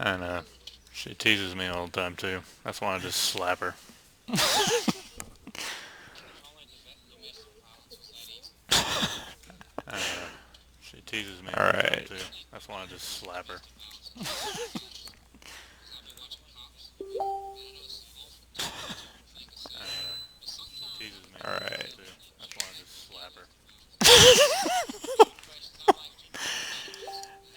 I know. She teases me all the time too. That's why I just slap her. I know. She teases me all the time Alright. too. That's why I just slap her. I know. She teases me all the time Alright. too. That's why I just slap her.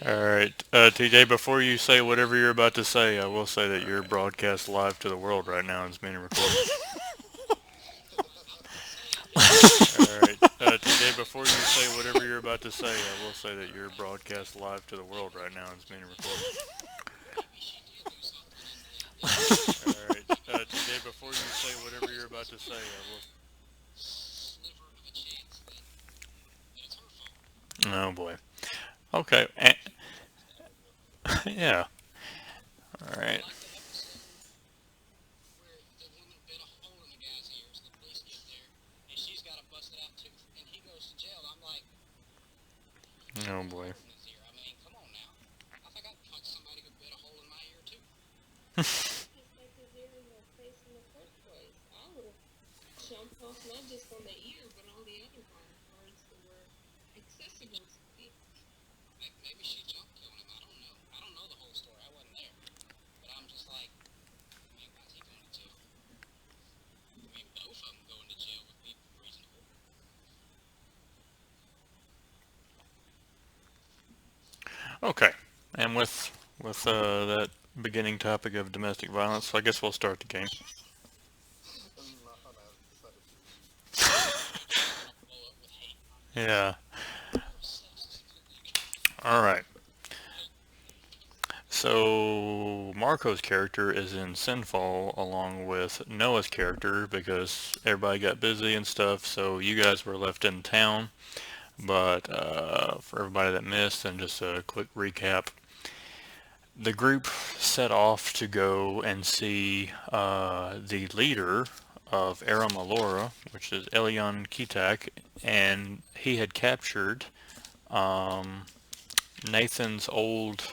Alright, TJ, before you say whatever you're about to say, I will say that you're broadcast live to the world right now and it's being recorded. Alright, TJ, before you say whatever you're about to say, I will say that you're broadcast live to the world right now and it's being recorded. Alright, TJ, before you say whatever you're about to say, I will. Oh boy. Okay. Yeah. All right. Oh boy. Okay. And with that beginning topic of domestic violence, I guess we'll start the game. Yeah. All right. So Marco's character is in Sinfall along with Noah's character because everybody got busy and stuff. So you guys were left in town. But for everybody that missed, and just a quick recap, the group set off to go and see the leader of Aram Alora, which is Elion Kitak, and he had captured um, Nathan's old,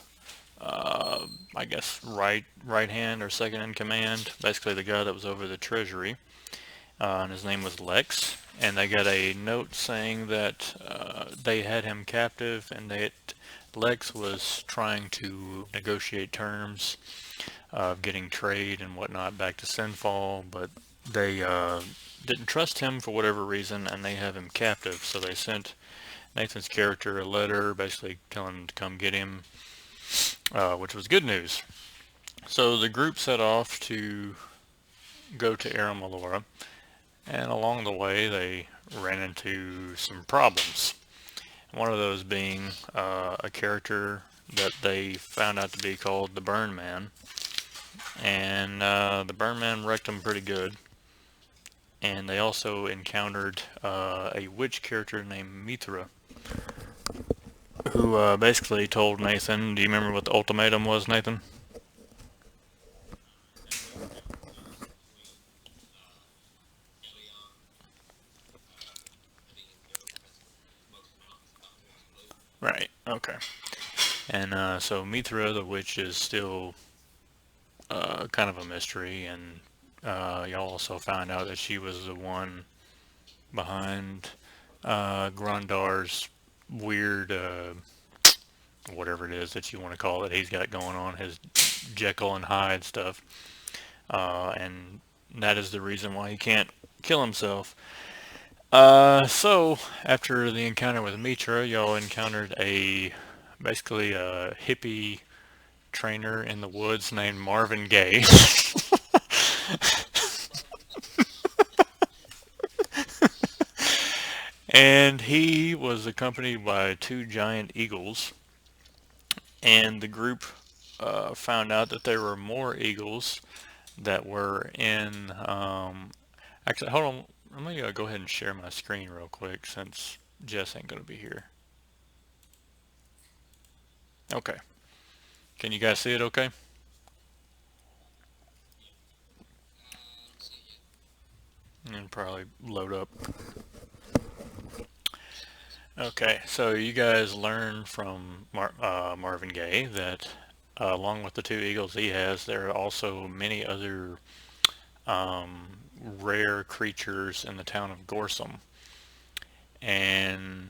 uh, I guess, right hand or second in command, basically the guy that was over the treasury, and his name was Lex. And they got a note saying that they had him captive, and that Lex was trying to negotiate terms of getting trade and whatnot back to Sinfall, but they didn't trust him for whatever reason, and they have him captive. So they sent Nathan's character a letter, basically telling him to come get him, which was good news. So the group set off to go to Aram Alora, and along the way they ran into some problems. One of those being a character that they found out to be called the Burn Man, and the Burn Man wrecked them pretty good. And they also encountered a witch character named Mithra, who basically told Nathan. Do you remember what the ultimatum was, Nathan? Right. Okay. And so Mithra, the witch, is still kind of a mystery, and y'all also found out that she was the one behind Grondar's weird, whatever it is that you want to call it, he's got going on, his Jekyll and Hyde stuff. And that is the reason why he can't kill himself. So after the encounter with Mitra, y'all encountered basically a hippie trainer in the woods named Marvin Gaye. And he was accompanied by two giant eagles. And the group found out that there were more eagles that were in. Actually, hold on. Let me go ahead and share my screen real quick since Jess ain't going to be here. Okay. Can you guys see it okay? And probably load up. Okay, so you guys learned from Marvin Gaye that along with the two eagles he has, there are also many other rare creatures in the town of Gorsum. And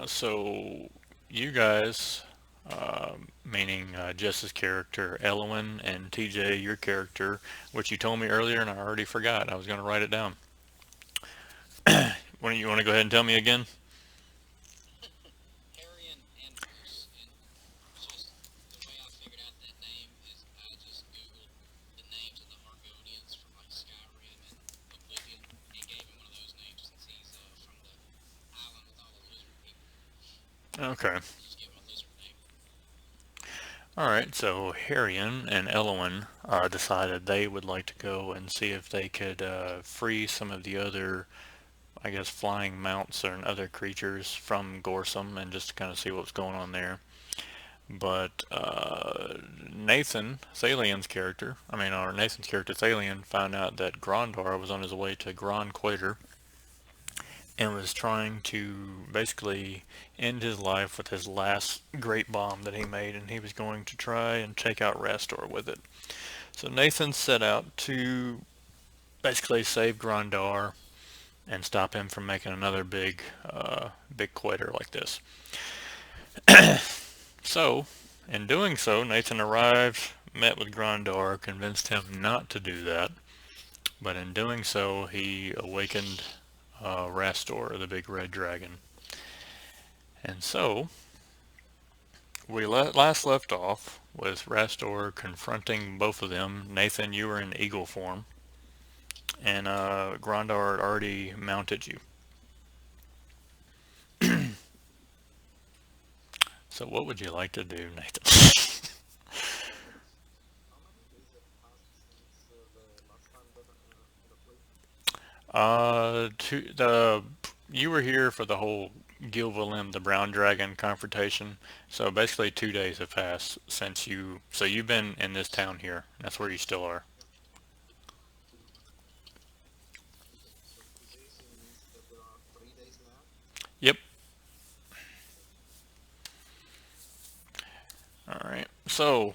so you guys, meaning Jess's character, Elwin, and TJ, your character, which you told me earlier and I already forgot. I was going to write it down. When you want to go ahead and tell me again? Okay. Alright, so Harrion and Elwin decided they would like to go and see if they could free some of the other, I guess, flying mounts and other creatures from Gorsum and just kind of see what's going on there. But Nathan, Thalion's character, or Nathan's character, Thalion, found out that Grondar was on his way to Grand Quater and was trying to basically end his life with his last great bomb that he made, and he was going to try and take out Rastor with it. So Nathan set out to basically save Grondar and stop him from making another big quitter like this. So, in doing so, Nathan arrived, met with Grondar, convinced him not to do that, but in doing so, he awakened Rastor, the big red dragon. And so, we last left off with Rastor confronting both of them. Nathan, you were in eagle form, and Grondar had already mounted you. So what would you like to do, Nathan? You were here for the whole Gilvalim, the brown dragon confrontation. So basically 2 days have passed since so you've been in this town here. That's where you still are. Yep. All right. So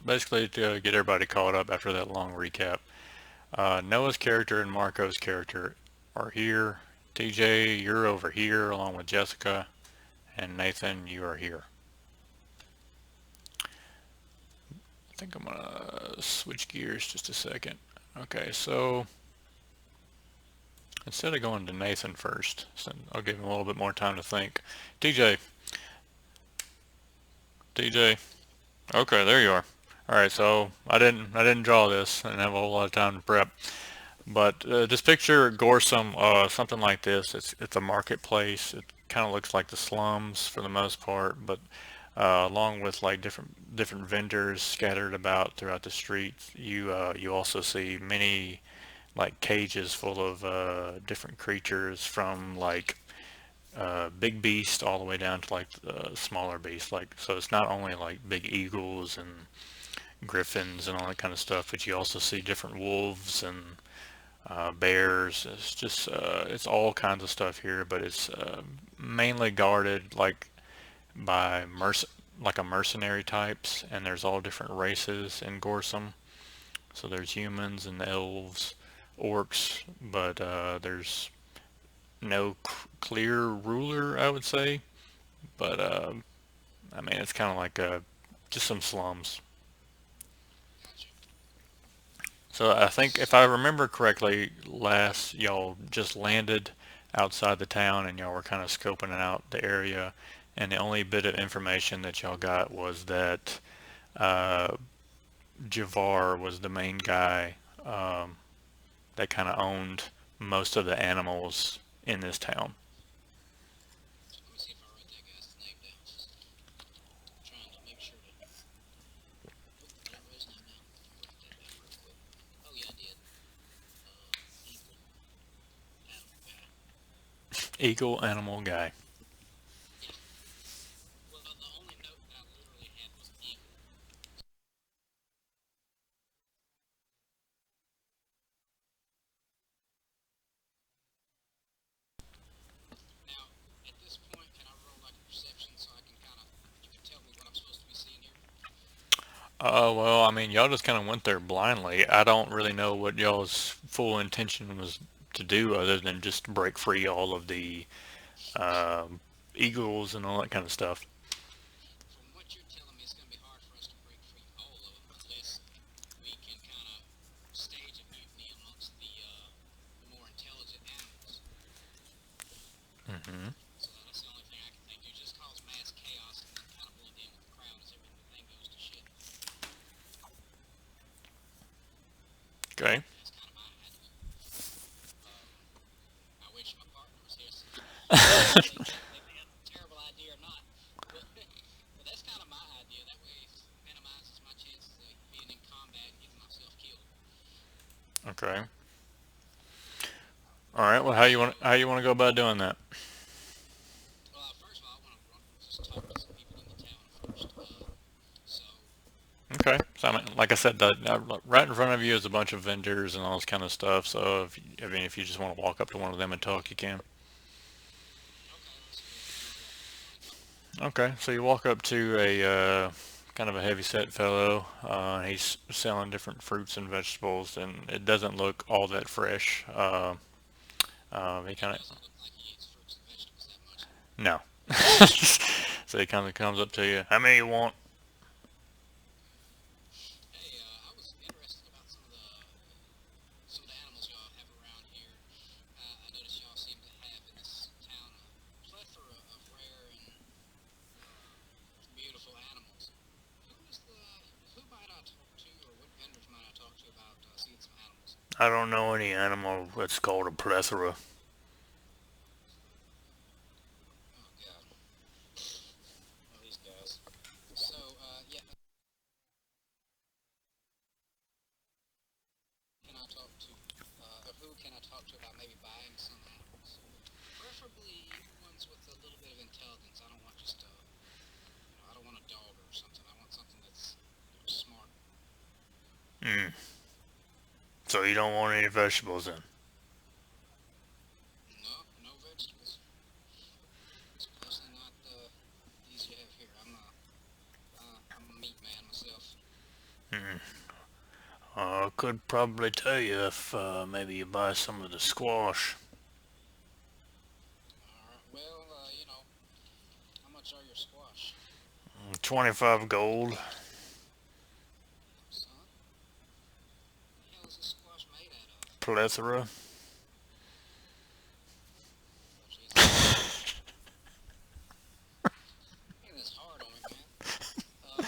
basically to get everybody caught up after that long recap, Noah's character and Marco's character are here. TJ, you're over here along with Jessica, and Nathan, you are here. I think I'm gonna switch gears just a second. Okay, so instead of going to Nathan first, so I'll give him a little bit more time to think. TJ, TJ. Okay, there you are. All right, so I didn't draw this. I didn't have a whole lot of time to prep. But just picture Gorsum, something like this. It's a marketplace. It kind of looks like the slums for the most part, but along with like different vendors scattered about throughout the streets, you also see many like cages full of different creatures from like big beasts all the way down to like smaller beasts. Like so, it's not only like big eagles and griffins and all that kind of stuff, but you also see different wolves and bears. It's just it's all kinds of stuff here, but it's mainly guarded by like a mercenary types, and there's all different races in Gorsum. So there's humans and elves, orcs, but there's no clear ruler, I would say. But it's kind of like just some slums. So I think if I remember correctly, last y'all just landed outside the town and y'all were kind of scoping out the area, and the only bit of information that y'all got was that uh, Javar was the main guy that kind of owned most of the animals in this town. Eagle animal guy. Well, I mean, y'all just kind of went there blindly. I don't really know what y'all's full intention was to do other than just break free all of the um, eagles and all that kind of stuff. From what you're telling me, it's going to be hard for us to break free all of them unless we can kind of stage a mutiny amongst the more intelligent animals. Hmm. So that's the only thing I can think. Do just cause mass chaos and then kind of blend in with the crowd as everything goes to shit. Okay. That's kind of my idea. Um, I wish my partner was here so he could tell me if they had a terrible idea or not. But that's kind of my idea. That way it minimizes my chances of being in combat and getting myself killed. Okay. All right. Well, how you want to go about doing that? First of all, I want to just talk to some people in the town first. So Okay. So I mean, like I said, right in front of you is a bunch of vendors and all this kind of stuff. So I mean, if you just want to walk up to one of them and talk, you can. okay, let's do it. I'm gonna walk up to one and talk. Okay. So you walk up to a kind of a heavy set fellow. He's selling different fruits and vegetables, and it doesn't look all that fresh. He It kind of doesn't look like he eats fruits and vegetables that much. no. So he kind of comes up to you. How many you want? Hey, I was interested about some of the animals y'all have around here. I noticed y'all seem to have in this town a plethora of rare and uh, beautiful animals. Who is the who might I talk to, or what vendors might I talk to about seeing some animals? I don't know any animal that's called a plethora. Oh God, oh these guys. So yeah, can I talk to? Who can I talk to about maybe buying some animals? Preferably ones with a little bit of intelligence. I don't want just I don't want a dog or something. I want something that's smart. Hmm. So you don't want any vegetables then? No, no vegetables, especially not these you have here. I'm a meat man myself. Hmm. I could probably tell you if maybe you buy some of the squash. All right. Well, how much are your squash? 25 gold. Damn, son. What the hell is this squash made out of? Plethora. Oh Jesus. Making this hard on me, man. Uh,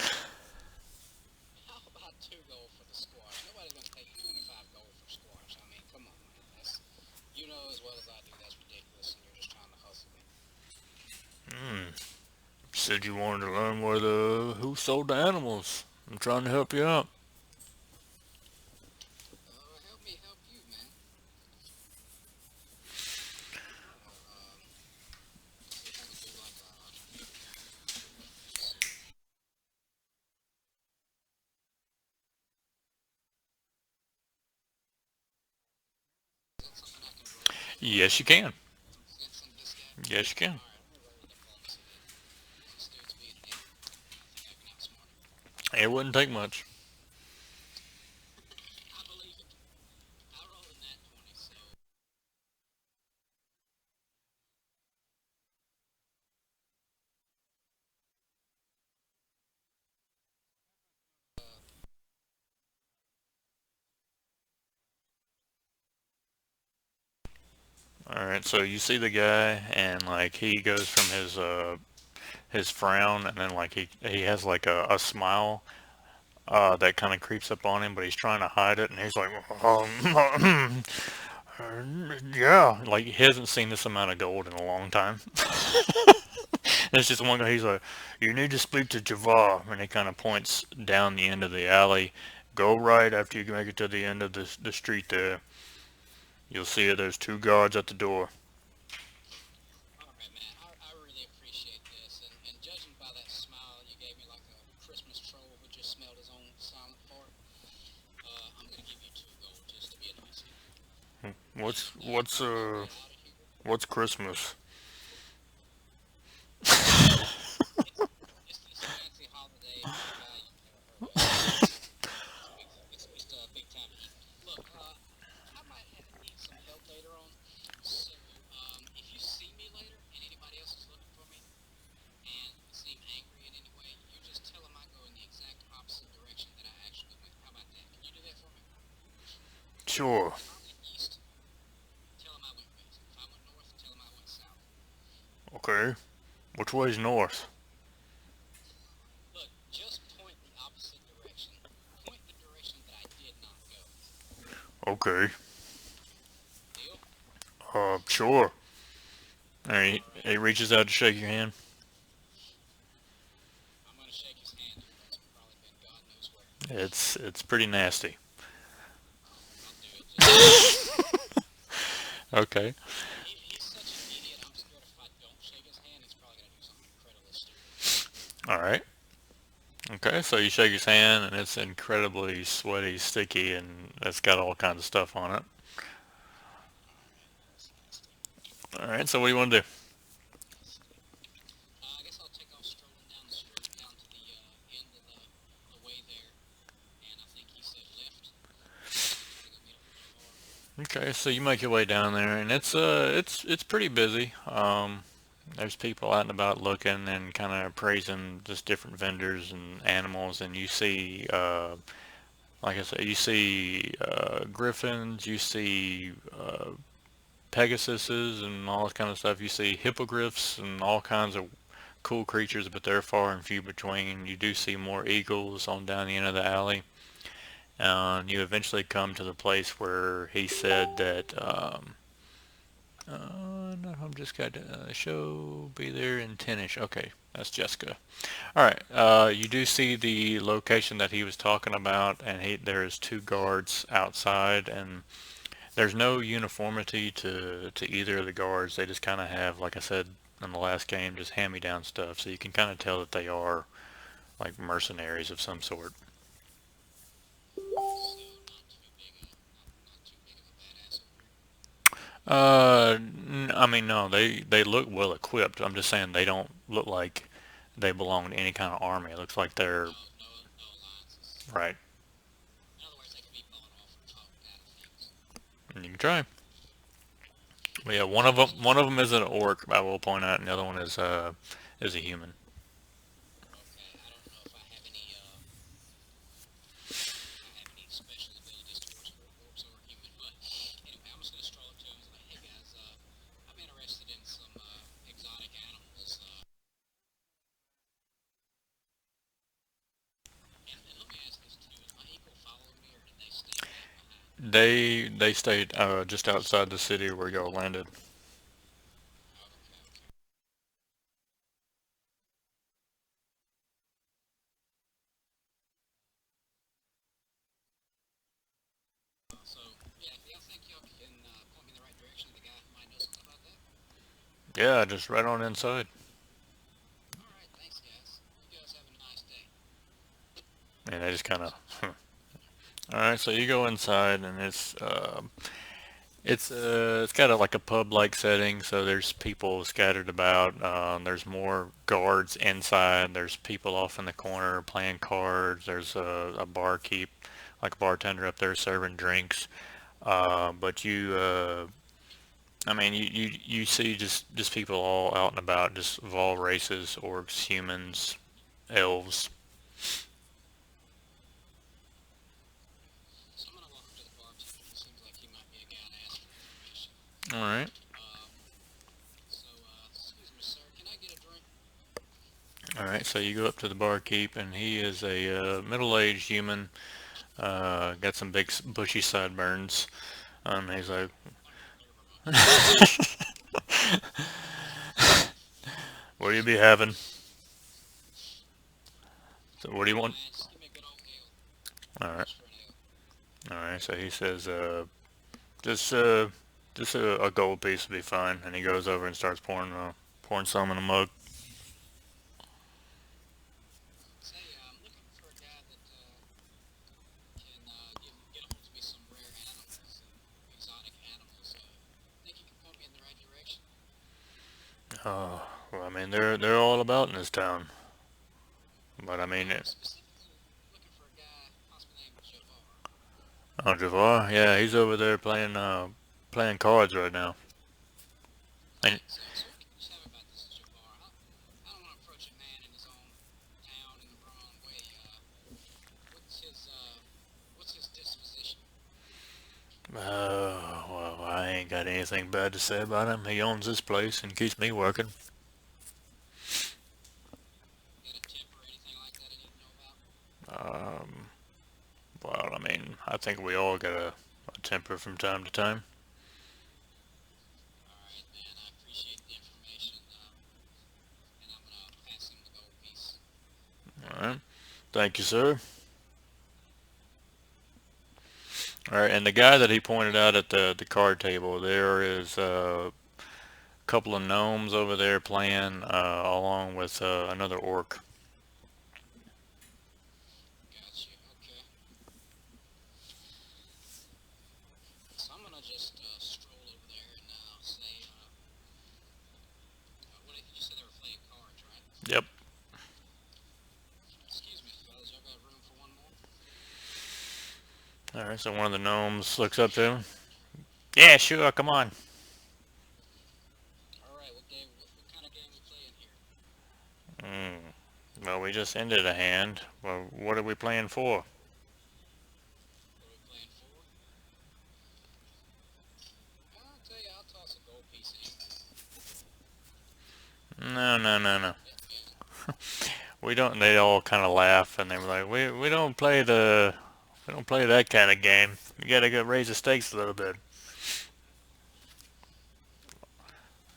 how about 2 gold for the squash? Nobody's gonna pay you 25 gold for squash. I mean, come on, man. That's you know as well as I do that's ridiculous, and you're just trying to hustle me. Hmm. Said you wanted to learn where the who sold the animals. I'm trying to help you out. Help me help you, man. I don't know. Let's see if I can do like a. Let's see. Is that something I can roll Yes, you can. to convince this guy? Yes, you can. All right, I'm gonna roll a diplomacy then. This dude's being an idiot. I think I can outsmart him. It wouldn't take much. I believe it. I rolled a nat 20, so All right. So you see the guy, and like he goes from his frown, and then like he has like a smile that kind of creeps up on him, but he's trying to hide it, and he's like, yeah, like he hasn't seen this amount of gold in a long time. It's just one guy. He's like, you need to speak to Javar, and he kind of points down the end of the alley. Go right after you make it to the end of the street there. You'll see it. There's two guards at the door. all right, man. I really appreciate this, and judging by that smile you gave me, like a Christmas troll who just smelled his own silent fart, I'm gonna give you 2 gold just to be a nice guy. What's And what's on my uh way out of here, what's Christmas? it's this fancy holiday whereby you never heard of. Sure. If I went east, tell him I went west. If I went north, tell him I went south. Okay. Which way's north? Look, just point the opposite direction. Point the direction that I did not go. Okay. Deal? Sure. Alright, All right. he reaches out to shake your hand. I'm gonna shake his hand, even though it's probably been God knows where. It's pretty nasty. I'll do it just to be safe. Okay. He's such an idiot. I'm scared if I don't shake his hand, he's probably gonna do something incredibly stupid. Alright. Okay, so you shake his hand and it's incredibly sweaty, sticky, and it's got all kinds of stuff on it. All right, that's nasty. Alright, so what do you want to do? Nasty. I guess I'll take off strolling down the street, down to the end of the way there, and I think he said left, and try to go meet up with Jafar. Okay, so you make your way down there and it's pretty busy. There's people out and about looking and kind of appraising just different vendors and animals, and you see like I said, you see griffins, you see pegasuses and all this kind of stuff. You see hippogriffs and all kinds of cool creatures, but they're far and few between. You do see more eagles on down the end of the alley. You eventually come to the place where he said that no, I'm just got to show be there in 10ish. Okay, that's Jessica. All right. You do see the location that he was talking about, and there is two guards outside, and there's no uniformity to either of the guards. They just kind of have, like I said in the last game, just hand-me-down stuff, so you can kind of tell that they are like mercenaries of some sort. So not too big of a badassery group. I mean, no, they look well equipped. I'm just saying they don't look like they belong to any kind of army. It looks like they're No alliances. right. In other words, they could be bought off or talked out of things. And you can try. But yeah, So I'm just one gonna. of them is an orc. I will point out, and the other one is a human. Okay, I don't know if I have any special abilities towards orcs or human, but anyway, I'm just gonna stroll up to him and be like, hey guys, I'm interested in some exotic animals. And let me ask this too: is my equal following me, or did they stay back behind? They stayed just outside the city where y'all landed. Okay, okay. So yeah, y'all think y'all can point me in the right direction of the guy who might know something about that? Yeah, just right on inside. All right, thanks guys. You guys have a nice day. And they just kind of. All right, so you go inside, and it's got like a pub like setting. So there's people scattered about. There's more guards inside. There's people off in the corner playing cards. There's a barkeep, like a bartender up there serving drinks. But I mean, you see just people all out and about, just of all races, orcs, humans, elves. So I'm gonna walk up to the bartender. He seems like he might be a guy to ask for information. All right. Um, so excuse me, sir, can I get a drink? All right, so you go up to the barkeep, and he is a middle-aged human, got some big bushy sideburns. He's like, Never mind. "What do you be having?" So, what do you want? Just give me a good old ale. All How right, much for an ale? all right. So he says, "Just, just a gold piece will be fine." And he goes over and starts pouring some in a mug. Say, I'm looking for a guy that can get a hold of me some rare animals, exotic animals. Think you can point me in the right direction? Well, I mean, they're all about in this town, but I mean, I'm specifically looking for a guy possibly named Jafar. oh, Javar, yeah, he's over there playing cards right now. And Thanks. So what can you tell me about this Jafar? I don't want to approach a man in his own town in the wrong way. What's his what's his disposition? Well, I ain't got anything bad to say about him. He owns this place and keeps me working. Got a tip or anything like that I need to know about? Um, well, I mean, I think we all get a temper from time to time. All right, man. I appreciate the information, and I'm gonna pass him the gold piece. All right. Thank you, sir. All right, and the guy that he pointed out at the card table, there is a couple of gnomes over there playing, along with another orc. Gotcha. Okay. So I'm gonna just stroll over there and say, what did you said they were playing cards, right? Yep. Excuse me, fellas. Y'all got room for one more? All right, so one of the gnomes looks up to him. Yeah, sure, come on. All right. What game? What kind of game we playing here? Mm. Well, we just ended a hand. Well, what are we playing for? What are we playing for? I'll tell you. I'll toss a gold piece in. No, no, no, no. Yeah, yeah. We don't. They all kind of laugh, and they were like, "We don't play we don't play that kind of game. You gotta go raise the stakes a little bit."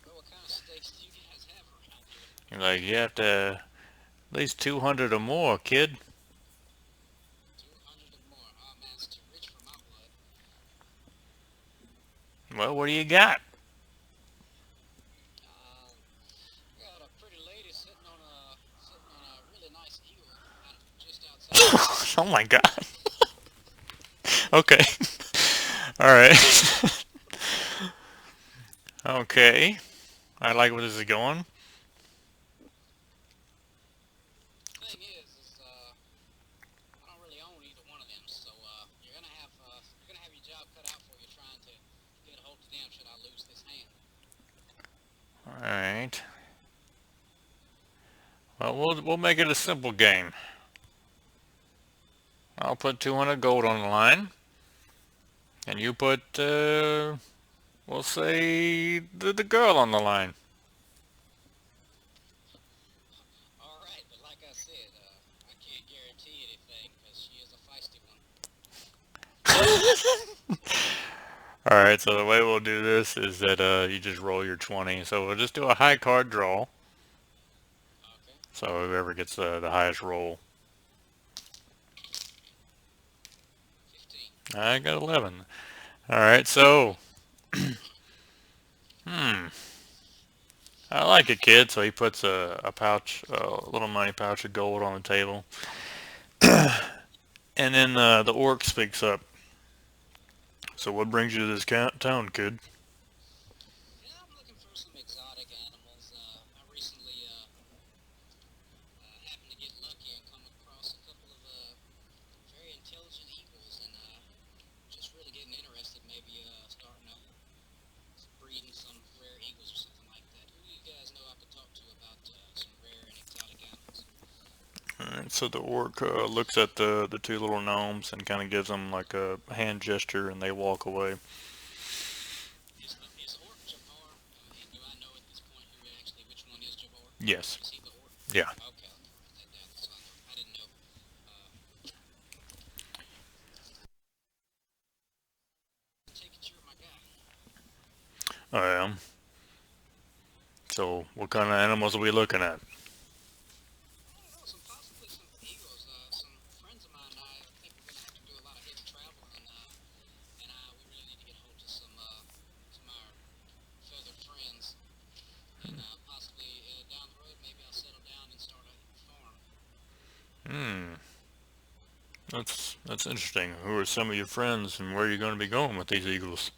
Well, what kind of stakes do you guys have around here? You're like, you have to at least 200 or more, kid. 200 or more. Oh man, it's too rich for my blood. Well, what do you got? Uh, got a pretty lady sitting on a really nice eagle just outside my window. Oh my god. Okay. All right. Okay. I like where this is going. Thing is, I don't really own either one of them, so you're gonna have your job cut out for you trying to get a hold of them. Should I lose this hand? All right. Well, we'll make it a simple game. I'll put 200 gold on the line, and you put, we'll say, the girl on the line. All right, but like I said, I can't guarantee anything because she is a feisty one. All right, so the way we'll do this is that you just roll your 20. So we'll just do a high card draw. Okay, So whoever gets the highest roll. 15. I got 11. All right, so, hmm, I like it, kid. So he puts a pouch, a little money pouch of gold on the table. And then the orc speaks up. So what brings you to this town, kid? Yeah, I'm looking for some exotic animals. I recently happened to get lucky and come across a couple of very intelligent eagles, and just really getting interested, maybe starting breeding some rare eagles or something like that. Who do you guys know I could talk to about some rare and exotic animals? All right, so the orc looks at the two little gnomes and kind of gives them like a hand gesture, and they walk away. Is Orc Jafar? And do I know at this point who actually which one is Jafar? Yes. Is he the Orc? Yeah. Okay, let me write that down so I know. I didn't know. Uh, take it, you're my guy. I am. So what kind of animals are we looking at? I don't know, possibly some eagles. Some friends of mine and I think we're gonna have to do a lot of heavy traveling, and we really need to get a hold of some of our feathered friends, and possibly down the road maybe I'll settle down and start a farm. Hmm. That's interesting. Who are some of your friends, and where are you going to be going with these eagles?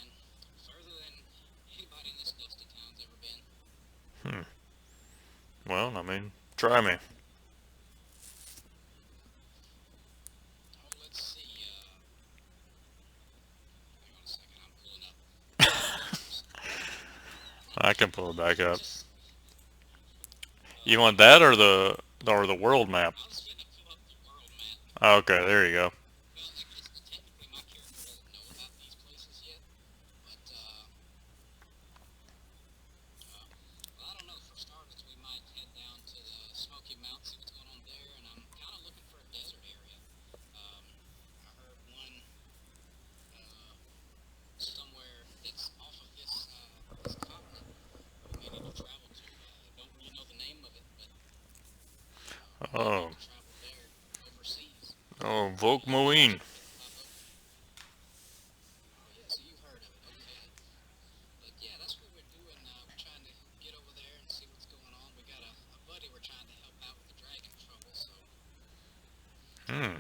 And further than anybody in this dusty town's ever been. Hmm. Well, I mean, try me. Oh, let's see. Hang on a second. I'm pulling up maps. I can pull it back up. Just You want that or the world map? I was finna pull up the world map. Okay, there you go. Well, just I've Oh, even traveled there overseas. oh, You know, any Volkmoeen. chance we could pop over? Oh yeah, so you've heard of it. Okay. But yeah, that's what we're doing. We're trying to get over there and see what's going on. We got a buddy we're trying to help out with the dragon trouble, so Hmm.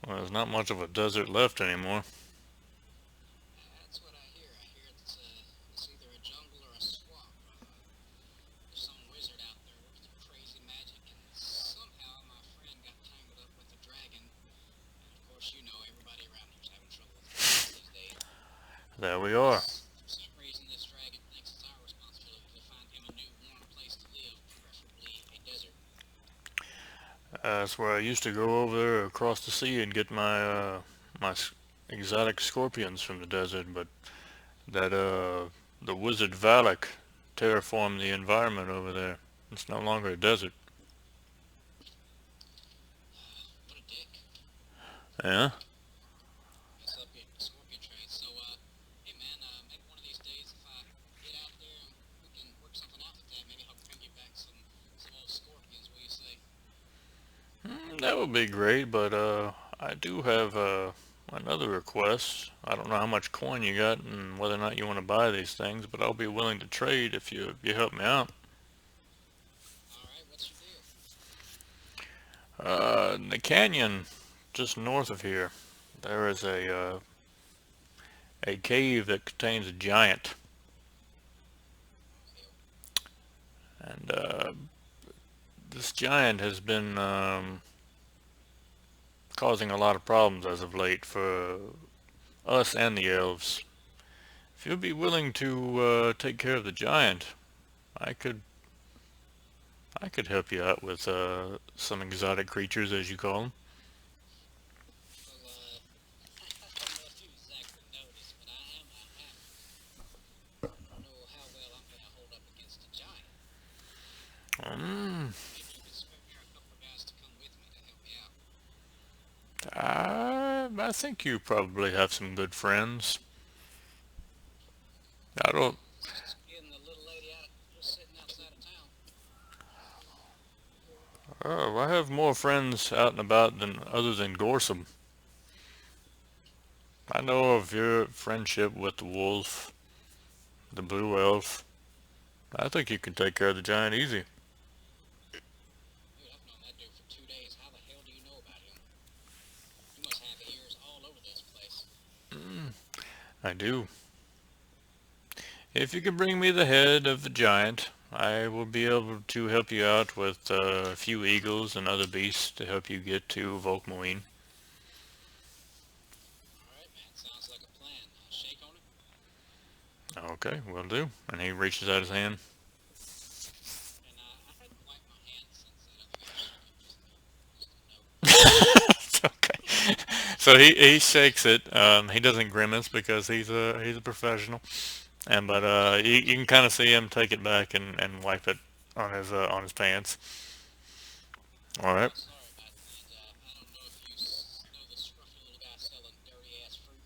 Well, there's not much of a desert left anymore. that's what I hear. I hear it's either a jungle or a swamp. There's some wizard out there working some crazy magic, and somehow my friend got tangled up with a dragon. And of course, you know, everybody around here's having trouble with dragons these days. There we are. Because for some reason, this dragon thinks it's our responsibility to find him a new warm place to live, preferably a desert. That's where I used to go over there across the sea and get my exotic scorpions from the desert. But that the wizard Valak terraformed the environment over there. It's no longer a desert. What a dick. Yeah. Mess up your scorpion trade. So, hey man, maybe one of these days if I get out there and we can work something out with that, maybe I'll bring you back some old scorpions. What do you say? That would be great, but I do have another request. I don't know how much coin you got and whether or not you want to buy these things, but I'll be willing to trade if you help me out. All right, what's your deal? In the canyon just north of here, there is a cave that contains a giant, Oh hell. and this giant has been causing a lot of problems as of late for us and the elves. If you'd be willing to take care of the giant, I could I could help you out with some exotic creatures, as you call them. Well, I don't know if you exactly noticed, but I am a halfling. I don't know how well I'm gonna hold up against a giant. Mm, Maybe you could spare a couple of guys to come with me to help me out. I think you probably have some good friends. I don't. Just getting the little lady out, just sitting outside of town. Oh, I have more friends out and about than other than Gorsum. I know of your friendship with the wolf, the blue elf. I think you can take care of the giant easy. Dude, I've known that dude for 2 days. How the hell do you know about him? You must have ears all over this place. I do. If you can bring me the head of the giant, I will be able to help you out with a few eagles and other beasts to help you get to Volkmoeen. All right, man. Sounds like a plan. Shake on it. Okay, will do. And he reaches out his hand. And I hadn't wiped my hands since that other guy shook it. Just a note. Okay. So he shakes it. He doesn't grimace because he's a professional. And but you can kind of see him take it back and wipe it on his pants. All right. Oh, sorry about that. I don't know if you know the scruffy little guy selling dirty ass fruit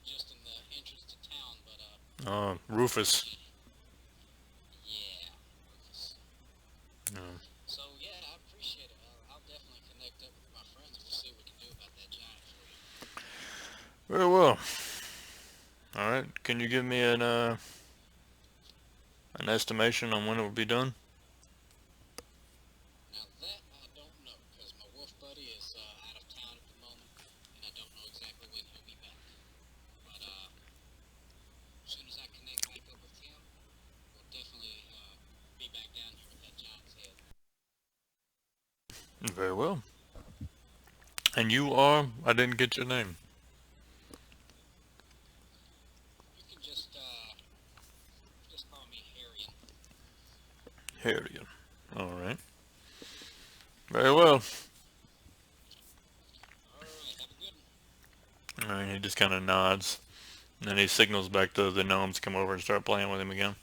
just in the entrance to town, but Rufus. yeah, Rufus. Uh, So yeah, I appreciate it. I'll definitely connect up with my friends and we'll see what we can do about that giant for you. Very well. All right. Can you give me an estimation on when it will be done? Now that I don't know, because my wolf buddy is out of town at the moment, and I don't know exactly when he'll be back. But as soon as I connect back up with him, we'll definitely be back down here with that giant's head. Very well. And you are? I didn't get your name. You can just call me Harrion. Harrigan. All right. Very well. All right, have a good one. All right. He just kind of nods, and then he signals back to the gnomes to come over and start playing with him again.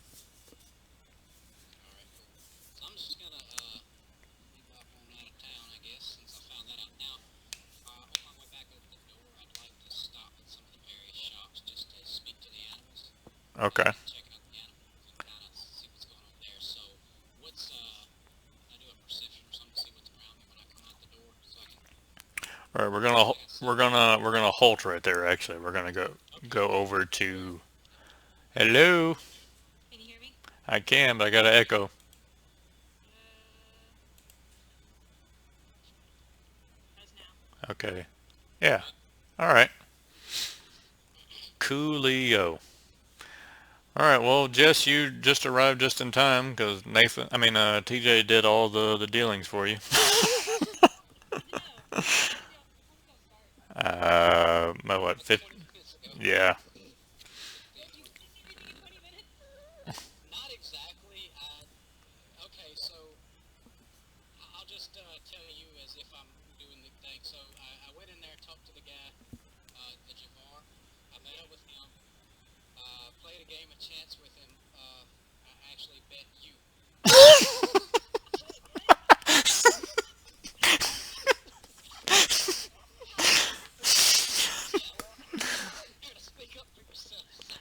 All right, cool. So I'm just gonna bebop on out of town, I guess, since I found that out. Now, on my way back over the door, I'd like to stop at some of the various shops just to speak to the animals. Okay. Checking out the animals and kind of see what's going on there. So, what's can I do a perception or something to see what's around me when All right, Okay, so we're gonna halt right there. Actually, we're gonna okay, go over well, to. Hello, can you hear me? I can, but I got an echo. Uh, how's now? Okay, yeah. Okay. All right, coolio. All right, well, Jess, you just arrived just in time because TJ did all the dealings for you. Good to know. When did y'all start? My what? Like 50? 20 minutes ago. Yeah. Damn, you did this everything in 20 minutes? Not exactly. Okay, so I'll just tell you as if I'm doing the thing. So I went in there, talked to the guy, the Javar. I met up with him, played a game of chance with him. I actually bet you. Yeah, well, you gotta speak up for yourself. So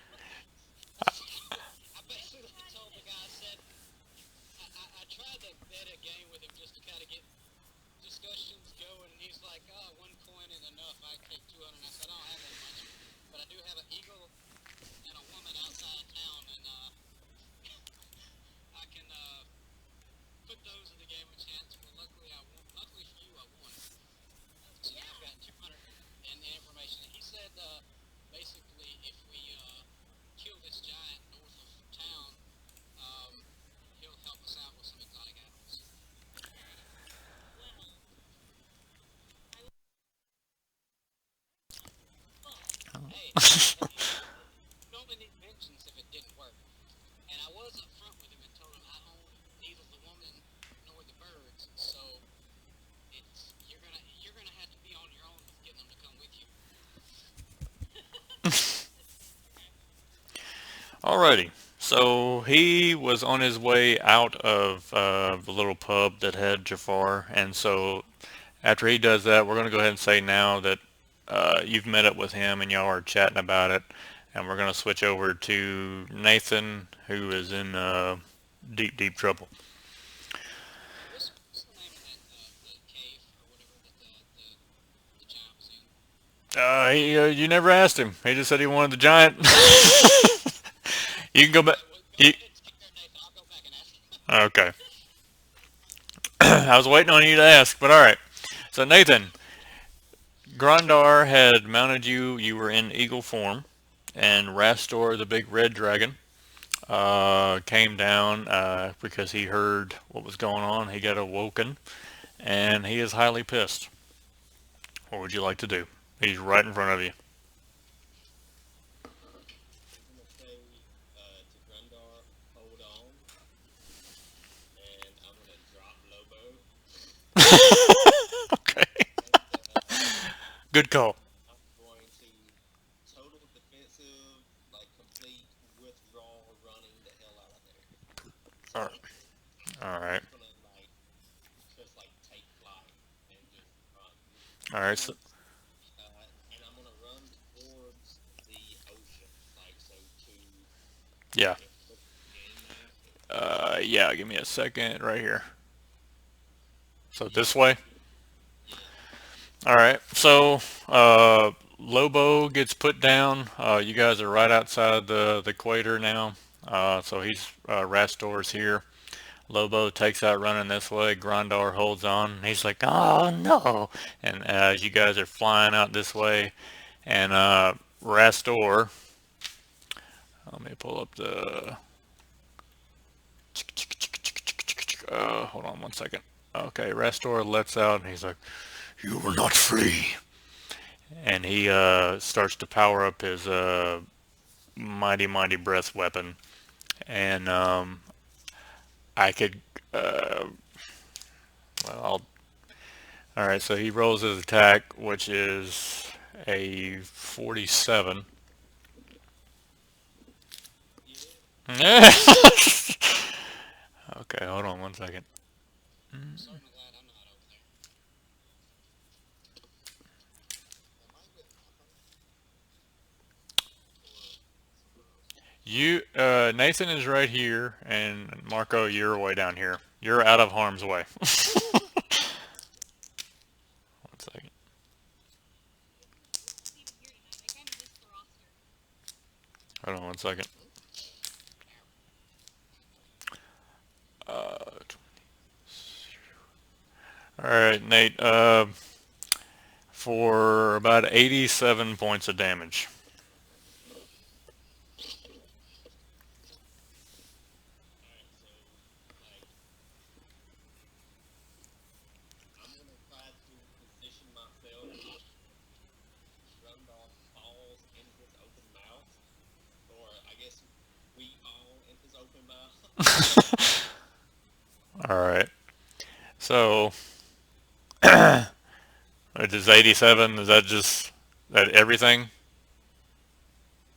I basically told the guy, I said, I tried to bet a game with him just to kind of get discussions going, and he's like, "Oh, one coin is enough. I take 200." And I said, "I don't have that much, but I do have an eagle and a woman outside of town, and I can put those in the game of chance." Well, luckily I won. Luckily for you, I won. So now I've got 200 and the information. And he said, basically, if we kill this giant north of town, um, he'll help us out with some exotic animals. Well, I but hey, you only need mentions if it didn't work. And I was upfront with him and told him I own neither the woman nor the birds, so it's you're gonna have to be on your own with getting them to come with you. Okay. Alrighty. So he was on his way out of the little pub that had Jafar, and so after he does that, we're going to go ahead and say now that you've met up with him and y'all are chatting about it, and we're going to switch over to Nathan, who is in deep, deep trouble. What's the name of that the cave or whatever that the giant was in? You never asked him. He just said he wanted the giant. You can go back. Okay, well, go You, ahead and skip there, Nathan. I'll go back and ask him. okay. I was waiting on you to ask, but all right. So Nathan, Grandar had mounted you. You were in eagle form, and Rastor, the big red dragon, came down because he heard what was going on. He got awoken, and he is highly pissed. What would you like to do? He's right in front of you. I'm gonna say to Grundar, hold on, and I'm gonna drop Lobo, Okay. and Good call. I'm going to total defensive, like complete withdrawal, running the hell out of there. All right. So All I'm right. just gonna just like take flight and just run All right. So, towards, and I'm gonna run towards the ocean, like so to yeah. if you look at the game map, if Yeah. Give me a second right here. So yeah, this way. yeah, All right. So Lobo gets put down. You guys are right outside the equator now. So he's Rastor's here. Lobo takes out running this way. Grandar holds on. He's like, "Oh no!" And as you guys are flying out this way, and Rastor, let me pull up the. Hold on one second. Okay, Rastor lets out, and he's like, "You will not flee." And he starts to power up his mighty mighty breath weapon, and I could. Uh, well, all right. So he rolls his attack, which is a 47. yeah. Okay, hold on one second. I'm certainly glad I'm not over there. Am I with Marco or somewhere else? Nathan is right here, and Marco, you're way down here. You're out of harm's way. One second. Hold on one second. Uh, all right, Nate. For about 87 points of damage. Alright, so, like, I'm gonna try to position myself so Grundar falls in his open mouth. Or, I guess, we all in his open mouth. All right. So, it is 87. Is that just that everything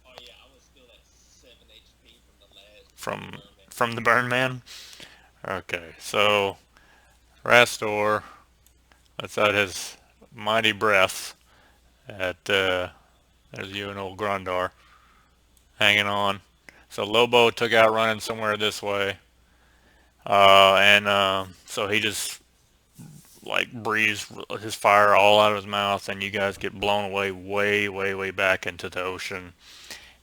Oh yeah, I was still at 7 HP from the last, from the from burn man. from the burn man? Okay. So, Rastor lets out his mighty breath at there's you and old Grundar hanging on. So Lobo took out running somewhere this way, and so he just like breathes his fire all out of his mouth, and you guys get blown away way, way, way back into the ocean.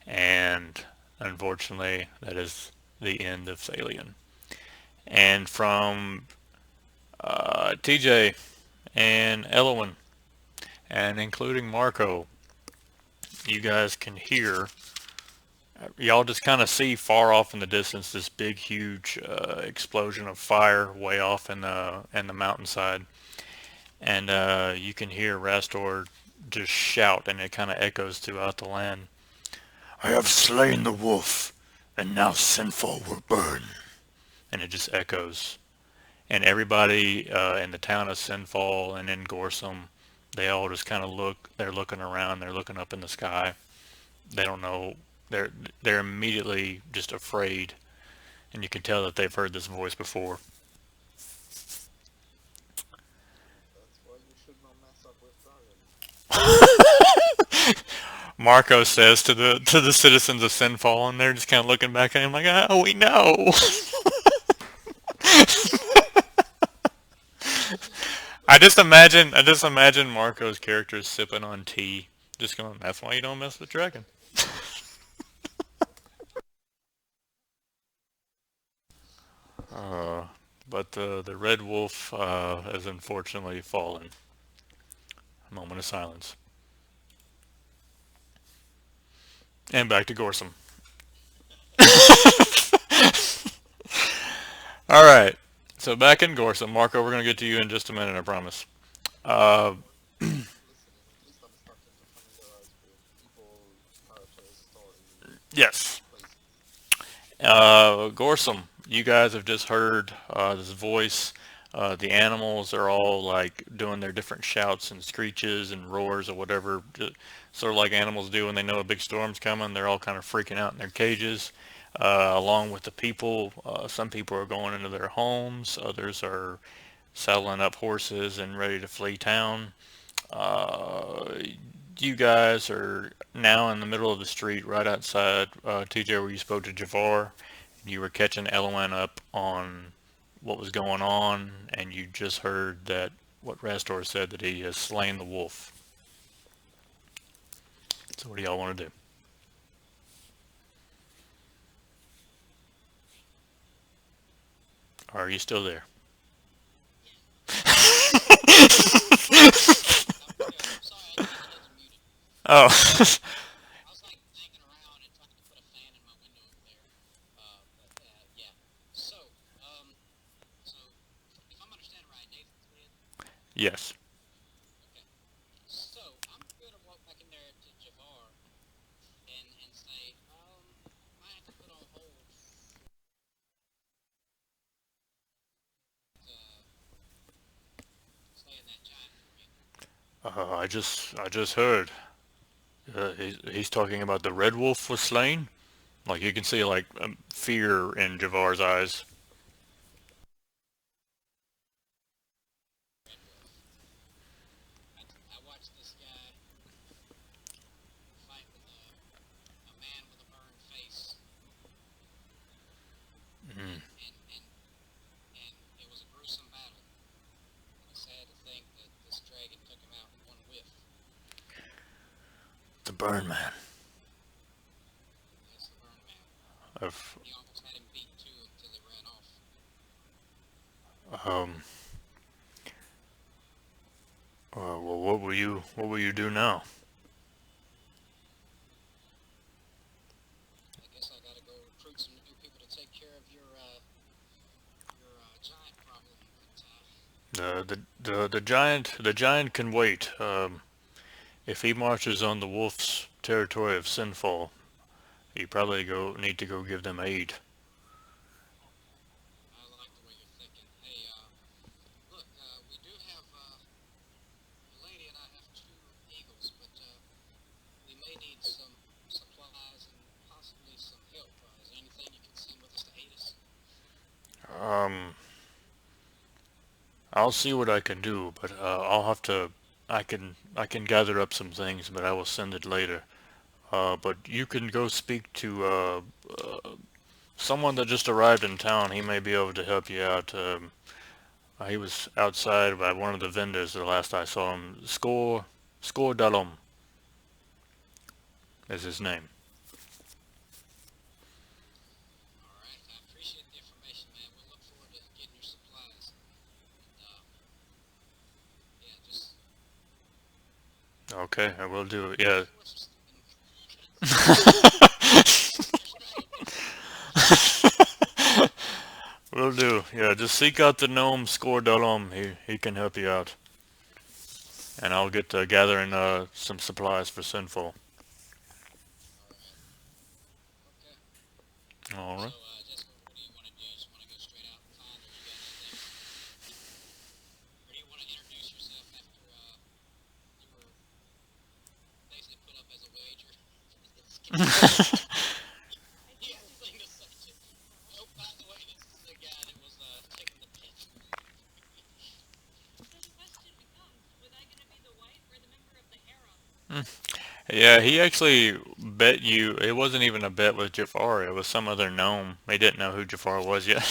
And unfortunately, that is the end of Thalion. And from TJ and Elowen, and including Marco, you guys can hear. Y'all just kind of see far off in the distance this big, huge explosion of fire way off in the mountainside, and you can hear Rastor just shout, and it kind of echoes throughout the land. I have slain the wolf, and now sinful will burn. And it just echoes. And everybody in the town of Sinfall and in Gorsum, they all just kind of look. They're looking around. They're looking up in the sky. They don't know. They're they're immediately just afraid, and you can tell that they've heard this voice before. That's why you should not mess up with dragons. Marco says to the citizens of Sinfall, and they're just kind of looking back at him like, "Oh, we know." I just imagine Marco's character sipping on tea, just going, "That's why you don't mess with dragon." Uh, but the red wolf has unfortunately fallen. A moment of silence, and back to Gorsum. All right, so back in Gorsum, Marco, we're gonna get to you in just a minute, I promise. Uh, Listen, at least I'm starting to familiarize with people, characters, story, yes. places. Gorsum, you guys have just heard this voice. The animals are all like doing their different shouts and screeches and roars or whatever, sort of like animals do when they know a big storm's coming. They're all kind of freaking out in their cages, along with the people. Some people are going into their homes. Others are saddling up horses and ready to flee town. Uh, you guys are now in the middle of the street right outside TJ where you spoke to Javar. You were catching Elowen up on what was going on, and you just heard that what Rastor said that he has slain the wolf. So what do y'all want to do? Are you still there? Yeah. Yeah. Sorry, I wasn't muted. Oh, I was like thinking around and trying to put a fan in my window over there. But yeah. So, so if I'm understanding right, Nathan's dead. yes. Okay. So I'm gonna walk back in there to Javar and say, might have to put on hold slaying that giant for me. I just heard. He's talking about the red wolf was slain. Like you can see like fear in Javar's eyes. Red Wolf. I watched this guy fight with a man with a burned face, Mm. and it was a gruesome battle. And it's sad to think that this dragon took him out in one whiff. The burn man. Yes, If He almost had him beat too until they ran off. um, well, what will you do now? I guess I gotta go recruit some new people to take care of your giant problem. But The giant can wait. If he marches on the wolf's territory of Sinfall, you probably go need to go give them aid. I like the way you're thinking. Hey, look, we do have the lady and I have two eagles, but we may need some supplies and possibly some help. Is there anything you can send with us to aid us? Um, I'll see what I can do, but I'll have to. I can gather up some things, but I will send it later. But you can go speak to someone that just arrived in town. He may be able to help you out. He was outside by one of the vendors the last I saw him. Score Dalom is his name. All right, I appreciate the information, man. We'll look forward to getting your supplies. And yeah, just Okay, I will do it. look Yeah. for us and try to do something. Will do. Yeah, just seek out the gnome Score Dalom. He can help you out, and I'll get to gathering some supplies for Sinful. All right, okay. All So, right. Jessica, what do you want to do? You just want to go straight out and find, or you got anything, or do you want to introduce yourself after you were basically put up as a wager for this game? You have anything to say to? Oh, by the way, this is the guy that was taking the bet. Yeah, he actually bet you. It wasn't even a bet with Jafar. It was some other gnome. He didn't know who Jafar was yet.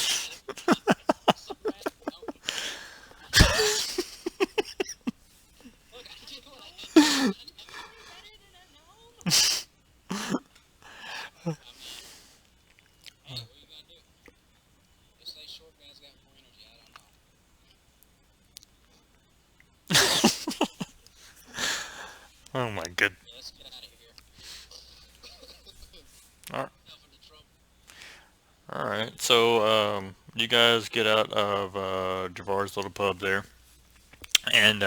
Some random gnome. Look, I didn't want to insult him. I mean, hey, what are you gonna do? They say short guys got more energy. I don't know. Oh my good. Yeah, let's get out of here. All Enough of the trouble. right. So you guys get out of Jafar's little pub there, and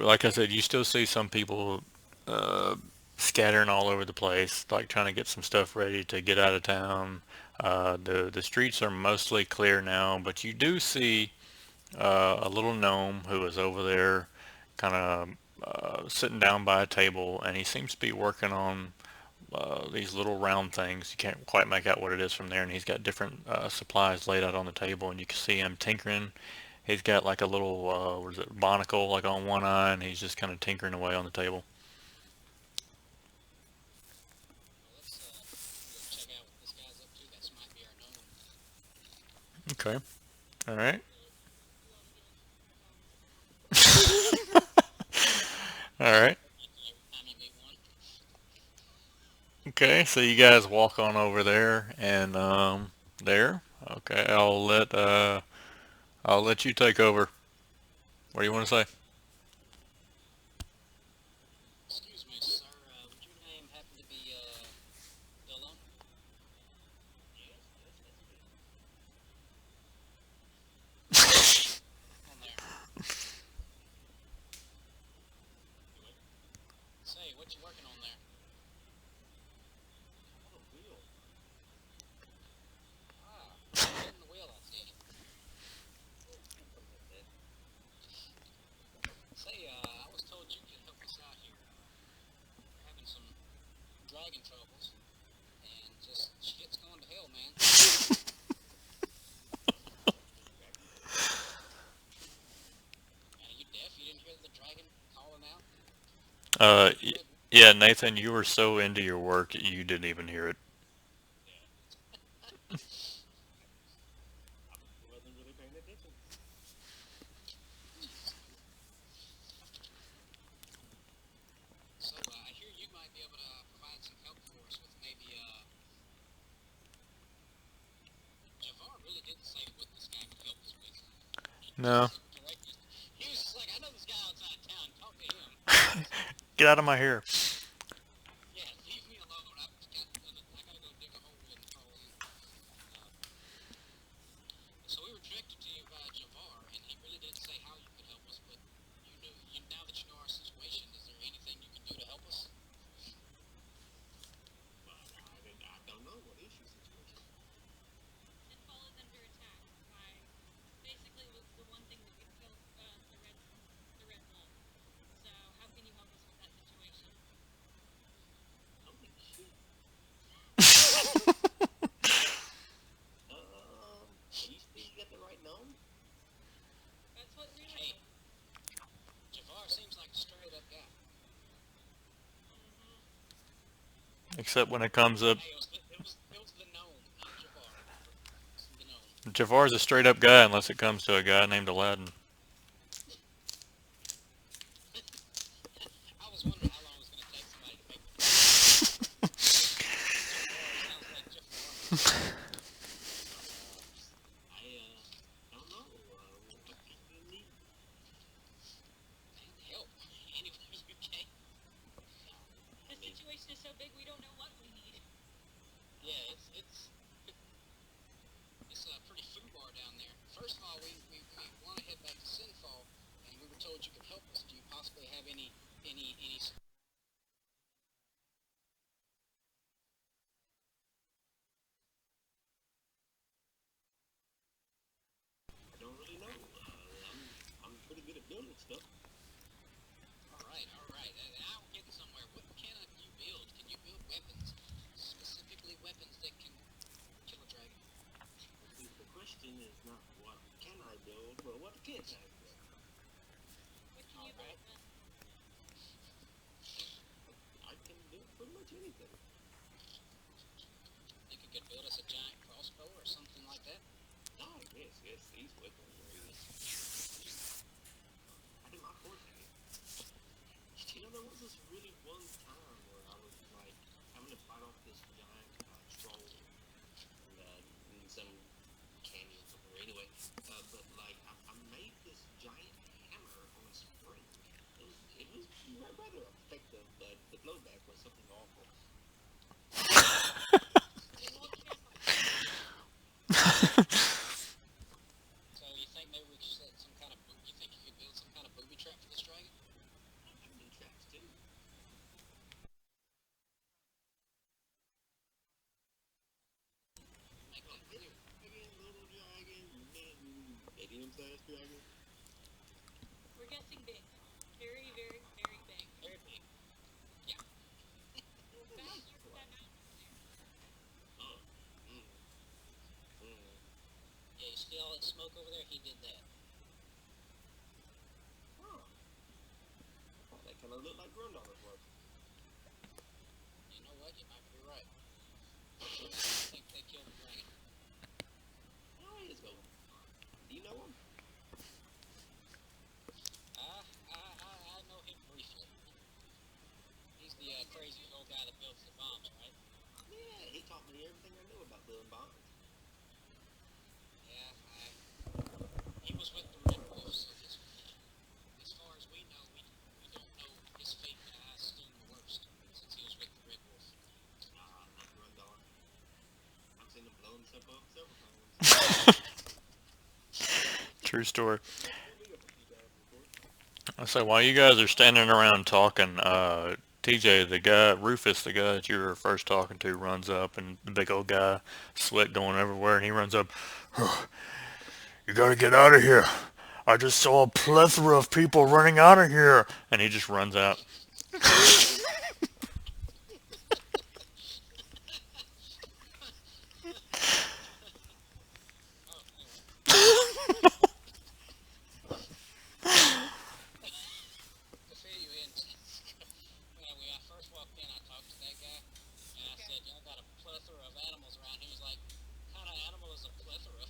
like I said, you still see some people uh, scattering all over the place, like trying to get some stuff ready to get out of town. The streets are mostly clear now, but you do see a little gnome who is over there, kind of sitting down by a table, and he seems to be working on these little round things. You can't quite make out what it is from there, and he's got different supplies laid out on the table, and you can see him tinkering. He's got like a little, what is it, monocle like on one eye, and he's just kind of tinkering away on the table. Well, let me go check out what this guy's up to. This might be our gnome. Okay. All right. All right. Every time you meet one. Okay. So you guys walk on over there, and there. Okay. I'll let you take over. What do you want to say? Excuse me, sir. Would your name happen to be Dillon? Yes, yes, that's me. On there. You what? Say, what you working on there? On a wheel. Ah, spinning the wheel. I see. Something like that. Say, I was told you could help us out here. We're having some dragon troubles, and just shit's going to hell, man. Dragon troubles? You deaf? You didn't hear the dragon calling out? Uh, The y- red. yeah, Nathan, you were so into your work you didn't even hear it. Yeah. I wasn't really paying attention. Jeez. So I hear you might be able to provide some help for us with maybe No. directors. He was just like, I know this guy outside town. Talk to him. So Get out of my hair. yeah, leave me alone. I gotta go dig a hole and crawl in. Uh, so we were directed to you by Javar, and he really didn't say how you could help us, but you now that you know our situation, is there anything you can do to help us? But I don't know what issue situation. Sinfall is under attack by basically was the one thing that could kill the red wolf. So how can you help us with that situation? Holy shit. You still got the right gnome? That's what we Hey, know. Javar seems like a straight up guy. Mm-hmm. Except when it comes up, Hey, it was the gnome, not Javar. It's the gnome. Jafar's a straight up guy unless it comes to a guy named Aladdin. I was wondering how long it was going to take somebody to make the connection. Jafar sounds like Jafar. Uh, I don't know. What do you need? Man, help any way you can. I The mean, situation is so big we don't know what we need. Yeah, it's pretty foobar down there. First of all, we want to head back to Sinfall, and we were told you could help us. Do you possibly have any I don't really know. I'm pretty good at building stuff. All right. Now we're getting somewhere. What can you build? Can you build weapons, specifically weapons that can kill a dragon? I think the question is not what can I build, but what can't I build? What can All you right. build then? I can build pretty much anything. Think you could build us a giant crossbow or something like that? Oh, yes, these weapons are I did my forte. There was this really one time where I was like having to fight off this giant troll in some canyon somewhere. Anyway, but like I made this giant hammer on a spring. It was rather effective, but the blowback was something awful. It won't kill. So you think maybe we could set some kind of you think you could build some kind of booby trap for this dragon? I can do traps too. Make that clear. Dragon, little dragon, medium-sized dragon. We're guessing big. Very, very, very big. Very big. Yeah. Fast look at that mountain over there. Oh, mm, mm. Yeah, you see all that smoke over there? He did that. Huh. That kind of looked like Grundar's work. You know what? You might be right. I think they killed the dragon. Oh, he is going. Do you know him? I know him briefly. He's the crazy old guy that builds the bombs, right? Yeah, he taught me everything I knew about building bombs. Yeah, he was with the Red Wolf, so as far as we know, we don't know his fate, but I assume the worst, since he was with the Red Wolf. Not Grundar. I've seen him blow himself up several times. True story. Blew me up a few times before. So while you guys are standing around talking, TJ, the guy, Rufus, the guy that you were first talking to, runs up, and the big old guy, sweat going everywhere, and he runs up. You gotta get out of here. I just saw a plethora of people running out of here, and he just runs out. Oh, anyway. To fill you in, when I first walked in, I talked to that guy, and I said, y'all got a plethora of animals around here. He's like, what kind of animal is a plethora?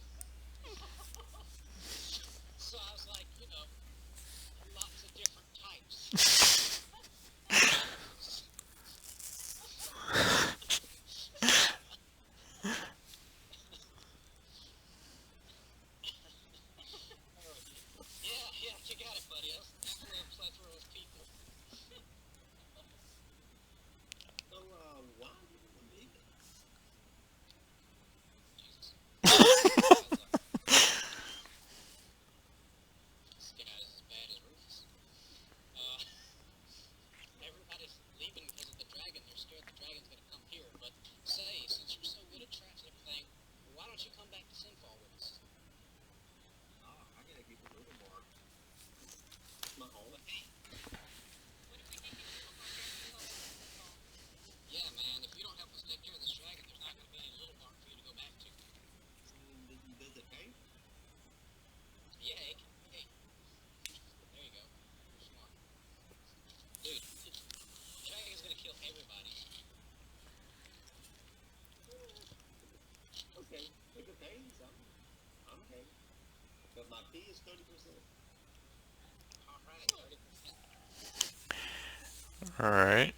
So I was like, lots of different types. He is 30%. All right, 30%. All right.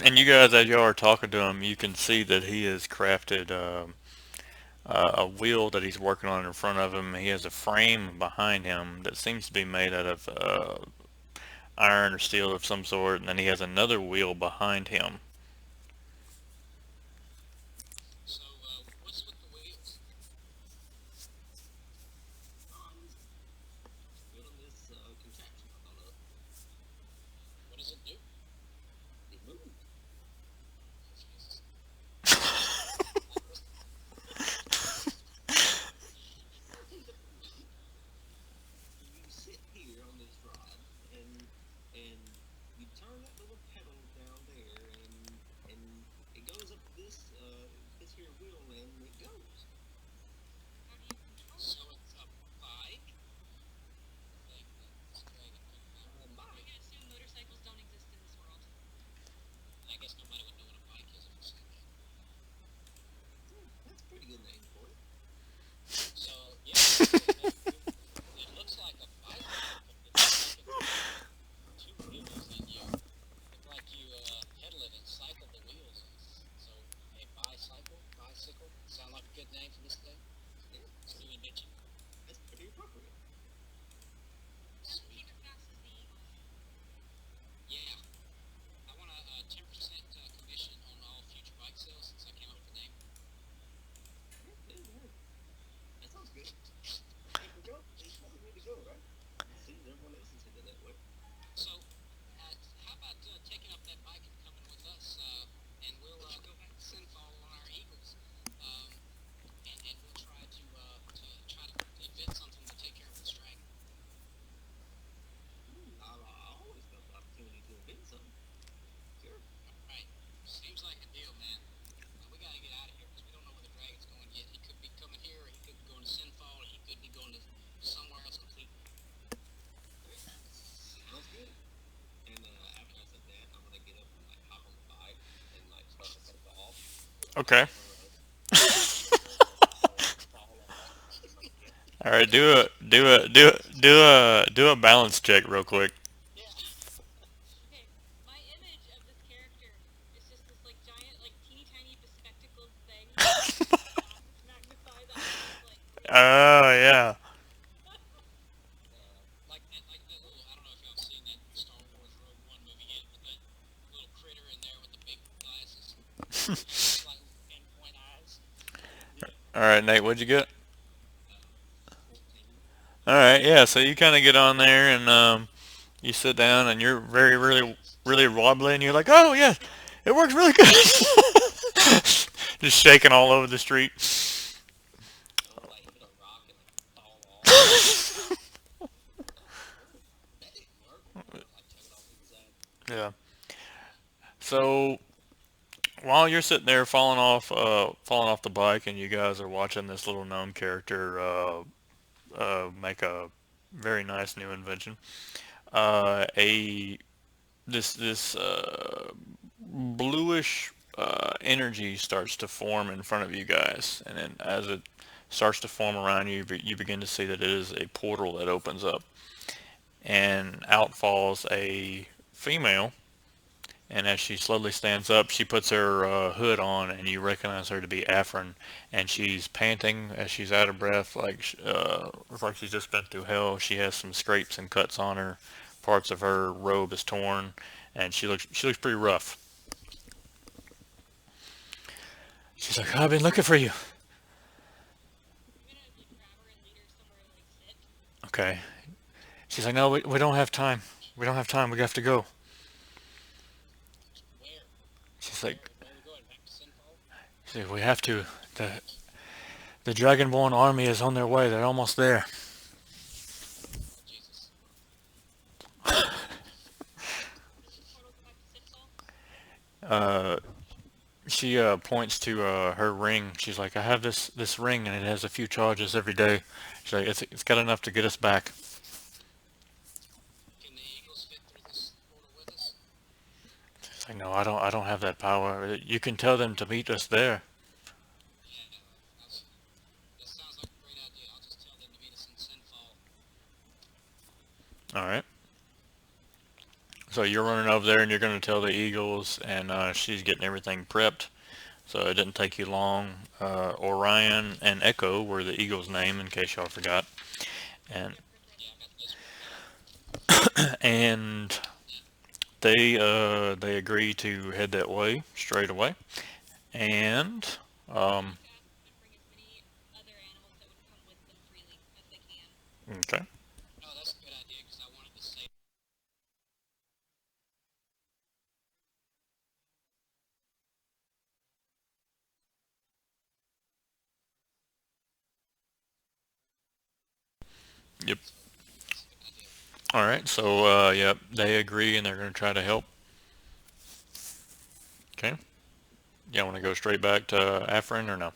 And you guys, as y'all are talking to him, you can see that he has crafted a wheel that he's working on in front of him. He has a frame behind him that seems to be made out of iron or steel of some sort, and then he has another wheel behind him. So, what's with the wheels? I'm building this contraption I thought of. What does it do? It moves. Oh, Jesus. You sit here on this rod and you turn that little pedal down there and it goes up this here wheel and it goes. How do you control it? So it's a bike? Like this dragon talking about. I'm Bye. gonna assume motorcycles don't exist in this world. I guess nobody would know what a bike is if you said that. That's a pretty good name for it. So, yeah, it looks like a bicycle, but it looks like it's got two wheels and you look like you pedal it and cycle the wheels. So, a bicycle, sound like a good name for this thing? Yeah, This new invention? that's pretty appropriate. Doesn't seem Sweet. as fast as the eagle. Yeah, I want a 10% commission on all future bike sales since I came up with the name. Yeah. That sounds good. If we go, it's where we need to go, right? It seems everyone else is headed that way. So, how about taking up that bike and coming with us, and we'll go back to Sinfall on our Eagles, um, and we'll try to invent something to take care of this dragon. I always love the opportunity to invent something. Sure. All right, seems like a deal, man. We gotta get out of here because we don't know where the dragon's going yet. He could be coming here, or he could be going to Sinfall, or he could be going to somewhere else completely. Okay. Sounds good. And after I said that, I'm gonna get up and like hop on the bike and like start to take off Okay. over over the fall on the street. All right. Do a balance check real quick. Yeah. Okay, my image of this character is just this like giant, like teeny tiny bespectacled thing with like glasses magnified eyes, like really Oh yeah. Like that little. I don't know if y'all seen that Star Wars Rogue One movie yet, but that little critter in there with the big glasses, just like little pinpoint eyes. All right, Nate. What'd you get? 14. All right. Yeah. So you kind of get on there and you sit down and you're very really wobbly and you're like, oh yeah, it works really good. Just shaking all over the street. I would like hit a rock and like fall off. Oh, that didn't work. And I like chug it off to the side. Yeah. So while you're sitting there falling off the bike, and you guys are watching this little gnome character make a very nice new invention, a this bluish energy starts to form in front of you guys, and then as it starts to form around you, you begin to see that it is a portal that opens up, and out falls a female. And as she slowly stands up, she puts her hood on, and you recognize her to be Afrin. And she's panting as she's out of breath, looks like she's just been through hell. She has some scrapes and cuts on her. Parts of her robe is torn, and she looks pretty rough. She's like, I've been looking for you. I'm gonna like grab her and lead her somewhere to like sit. Okay. She's like, no, we don't have time. We don't have time. We have to go. Where? She's like, Where are we going? Back to Sinfall? we have to. The Dragonborn army is on their way. They're almost there. Oh Jesus! Does this portal go back to Sinfall? Uh, she points to her ring. She's like, I have this ring, and it has a few charges every day. She's like, it's got enough to get us back. Can the Eagles fit through this portal with us? She's like, no, I don't have that power. You can tell them to meet us there. Yeah, that sounds like a great idea. I'll just tell them to meet us in Sinfall. All right. So you're running over there and you're going to tell the Eagles, and she's getting everything prepped. So it didn't take you long. Orion and Echo were the Eagles' name, in case y'all forgot. And Yeah, I got those written down. and they agree to head that way straight away. And I um, have to ask them to bring as many other animals that would come with them freely as they can. okay. No, that's a good idea because I wanted to say Yep. so. That's a good idea. All right. So yep, they agree and they're going to try to help. Okay. Y'all want to go straight back to Afrin or no?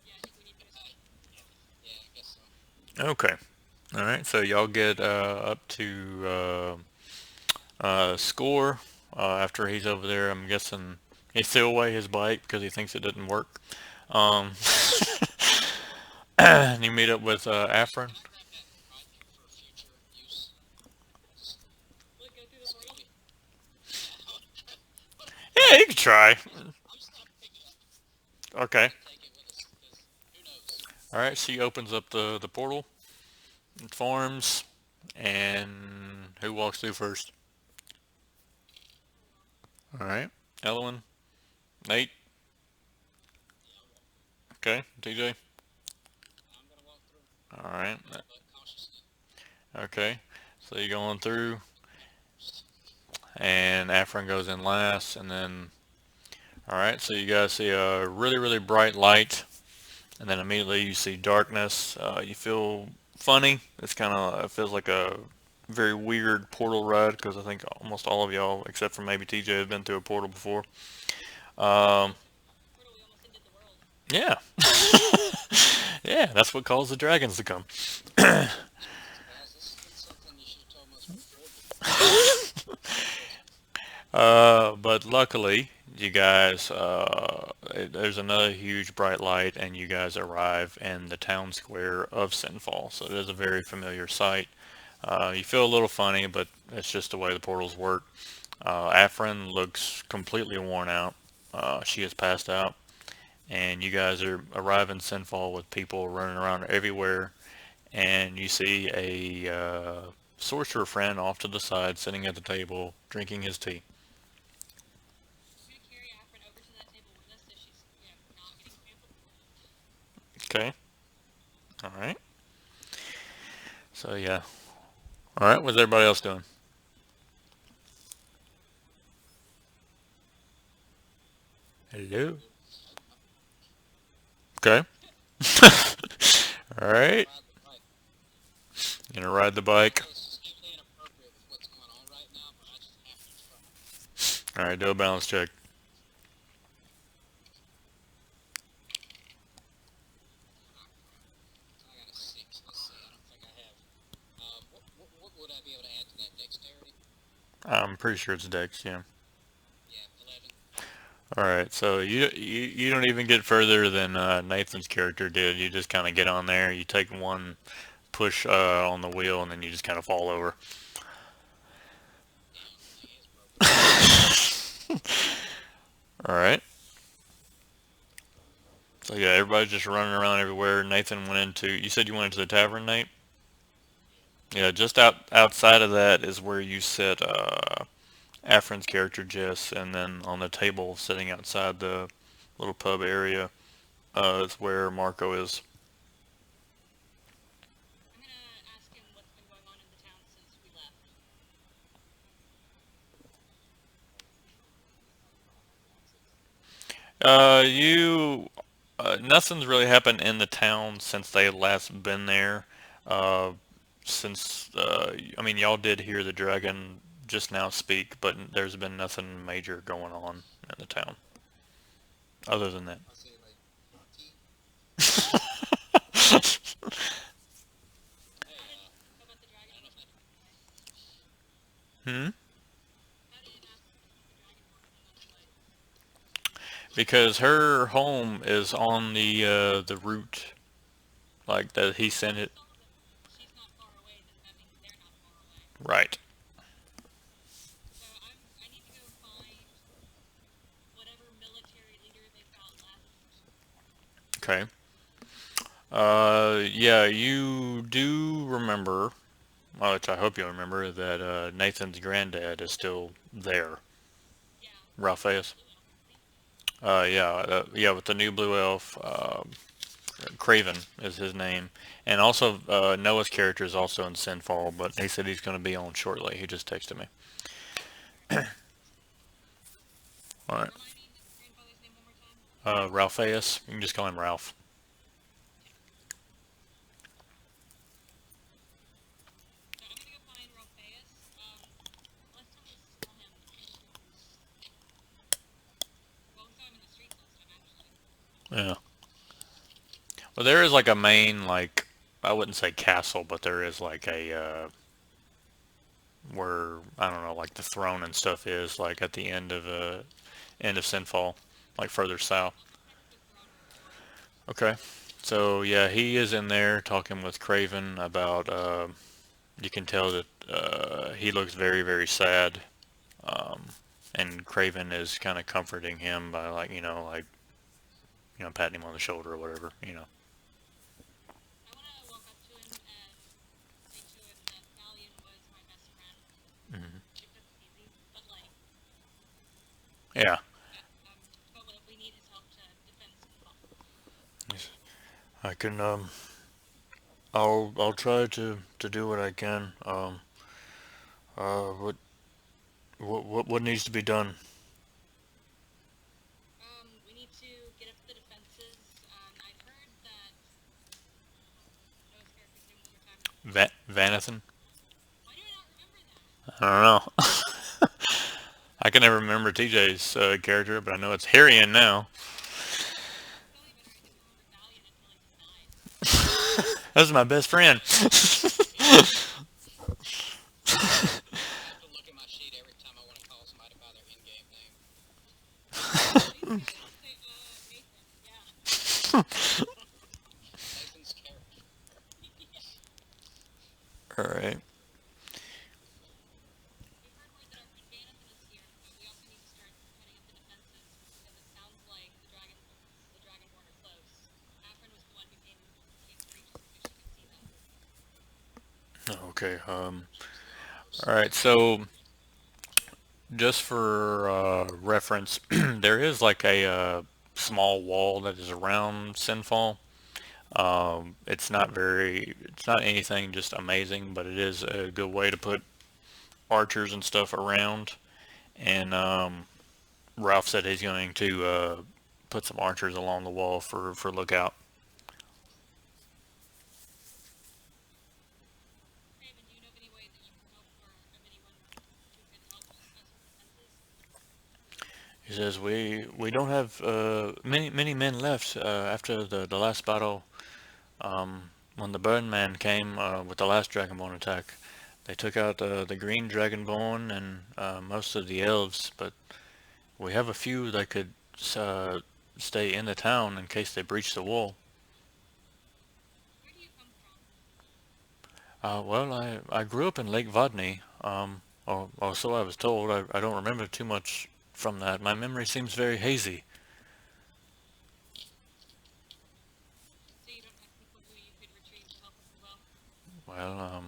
Yeah, I think we need to go straight. Yeah, I guess so. Okay. All right. So y'all get up to Score after he's over there. I'm guessing he threw away his bike because he thinks it didn't work. Um, and you meet up with Afrin. Can I grab that bike for future use? Just Look, go through the portal. maybe. Yeah. Yeah, you can try. I'm just gonna pick it up Okay. and take it with us because who knows? All right. She opens up the portal. It forms, and who walks through first? All right. Elowen, Nate. Yeah, I'll walk through. Okay. TJ. I'm gonna walk through, All right. but cautiously. Okay. So you're going through, I'll make it first. and Afrin goes in last, and then. All right. So you guys see a really bright light, and then immediately you see darkness. You feel funny. It's kind of it feels like a very weird portal ride because I think almost all of y'all, except for maybe TJ, have been through a portal before. Yeah, Um, it's a portal. We almost ended the world. yeah, yeah, that's what caused the dragons to come. Guys, this has been something you should have told us before the war. But luckily, you guys, there's another huge bright light, and you guys arrive in the town square of Sinfall. So it is a very familiar sight. You feel a little funny, but it's just the way the portals work. Afrin looks completely worn out. She has passed out, and you guys are arriving Sinfall with people running around everywhere, and you see a sorcerer friend off to the side, sitting at the table, drinking his tea. I'm gonna carry Afrin over to that table with us so she's, not getting trampled. Okay. All right. So yeah. All right. What's everybody else doing? Hello. Okay. All I'm gonna right. ride the bike. Gonna ride the I bike. know this is totally inappropriate with what's going on right now, but I just have to try. All right. Do a balance check. Ah, crap. I got a 6. Let's see. I don't think I have. What would I be able to add to that? Dexterity? I'm pretty sure it's Dex. Yeah. Yeah, 11. All right. So you don't even get further than Nathan's character did. You just kind of get on there. You take one push on the wheel, and then you just kind of fall over. Damn, the thing is broken. All right. So yeah, everybody's just running around everywhere. Nathan went into. You said you went into the tavern, Nate. Yeah. Yeah, just outside of that is where you sit Afrin's character Jess, and then on the table sitting outside the little pub area is where Marco is. I'm gonna ask him what's been going on in the town since we left. You nothing's really happened in the town since they last been there. Uh, since I mean, y'all did hear the dragon just now speak, but there's been nothing major going on in the town other than that. I say like tea. Hey, How about the I dragon don't know if walking that. in that way? Hmm. How did Afrin know about the dragon walking in that way? Because her home is on the route like that he Well, sent we it. saw that she's not far away. Then that means they're Right. So I need to go find whatever military leader they've got left. Okay. Yeah, you do remember, which I hope you remember, that Nathan's granddad is still there. Yeah, with the Ralphaeus. blue elf, isn't he? Yeah, with the new blue elf, Craven is his name, and also Noah's character is also in Sinfall, but he said he's going to be on shortly. He just texted me. All right. All right. Remind me his grandfather's name one more time. Ralphaeus, you can just call him Ralph. Okay. So I'm gonna go find Ralphaeus. Last time we saw him, well, we saw him in the streets last time, actually. Yeah. Well, there is like a main like I wouldn't say castle, but there is like a where I don't know, like the throne and stuff is like at the end of Sinfall, like further south. I'll check the throne report. Okay. So yeah, he is in there talking with Craven about. You can tell that he looks very very sad, um, and Craven is kind of comforting him by patting him on the shoulder or whatever. I want to walk up to him and say to him that Valian was my best friend. Hmm. If that's easy, but like, Yeah. but we need his help to defend Sinfall. Yes. I can. I'll try to do what I can. What what needs to be done? We need to get up the defenses. I heard that. Noah's character's name one more time. Vanathan? Why do I not remember that? I don't know. I can never remember TJ's character, but I know it's Harrian now. It's only better I didn't remember Valiant until I just died. That's my best friend. I have to look at my sheet every time I want to call somebody by their in-game name. At least you didn't say, Nathan. Yeah. Nathan's character. Yeah. All right. We've heard word that our friend Vanathan is here, but we also need to start heading up the defenses because it sounds like the Dragonborn are close. Afrin was the one who came to breach so she could see them. Okay. Ships of the All Outpost. right. So just for reference, there is like a small wall that is around Sinfall. It's not anything just amazing, but it is a good way to put archers and stuff around. And Ralph said he's going to put some archers along the wall for lookout. Raven, do you know of any way that you can help, or of anyone who can help us with defenses? He says we don't have many men left after the last battle. When the Birdman came with the last Dragonborn attack, they took out the green Dragonborn and most of the elves, but we have a few that could uh, stay in the town in case they breach the wall. Where do you come from? Well, I grew up in Lake Vodney, or so I was told. I don't remember too much from that. My memory seems very hazy. So you don't have people who you could retrieve to help us as well? Well,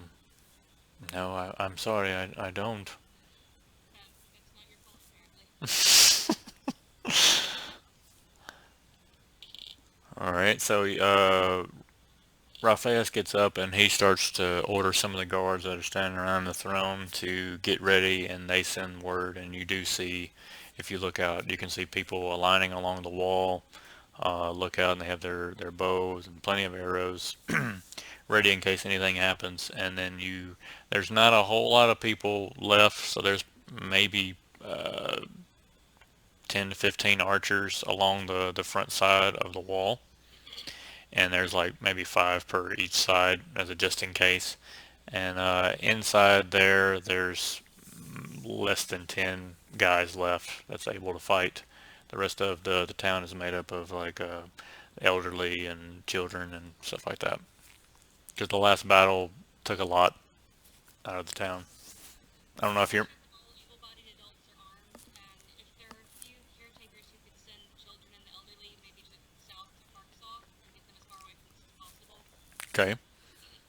no, I'm sorry, I don't. It's not your fault, apparently. All right, so Raphaeus gets up and he starts to order some of the guards that are standing around the throne to get ready, and they send word. And you do see, if you look out, you can see people aligning along the wall. Look out, and they have their bows and plenty of arrows ready in case anything happens. And then there's not a whole lot of people left, so there's maybe 10 to 15 archers along the front side of the wall, and there's like maybe five per each side as a just in case. And inside there's less than 10 guys left that's able to fight. The rest of the town is made up of like elderly and children and stuff like that. Because the last battle took a lot out of the town. I don't know if you're. All able-bodied adults are armed, and if there are a few caretakers who could send the children and the elderly maybe to south to Parksaw and get them as far away from this as possible, Okay. appreciate it.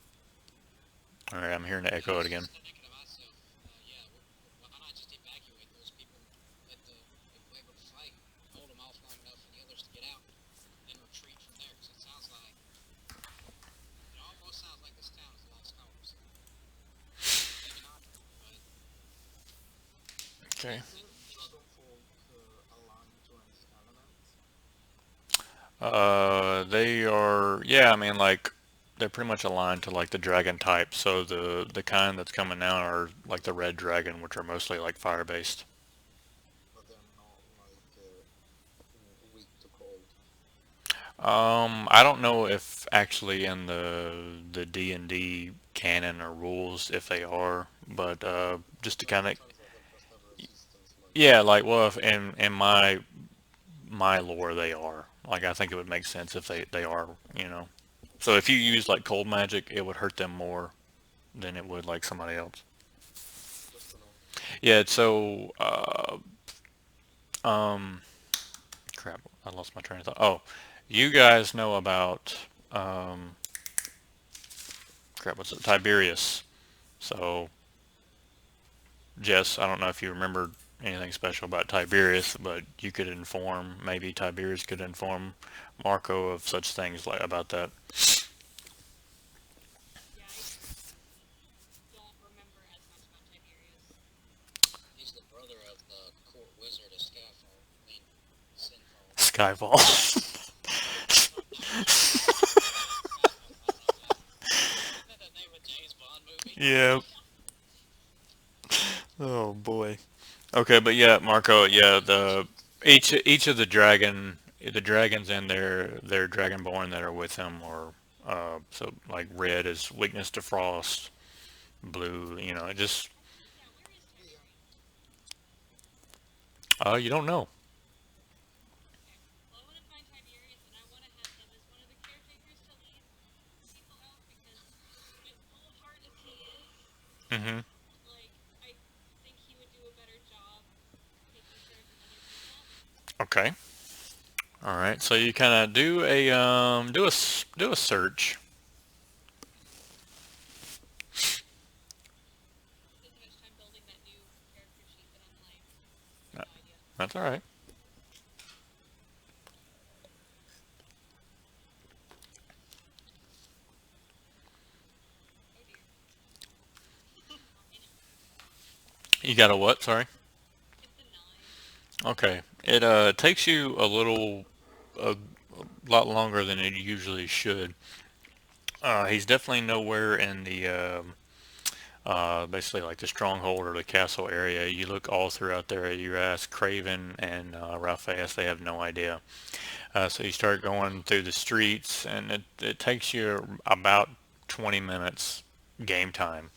All right. I'm hearing the Yeah, I echo was again. just thinking to myself, yeah, why not just evacuate those people? Let the if we're able to fight, hold them off long enough for the others to get out, then retreat from there. Because it sounds like it almost sounds like this town is a lost cause. Maybe not, but Okay. Do Shadow folk align to any elements? They are. Yeah. I mean, like, they're pretty much aligned to like the dragon type. So the kind that's coming now are like the red dragon, which are mostly like fire based. But they're not like weak to cold. I don't know if actually in the D&D canon or rules if they are, but just to Like kind of. sometimes they just have resistance, like Yeah, like, well, if in my lore they are. Like, I think it would make sense if they are, you know. So if you use like cold magic, it would hurt them more than it would like somebody else. good to know. Yeah, so um crap, I lost my train of thought. Oh, you guys know about um crap, what's it? Tiberius. So, Jess, I don't know if you remember anything special about Tiberius, but you could inform, maybe Tiberius could inform Marco of such things like about that. Yeah, I don't remember as much about Tiberius. he's the brother of the court wizard of Skyfall. I mean, Sinfall. Skyfall. Skyfall. I love that. Isn't that the name of a James Bond movie? Yeah. Oh boy. Okay, but yeah, Marco. Yeah, the each of the dragons and their dragonborn that are with him, or so like red is weakness to frost, blue. You know, it just Yeah, where is Yeah, Tiberius? you don't know. Okay. Well, I want to find Tiberius, and I want to have him as one of the caretakers to lead people out because, as old heart as he is, Hmm. like I think he would do a better job taking care of the other people. Okay. All right. So you kind of do a do a search. I spent too much time building that new character sheet that I'm like, I have Uh, no idea. That's all right. Oh dear. 9. You got a what? Sorry. It's a 9. Okay. It takes you a lot longer than it usually should. He's definitely nowhere in the basically like the stronghold or the castle area. You look all throughout there. You ask Craven and Ralphaeus, they have no idea. So you start going through the streets, and it takes you about 20 minutes game time.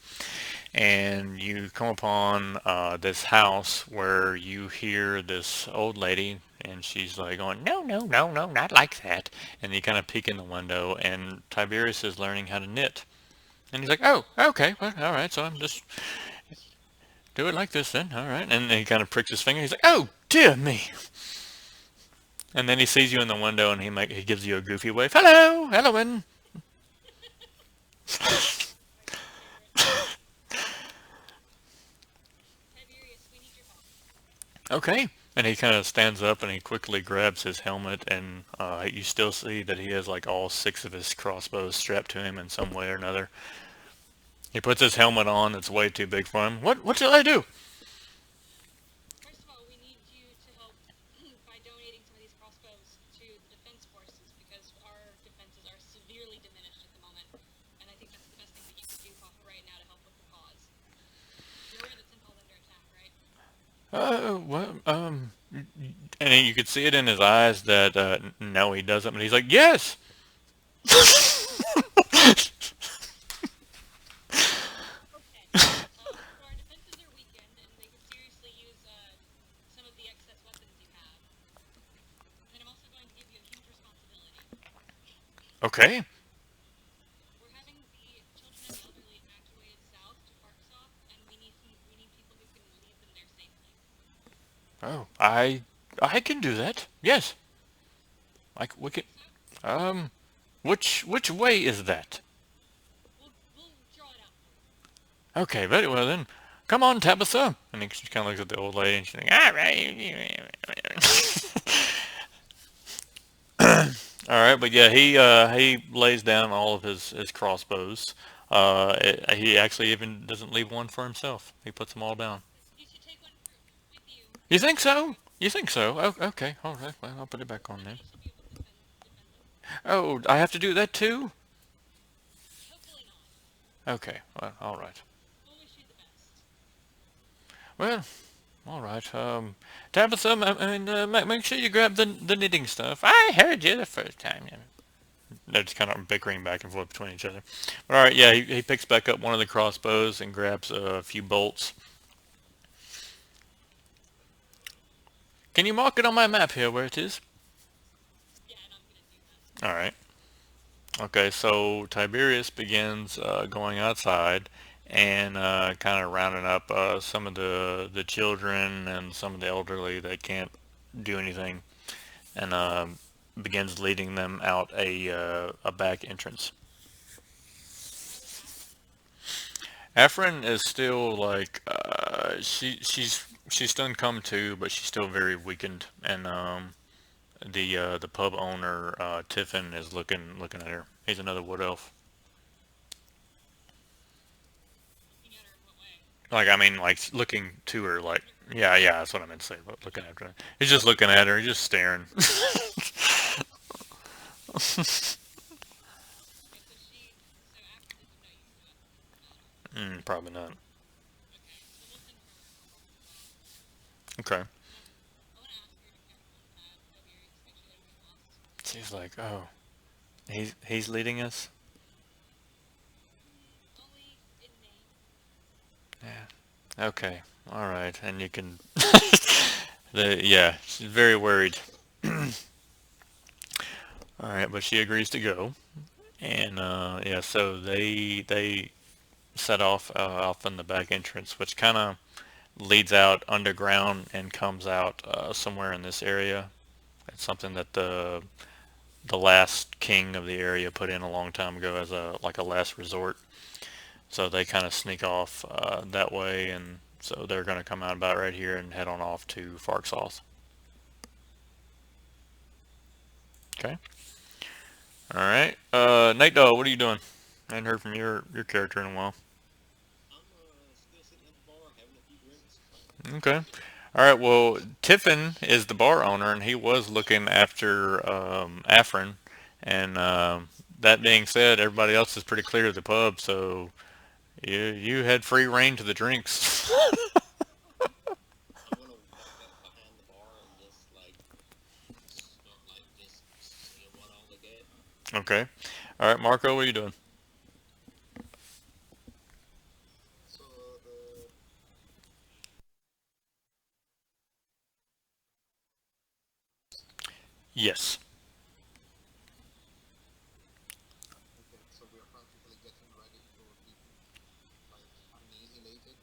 And you come upon this house where you hear this old lady, and she's like going, no, no, no, no, not like that. And you kind of peek in the window, and Tiberius is learning how to knit. And he's like, oh, okay, well, all right, so I'm just do it like this then, all right. And he kind of pricks his finger. He's like, oh, dear me. And then he sees you in the window, and he gives you a goofy wave. Hello, Halloween. My favorite. Tiberius, we need your help. Okay. And he kind of stands up and he quickly grabs his helmet, and you still see that he has like all six of his crossbows strapped to him in some way or another. He puts his helmet on. It's way too big for him. What shall I do? First of all, we need you to help by donating some of these crossbows to the defense forces because our defenses are severely diminished at the moment, and I think that's the best thing that you could do right now to help with the cause. You're aware that Sinfall's under attack, right? What? And you could see it in his eyes that no, he doesn't. But he's like, yes. Okay. So our defenses are weakened, and they could seriously use some of the excess weapons you have. And then I'm also going to give you a huge responsibility. Okay. We're having the children and the elderly evacuated south to Parksoft, and we need people I can do that. Yes, we You can. think so? Um, which way is that? We'll draw it out for you. Okay, very well then. Come on, Tabitha. And then she kind of looks at the old lady and she's like, all right. All right, but yeah, he lays down all of his crossbows. He actually even doesn't leave one for himself. He puts them all down. You should take one with you. You think so? You think so? Oh, okay. All right. Well, I'll put it back on That way then. you should be able to defend them. Oh, I have to do that too? Hopefully not. Okay. Well, all right. We'll wish you the best. Well, all right. Tabitha, make sure you grab the knitting stuff. I heard you the first time. They're just kind of bickering back and forth between each other. But all right, yeah, he picks back up one of the crossbows and grabs a few bolts. Can you mark it on my map here where it is? Yeah, and I'm gonna do that. All right. Okay, so Tiberius begins going outside and kind of rounding up some of the children and some of the elderly that can't do anything, and begins leading them out a back entrance. How is Afrin? Afrin is still like she's done come to, but she's still very weakened, and the pub owner Tiffin is looking at her. He's another wood elf. Looking at her in what way? Like I mean, like looking to her, like yeah, that's what I meant to say. But looking at her, he's just looking at her. He's just staring. Okay, so Afrin doesn't know you still at all. Probably not. Okay, so we'll send her off. Okay. I want to ask her to catch Tiberius, make sure that we get lost. She's like, oh, he's leading us. Only in name. Yeah. Okay. All right. And you can. Yeah, she's very worried. All right, but she agrees to go, and yeah, so they set off in the back entrance, which kind of leads out underground and comes out somewhere in this area. It's something that the last king of the area put in a long time ago as a like a last resort. So they kind of sneak off that way, and so they're going to come out about right here and head on off to Farksauth. Okay. All right. Night Dog, what are you doing? I hadn't heard from your character in a while. I'm still sitting at the bar having a few drinks. Okay. All right. Well, Tiffin is the bar owner, and he was looking after Afrin. And that being said, everybody else is pretty clear of the pub, so you had free reign to the drinks. I'm gonna walk up behind the bar and just start just seeing what all they get. Okay. All right, Marco, what are you doing? So the Yes. okay, so we are practically getting ready for being like annihilated.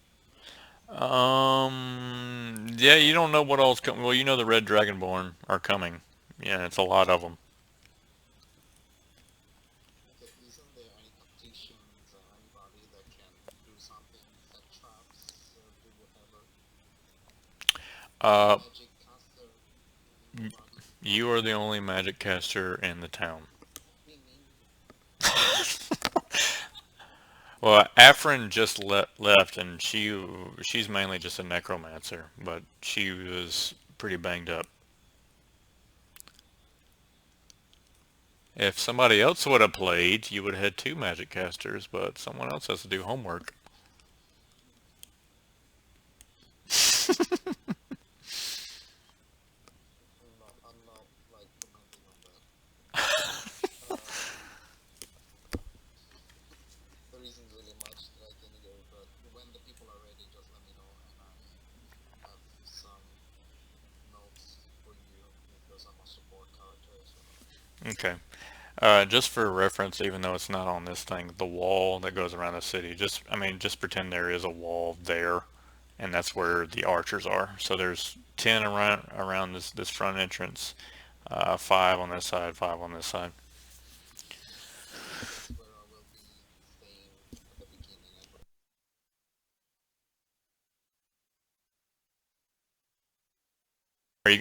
Yeah, you don't know what all's coming. Well, you know the Red Dragonborn are coming. Yeah, it's a lot of them. Okay, isn't there any tacticians or anybody that can do something, set traps, do whatever? Any Uh, magic caster? Anybody? you are the only magic caster in the town. Me, me. Well, Afrin just left, and she's mainly just a necromancer, but she was pretty banged up. If somebody else would have played, you would have had two magic casters, but someone else has to do homework. I'm not like commenting on that. Um, there isn't really much that I can do, but when the people are ready, just let me know, and I have some notes for you because I'm a support character as well. Okay. Just for reference, even though it's not on this thing, the wall that goes around the city, just, I mean, just pretend there is a wall there, and that's where the archers are. So there's 10 around this front entrance, five on this side, five on this side. That's where I will be staying at the beginning.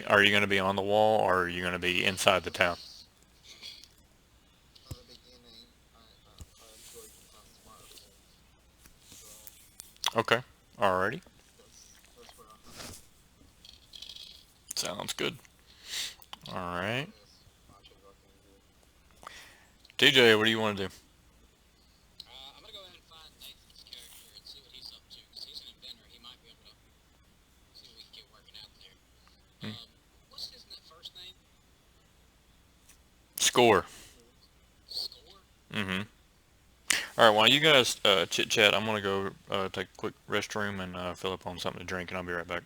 Are you going to be on the wall, or are you going to be inside the town? Because at the beginning, I'm going to have smartphones, so Okay, alrighty, that's where I have to be. sounds good. All right, That is much as I can do. DJ, what do you want to do? I'm gonna go ahead and find Nathan's character and see what he's up to, because he's an inventor. He might be able to see what we can get working out there. Hmm. What's his first name? Score. Score? Mm-hmm. All right, while you guys chit chat, I'm gonna go take a quick restroom and fill up on something to drink, and I'll be right back.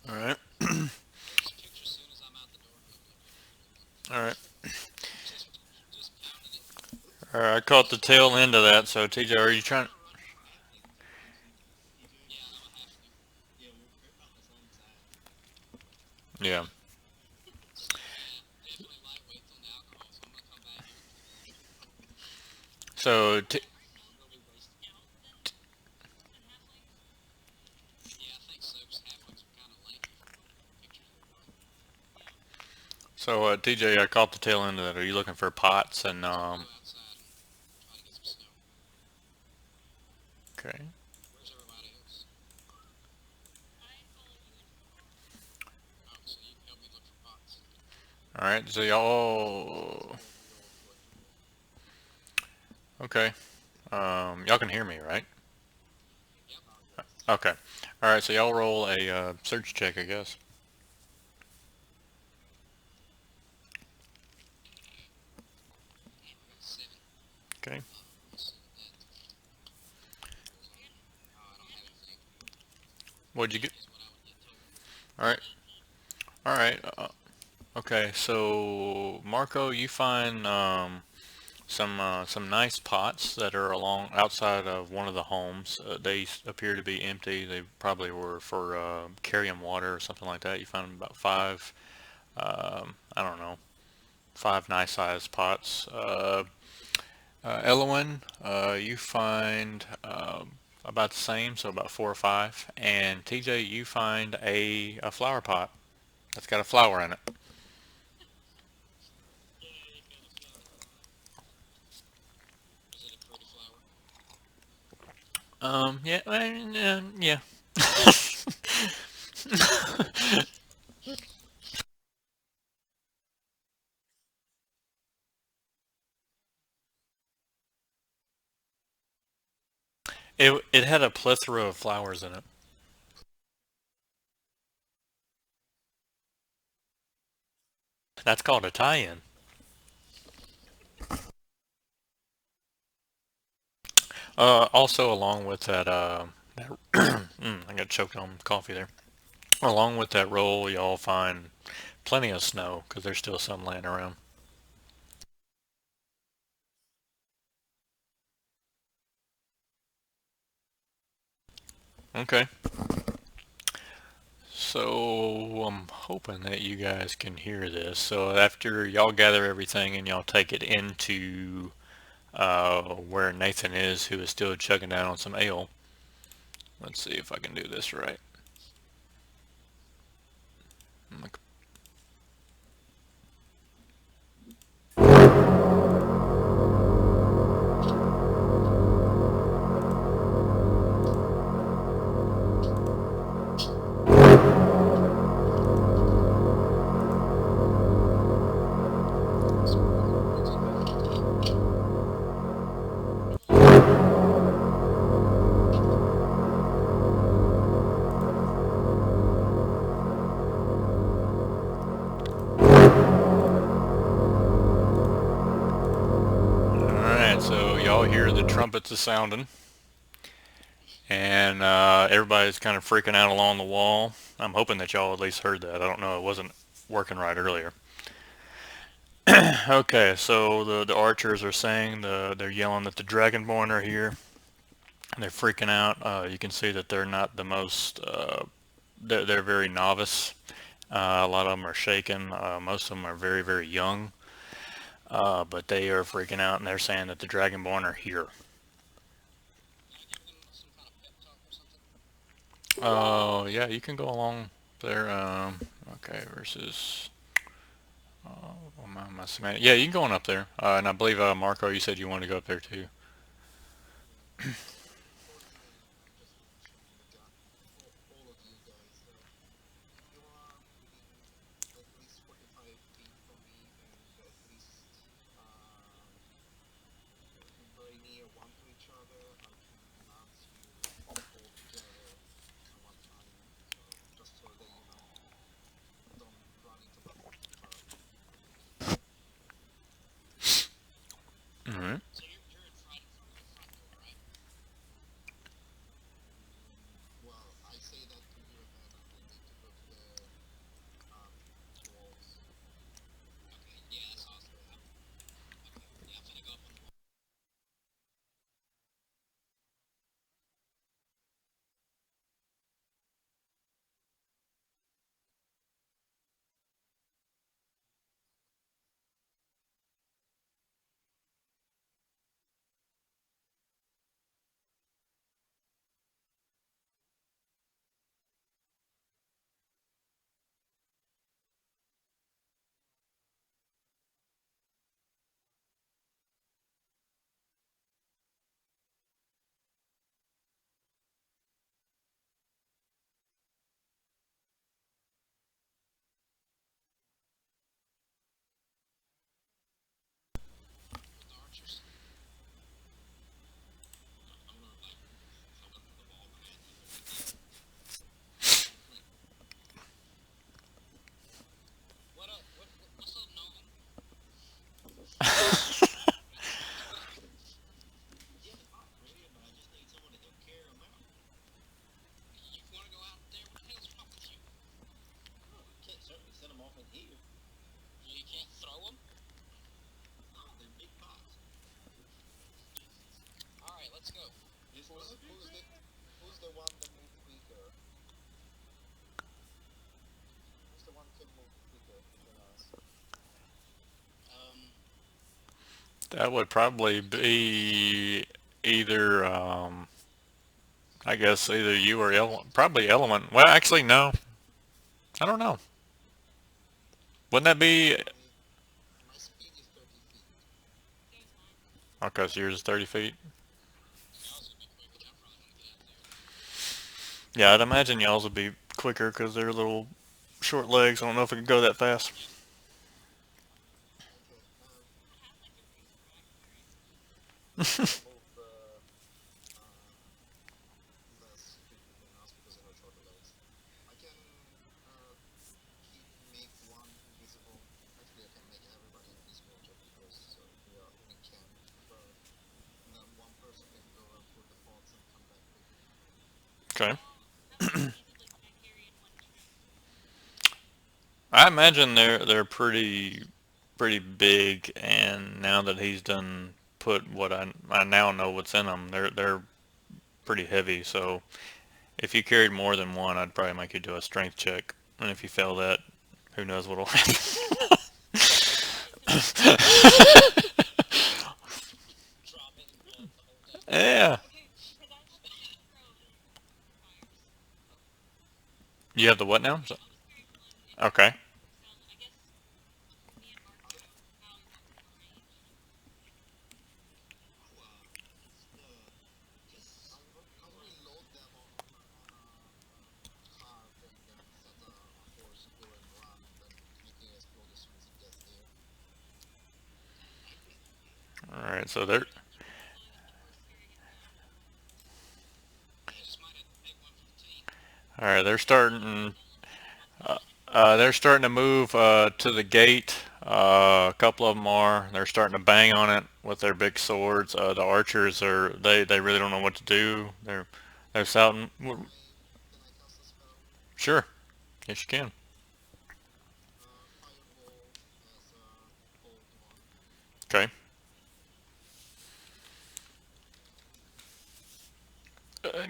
All right. Post a picture as soon as I'm out the door. Look, look, look, look, look, look. All right. Just, just pounded it. All right. I caught the tail end of that. So TJ, are you trying? Yeah, I'm a halfling. Yeah, we're about the same size. Yeah. So yeah, definitely lightweights on the alcohol. So I'm gonna come back here. So Really wasted. Yeah, I think so. 'Cause halflings are kind of lanky from the pictures they were. TJ, I caught the tail end of that. Are you looking for pots and So we'll go outside and try to get some snow. Okay. Where's everybody else? Oh, so you can help me look for pots. All right. So That's y'all. how we all play. Okay. Y'all can hear me, right? Yep. Ah, yes. Okay. All right. So y'all roll a search check, I guess. Damn, I got a 7. Okay. Let's see what that goes on. Oh, I don't have anything. What'd you 8 get? is what I would get total. All right. All right. Okay. So Marco, you find some nice pots that are along outside of one of the homes. They appear to be empty. They probably were for carrying water or something like that. You found about five. I don't know, five nice sized pots. Elowin, you find about the same, so about four or five. And TJ, you find a flower pot that's got a flower in it. Yay, found a flower pot. Is it a pretty flower? Yeah, yeah. It had a plethora of flowers in it. That's called a tie-in. Also, along with that I got choked on coffee there. Along with that roll, y'all find plenty of snow because there's still some laying around. Okay, so I'm hoping that you guys can hear this. So after y'all gather everything and y'all take it into where Nathan is, who is still chugging down on some ale. Let's see if I can do this right. Sorry, I muted that. All right, so y'all hear the trumpets a sounding, and everybody's kind of freaking out along the wall. I'm hoping that y'all at least heard that. I don't know, it wasn't working right earlier. Okay, so the archers are saying they're yelling that the Dragonborn are here. They're freaking out. You can see that they're not the most. They're very novice. A lot of them are shaken. Most of them are very very young. But they are freaking out and they're saying that the Dragonborn are here. Can I give them some kind of pep talk or something? Oh yeah, you can go along there. Okay, versus. Yeah, you can go on up there. And I believe Marco, you said you wanted to go up there too. Yeah. Unfortunately, I'm just mentioning again, all of you guys, that you are within at least 45 feet from me and at least very near one to each other. I can announce you all together at one time. So just so that you know, don't run into the trap. All right. So you're in front of the front door, right? can move quicker than us. Um, That would probably I guess my guess would be be either, I guess either you or probably Element. Well, actually, no. I don't know. Wouldn't that be? My my speed is 30 feet. There's mine. Okay, so yours is 30 feet. y'all's would be quick, but y'all probably gonna get out there. Yeah, I'd imagine y'all's would be quicker because they're little short legs. I don't know if it could go that fast. Yeah. Okay. I have like a racer back there. You can move less quickly than us because of our shorter legs. I can keep make one invisible. Actually, I can make everybody invisible just because we are we can. But and then one person can go and put the pots and come back quickly. Okay. How many invisibly can I carry in one trip? I imagine they're pretty big, and now that he's done put what I now know what's in them, they're pretty heavy. So if you carried more than one, I'd probably make you do a strength check, and if you fail that, who knows what'll happen. Dropping bullets the whole time. Yeah. Okay, because I have the flamethrower modifiers. You have the what now? Yeah, I'll just carry one in case Okay. it works out. I guess me and How do, Marco, how are more ranged. What's the just how do we load them on a car thing and set a horse to go and run and then making it explode as soon as it gets there? All right. So I they're guess you could slow the horse carrying it down. yeah, just might have to pick one for the team. all right. They're Or just use starting. Element. Element should be fine. They're starting to move to the gate. A couple of them are. They're starting to bang on it with their big swords. The archers are. They really don't know what to do. They're shouting. Can I cast a spell? Sure. Yes, you can. Fireball as a cold one. Okay.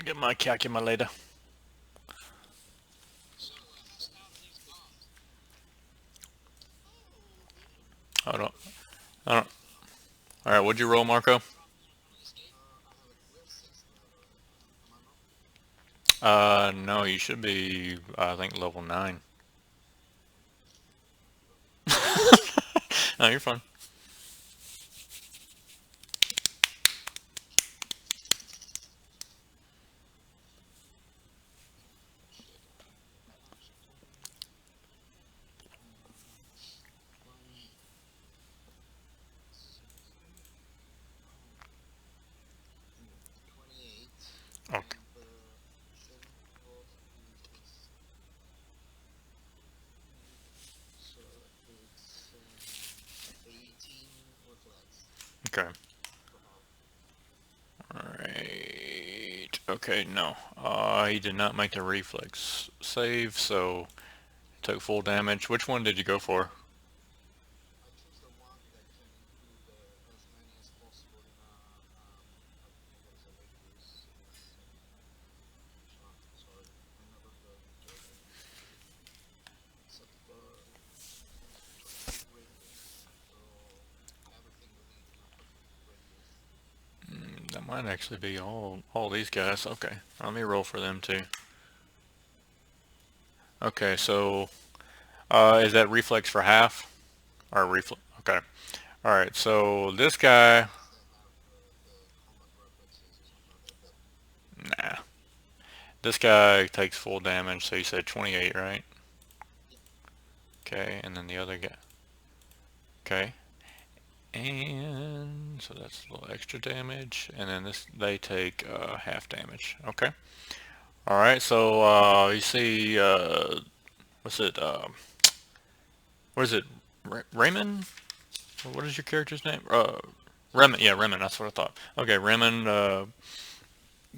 Get my calculator. So, how stout are these bombs? Oh, medium. Hold on. I don't. All right. What'd you roll, Marco? Drop one on one of this gate. I have it. We have six level. Am I not? No. You should be. I think level 9. No, you're fine. Shit. Actually, 20, 28, Okay. and saving throw is 28, so it's 18 reflex Okay. for half. All right. Okay. No. He did not make the reflex save, so took full damage. Which one did you go for? I choose the one that can include as many as possible in what is a radius? It's sorry, I never learned set to include radius, so everything within a particular radius. That might actually be all these guys. Okay. Let me roll for them too. Okay. So is that reflex for half or reflex? Okay. All right. So this guy. Unless they have the combat reflexes or something like that. But Nah. This guy takes full damage. So you said 28, right? yeah, Okay. And then the other guy. Okay. And so that's a little extra damage. And then this they take half damage. Okay. All right. So you see, what's it? What is it? Raymond? What is your character's name? Remen. Yeah, Remen. That's what I thought. Okay, Remen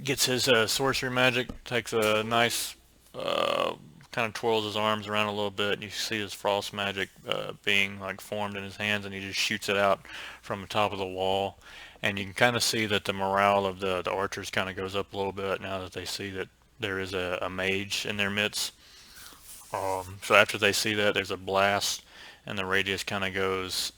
gets his sorcery magic, takes a nice, kind of twirls his arms around a little bit, and you see his frost magic being like formed in his hands, and he just shoots it out from the top of the wall. And you can kind of see that the morale of the archers kind of goes up a little bit now that they see that there is a mage in their midst. So after they see that, there's a blast, and the radius kind of goes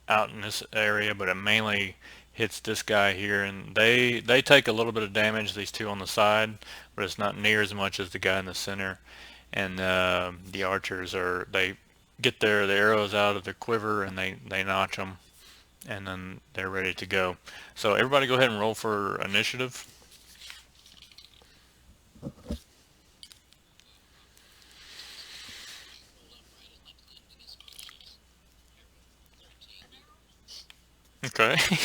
out in this area, but it mainly hits this guy here, and they take a little bit of damage. These two on the side, but it's not near as much as the guy in the center. And the archers are they get the arrows out of the quiver and they notch them, and then they're ready to go. So everybody, go ahead and roll for initiative. Roll up right at like the end of this motions. 13. Okay. 18.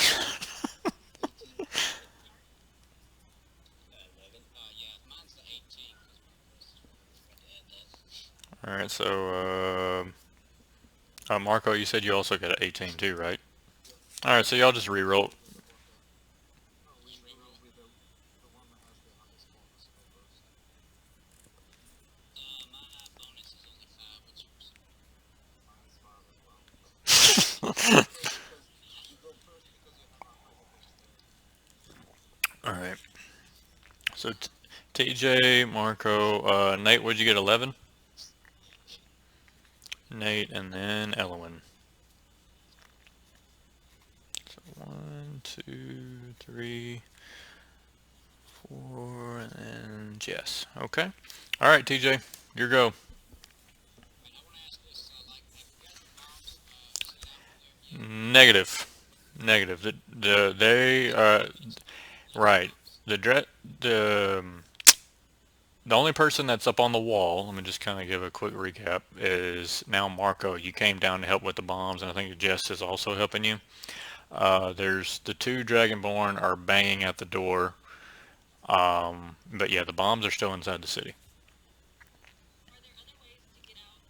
11. Yeah, mine's the 18 because Marcos forgot to add that. All right. So Marco, you said you also got an 18 too, right? Yep. All right. So y'all just re-roll. Marco. No, Just it'll reroll. be the one that has the highest bonus go first. My bonus is only 5. What's yours? Mine's 5 as well. You go first because you have a higher dexterity. All right. So TJ, Marco, Nate, what'd you get? 11. Nate, and then Elwin. So 1, 2, 3, 4, and Jess. Okay. All right, TJ, your go. Right, I want to ask this. Have you got the bombs set out there yet? Negative. Negative. They Just the right. bombs. The dre- the only person that's up on the wall, let me just kind of give a quick recap, is now Marco. You came down to help with the bombs, and I think Jess is also helping you. There's the two Dragonborn are banging at the door. But yeah, the bombs are still inside the city. Are there other ways to get out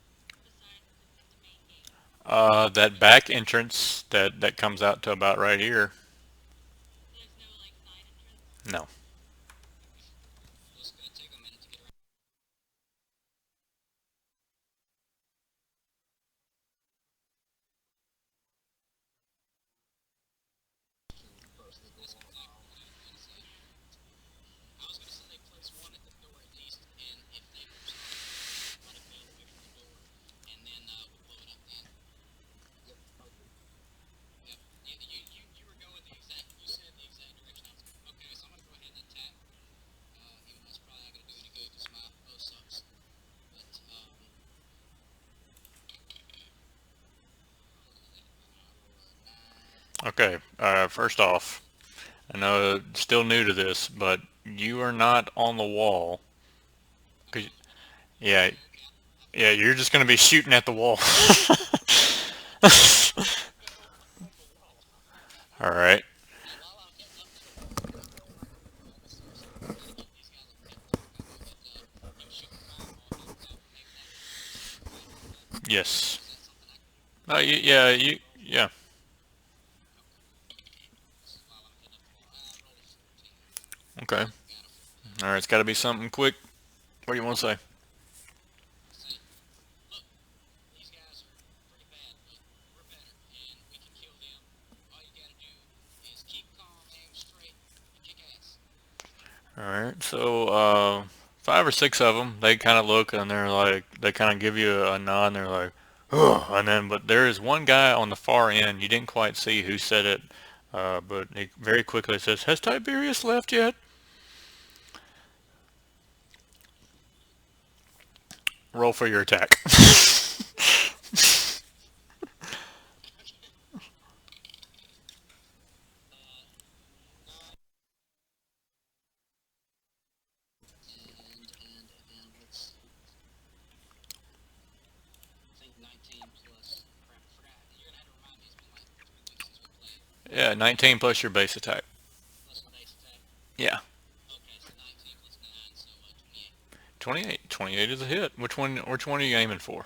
besides the main gate? That back entrance that comes out to about right here. There's no like side entrance. No. Well, it's going to take a minute to get around. First, they go That's all exactly around. what I was going to say. I was going to say they place one at the door at least, and if they were starting to try to build away from the door, and then we blow it up then. Yep, I agree. Yep. Yeah, you were going the exact. You said the exact direction I was going. Okay, so I'm going to go ahead and attack. Even though it's probably not going to do any good because my bow sucks. But what is that? I roll a 9. Okay. First off, I know still new to this, but you are not on the wall. I'm 'Cause- not. What now? yeah, Oh, okay. I yeah, forgot. you're just gonna be shooting at the wall. No, I'm on the wall. All right. Now, while I'm heading up to the wall, can I go like seriously? I'm trying to get these guys up heading up. Can I go ahead? You shooting fireball beams off? Maybe that would save the fight a little bit. Yes. Is that something I can do? Yeah. Yeah. Okay. This is while I'm heading up the wall. I rolled a 14. Okay. Got a 14. All right. It's got to be something quick. What do you want to say? Say, look, these guys are pretty bad, but we're better, and we can kill them. All you gotta do is keep calm, aim straight, and kick ass. All right. So, five or six of them, they kind of look and they're like, they kind of give you a nod and they're like, oh, and then, but there is one guy on the far end. You didn't quite see who said it, but he very quickly says, "Has Tiberius left yet?" Roll for your attack. Let's see. I think 19 plus. Crap, I forgot. You're gonna have to remind me. It's been like 3 weeks since we played. Yeah, 19 plus your base attack. Plus the base attack. Yeah, Okay, so 19 plus 9, so 28. 28. 28 is a hit. Which one? Which one are you aiming for?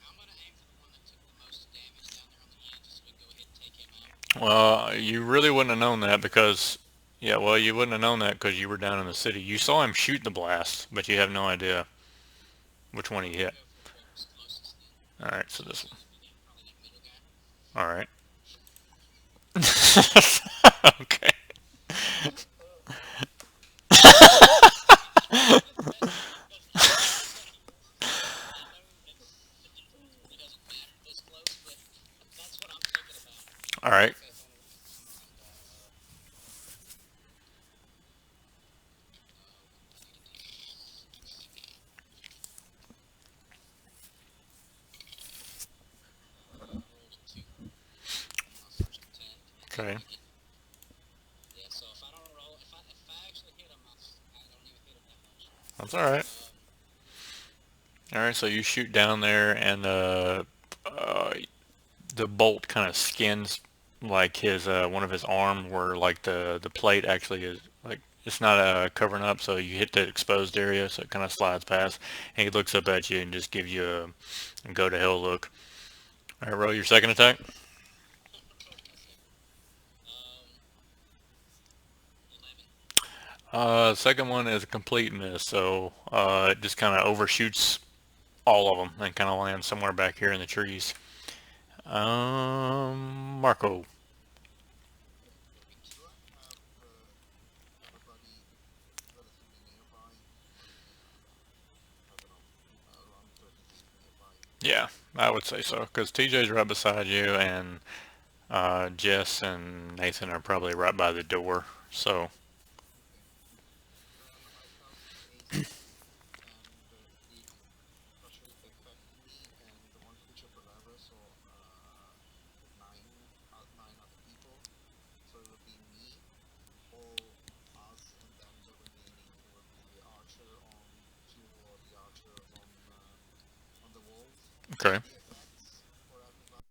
I'm gonna aim for the one that took the most damage down there on the end, just so we can go ahead and take him out. Well, you really wouldn't have known that because, yeah, well, you wouldn't have known that because you were down in the city. You saw him shoot the blast, but you have no idea which one he I'm gonna hit. go for whoever's closest then. All right, so this one. Closest would be probably that middle guy. All right. Okay. That's the best. That's the best Okay. I get yeah. So if I don't roll, if I actually hit them, I don't even hit them that much. That's all right. Um, All right. So you shoot down there, and the bolt kind of skins like his one of his arm, where like the plate actually is like it's not covering up. So you hit the exposed area, so it kind of slides past, and he looks up at you and just gives you a go to hell look. All right, roll your second attack. my second. Um, 11. Second one is a complete miss, so it just kind of overshoots all of them and kind of lands somewhere back here in the trees. Marco. Moving to Do I have everybody relatively nearby? Like, I don't know, around 30 feet nearby? Yeah, I would say so, because TJ's right beside you, and Jess and Nathan are probably right by the door. So, Okay. Then I cast haste, and it partially affect me and the one creature per level, so nine other people. So it would be me, all us, and then the remaining would be the archer on two or the archers on the walls. okay. The effects for everybody.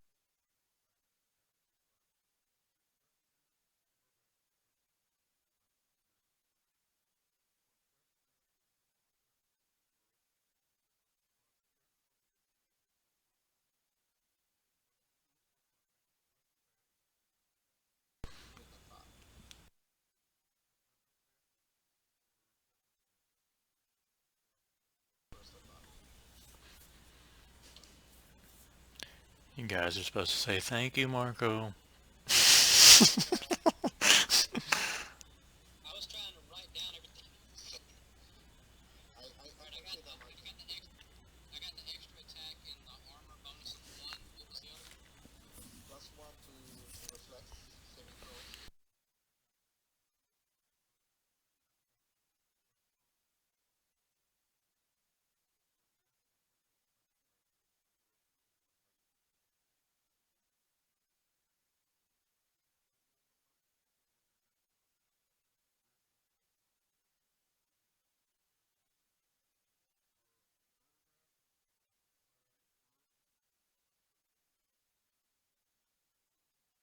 With attack. First attack. You guys are supposed to say thank you, Marco. I was trying to write down everything. I Alright, can say that I can. I got the extra attack and the armor bonus of 1. What was the other one? +1 to reflex saving throws.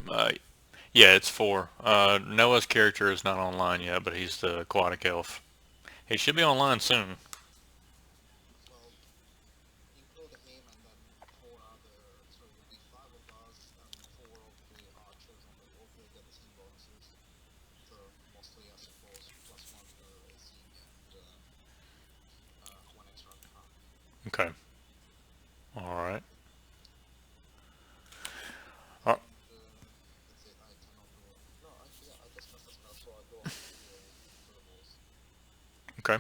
Uh, yeah, it's four. Noah's character is not online yet, but he's the aquatic elf. He should be online soon. Well, include him and then four other. So it would be five of us and four of the archers on the wall. They get the same bonuses. So mostly, I suppose, +1 to AC and one extra attack. Okay. All right. Uh, And that's it. I cannot do. No, yeah, I just cast a spell, so I don't have to roll for the balls. okay.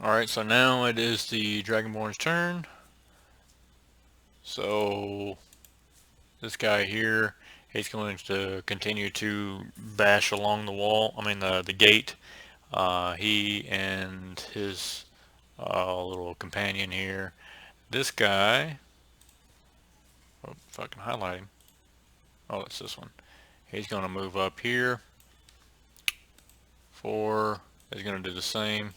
All right. So now it is the Dragonborn's turn. So this guy here, he's going to continue to bash along the wall. I mean the gate. He and his little companion here. This guy. Oh, if I can highlight him. Oh, it's this one. He's going to move up here. 4 is going to do the same.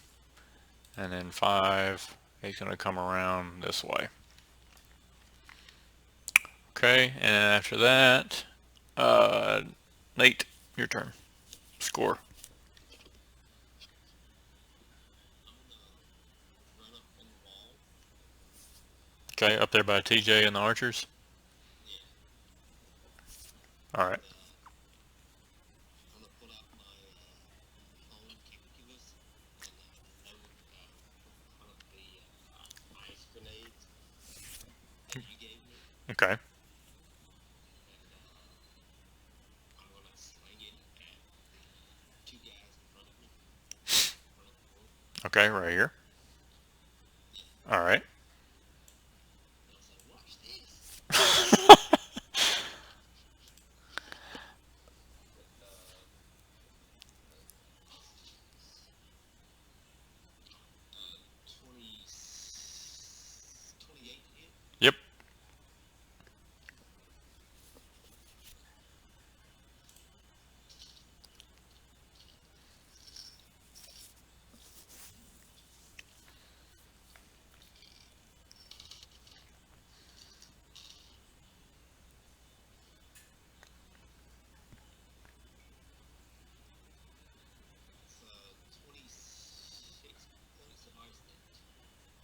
And then 5, he's going to come around this way. Okay, and after that, uh, Nate, your turn. Score. I'm gonna run up on the wall. Okay, up there by TJ and the archers. Yeah, All and right. I'm gonna pull out my phone calculus and load one of the ice grenades that you gave me, Okay. and I'm gonna sling it at the two guys in front of me, in front of the door. Okay, right here. Yeah, All right. and I'll say, "Watch this." And 20, 28 to hit. Yep.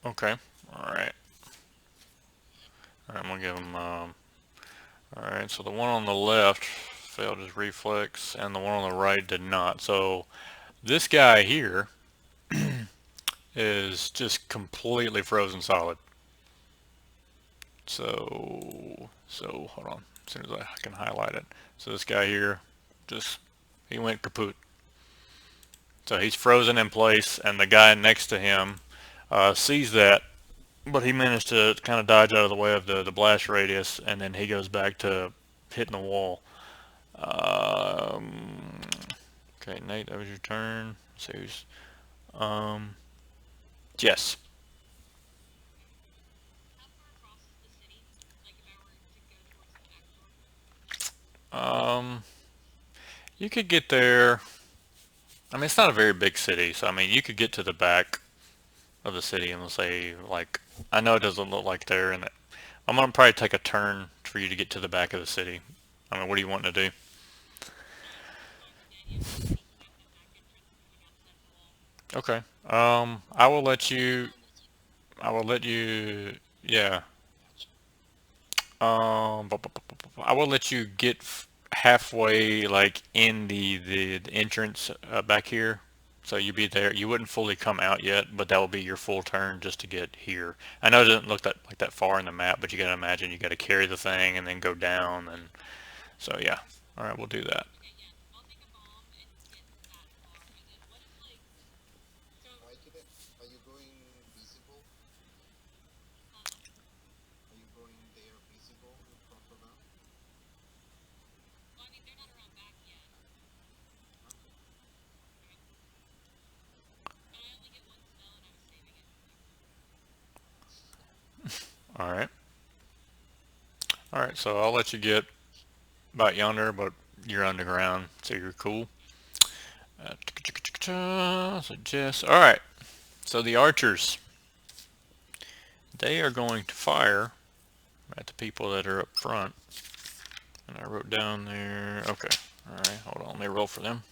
Okay. All right. All right. I'm gonna give him. All right. So the one on the left failed his reflex, and the one on the right did not. So this guy here is just completely frozen solid. So hold on. As soon as I can highlight it. So this guy here, just he went kaput. So he's frozen in place, and the guy next to him sees that, but he managed to kind of dodge out of the way of the blast radius, and then he goes back to hitting the wall. Um, okay, Nate, that was your turn. Let's see who's um, Jess. How far across is the city? Like if I were to go towards the back door? Um, you could get there. I mean, it's not a very big city, so I mean, you could get to the back of the city and let's say, like, I know it doesn't look like they're in it. I'm gonna probably take a turn for you to get to the back of the city. I mean, what do you want to do? Yeah, you can meet me at the back entrance coming outside of the wall. Okay. I will let Yeah, you. I'm with you. I will let you. Yeah. Gotcha. I will let you get halfway, like in the entrance back here. So you'd be there. You wouldn't fully come out yet, but that will be your full turn just to get here. I know it doesn't look that like that far in the map, but you gotta imagine you gotta carry the thing and then go down, and so yeah. All right, we'll do that. Okay, yeah. I'll take a bomb and get that far. And then what is like so Hi, Tibet. Are you going visible? huh? Are you going there visible in front of them? Well, I mean they're not around back yet. Okay. Alright. And I only get one spell and I was saving it for later. All right. All right. So I'll let you get about yonder, but you're underground, so you're cool. So Jess. All right. So the archers, they are going to fire at the people that are up front. And I wrote down there. Okay. All right. Hold on. Let me roll for them.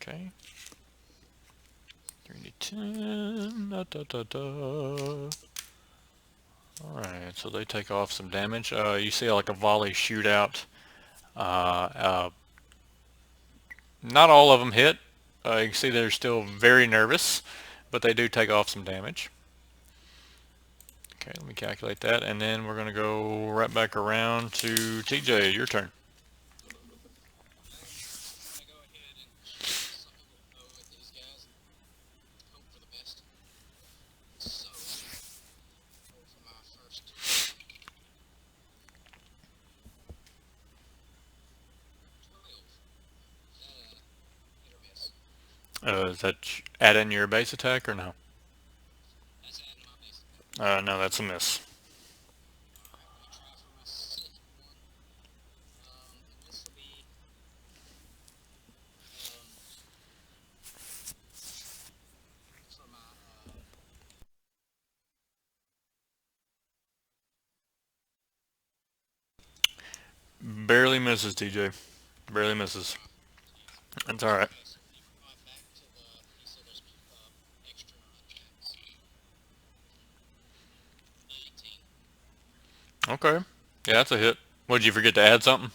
Okay. 3d10. Da, da, da, da. Alright, so they take off some damage. You see like a volley shootout. Uh, Not all of them hit. You can see they're still very nervous, but they do take off some damage. Okay, let me calculate that, and then we're going to go right back around to TJ. Your turn. Alright. I'm gonna go ahead and shoot something with a bow at these guys and hope for the best. So, roll for my first 12. Is that a hit or miss? Is that add in your base attack or no? That's adding my base attack. No, that's a miss. Alright, I'm gonna try for my second one. And this will be um for my Barely misses, TJ. Barely misses. jeez. That's alright. Okay, so back to the you said there's extra attacks. 19. Okay. Yeah, that's a hit. What, did you forget to add something?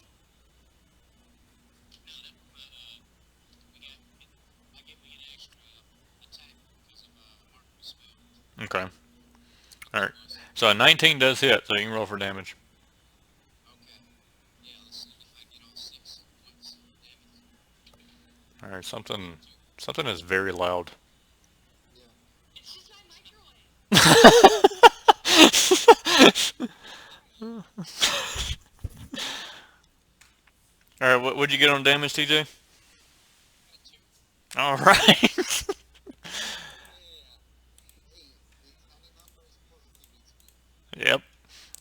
No, no, my we got we get extra attack because of Marco's spell. Okay. Is that what Alright. it was? So a 19 does hit, so you can roll for damage. Okay. Yeah, let's see if I get all 6 points of damage. Alright, something is very loud. Yeah. It's just my microwave. Alright, what'd you get on damage, TJ? I got a 2. Alright. Yeah. Hey, the tiny number is positive in speed. Yep.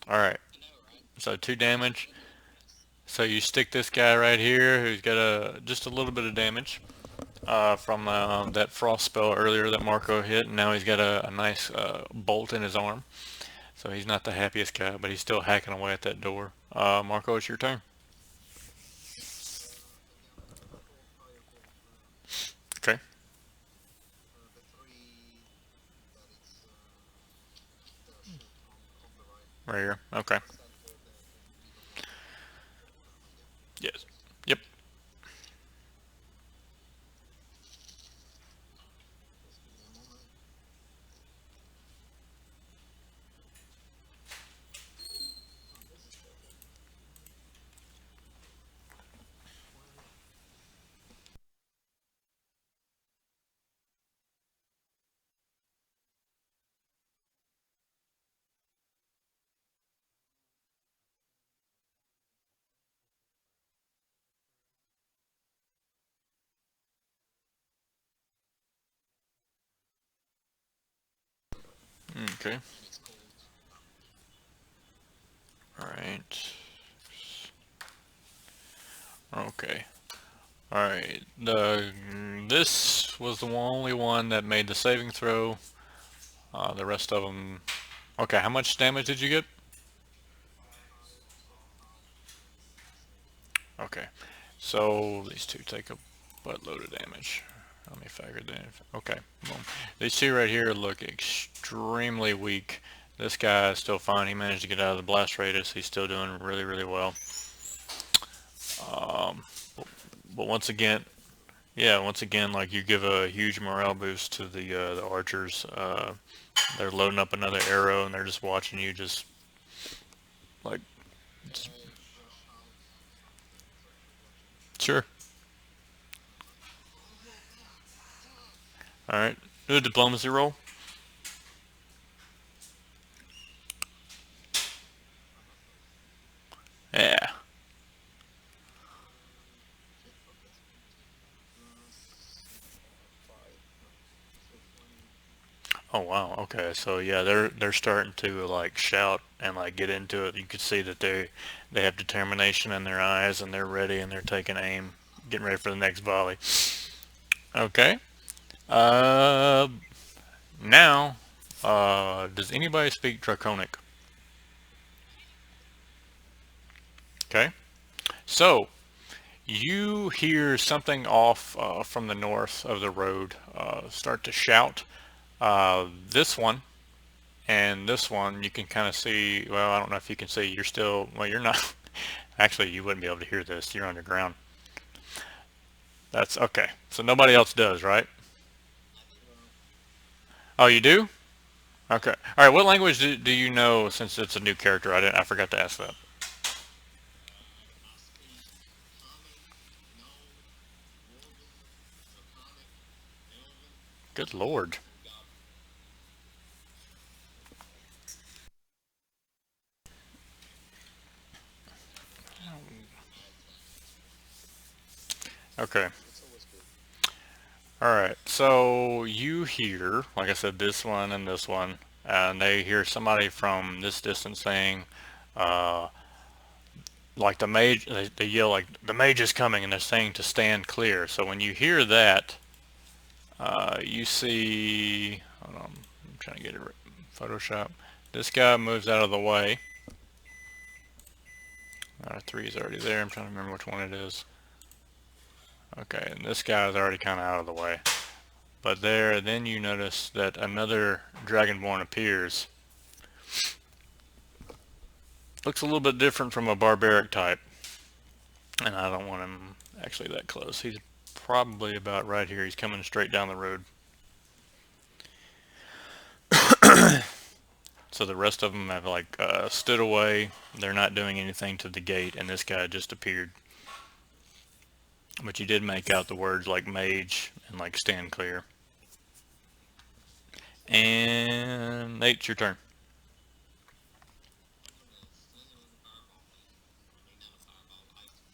Alright. I know, right? So 2 It's damage. ridiculous. So you stick this guy right here who's got just a little bit of damage from that frost spell earlier that Marco hit, and now he's got a nice bolt in his arm. So he's not the happiest guy, but he's still hacking away at that door. Marco, it's your turn. Okay, I'm gonna call Right here. Okay. center, the middle part. Yeah, Yes. just Yep. just give me a moment. Oh, this is perfect. 20. Okay. And it's cold. All right. Okay. All right. The this was the only one that made the saving throw. The rest of them. Okay. How much damage did you get? I saw 6. Okay. So these two take a buttload of damage. Let me figure that. Okay. Boom. These two right here look extremely weak. This guy is still fine. He managed to get out of the blast radius. He's still doing really, really well. Um, but once again, yeah, once again, like you give a huge morale boost to the archers. They're loading up another arrow and they're just watching you just like Can just, I rush out and start to watch him? sure. Ah! All right. Do a diplomacy roll. Not nice. Yeah. Okay, plus 15 plus 5. So 20. Oh wow. Okay. So yeah, they're starting to like shout and like get into it. You can see that they have determination in their eyes and they're ready and they're taking aim, getting ready for the next volley. Okay. Uh, now, does anybody speak Draconic? Okay. So you hear something off from the north of the road start to shout. This one and this one, you can kind of see. Well, I don't know if you can see. You're still. Well, you're not. Actually, you wouldn't be able to hear this. You're underground. That's okay. So nobody else does, right? I do. No, Oh, you do? Okay. All right. What language do you know since it's a new character? I didn't. I forgot to ask that. I speak common, gnome, dwarven, draconic, elven, Good lord. and goblin. I add tabs. Okay. it's always good. All right. So you hear, like I said, this one and this one, and they hear somebody from this distance saying, uh, like the mage. They yell like the mage is coming, and they're saying to stand clear. So when you hear that, you see. Hold on. I'm trying to get it. Photoshop. This guy moves out of the way. Three is already there. I'm trying to remember which one it is. Okay, and this guy is already kind of out of the way. But there, then you notice that another Dragonborn appears. Looks a little bit different from a barbaric type. And I don't want him actually that close. He's probably about right here. He's coming straight down the road. So the rest of them have like stood away. They're not doing anything to the gate, and this guy just appeared. But you did make out the words like mage and like stand clear. And Nate, it's your turn. I'm gonna sling fireball thing. I mean, not a fireball, ice beam.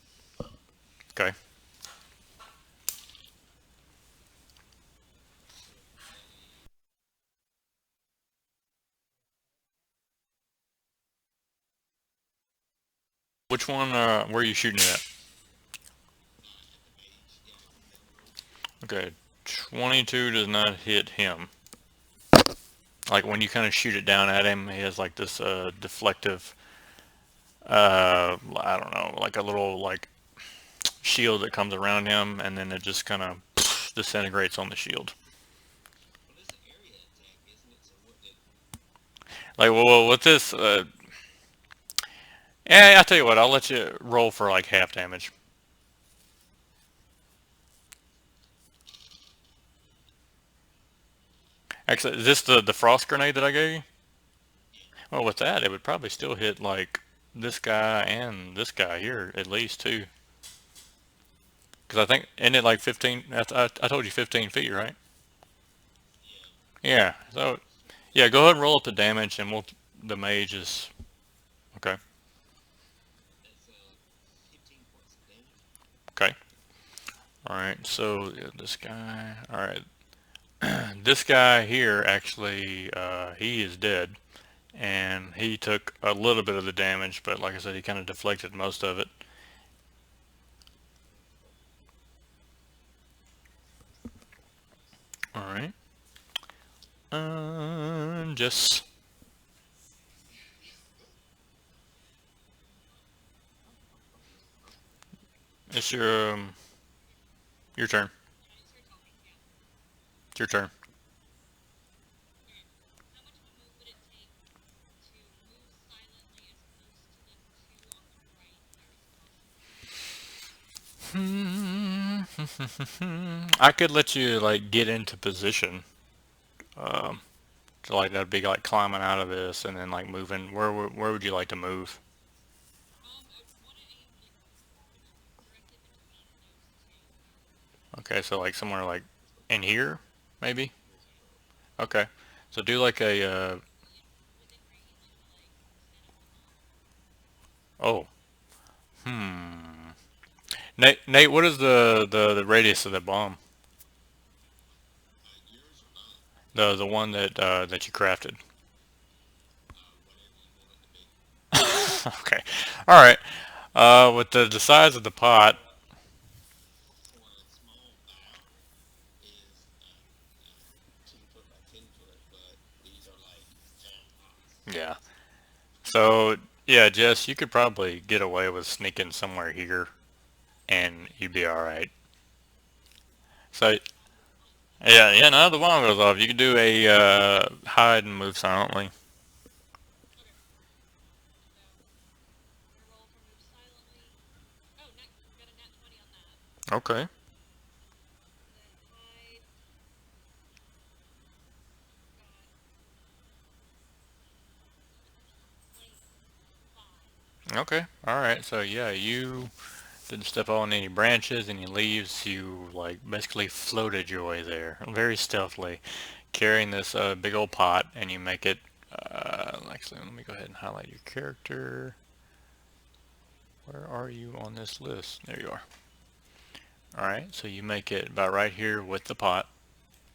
Okay. With a Which one? Where are you shooting it at? at the mage, yeah, in the middle. Okay. 22 does not hit him. Like when you kind of shoot it down at him, he has like this deflective, I don't know, like a little like shield that comes around him, and then it just kind of disintegrates on the shield. Well, it's an area attack, isn't it? So what? Like, well, with this, Yeah, I'll tell you what. I'll let you roll for like half damage. Actually, is this the frost grenade that I gave you? Well, with that, it would probably still hit like this guy and this guy here at least too. Because I think isn't it like 15? I told you 15 feet, right? Yeah, Yeah. So yeah, go ahead and roll up the damage, and we'll the mage is okay. that's 15 points of damage. Okay. All right. So yeah, this guy. All right. This guy here actually he is dead, and he took a little bit of the damage, but like I said, he kind of deflected most of it. All right. Just it's your turn. When I start talking, yeah. It's your turn. Okay. How much of a move would it take to move silently as close to the two on the right there as possible? I could let you like get into position. Um, so like that'd be like climbing out of this and then like moving. Where would you like to move? I want to aim like directly between those two. Okay, so like somewhere like in here, maybe. There's a rope. Okay, so do like a Within range, but like stand up the bomb. oh hmm. Nate, what is the radius of the bomb? Yours or mine? The one that you crafted. Whatever you want it to be. Okay, all right. With the size of the pot, For a small valve is 10 foot by 10 foot, but these are like giant pots. yeah. So yeah, Jess, you could probably get away with sneaking somewhere here, and you'd be all right. So yeah, yeah. Now the bomb goes off, you could do a hide and move silently. Okay. So I'm gonna roll for move silently. Oh, got a nat 20 on that. Okay. And then hide. Got 25. Okay. All right. So yeah, you didn't step on any branches, any leaves. You like basically floated your way there, very stealthily, carrying this big old pot, and you make it. Actually, let me go ahead and highlight your character. Where are you on this list? There you are. All right. So you make it about right here with the pot,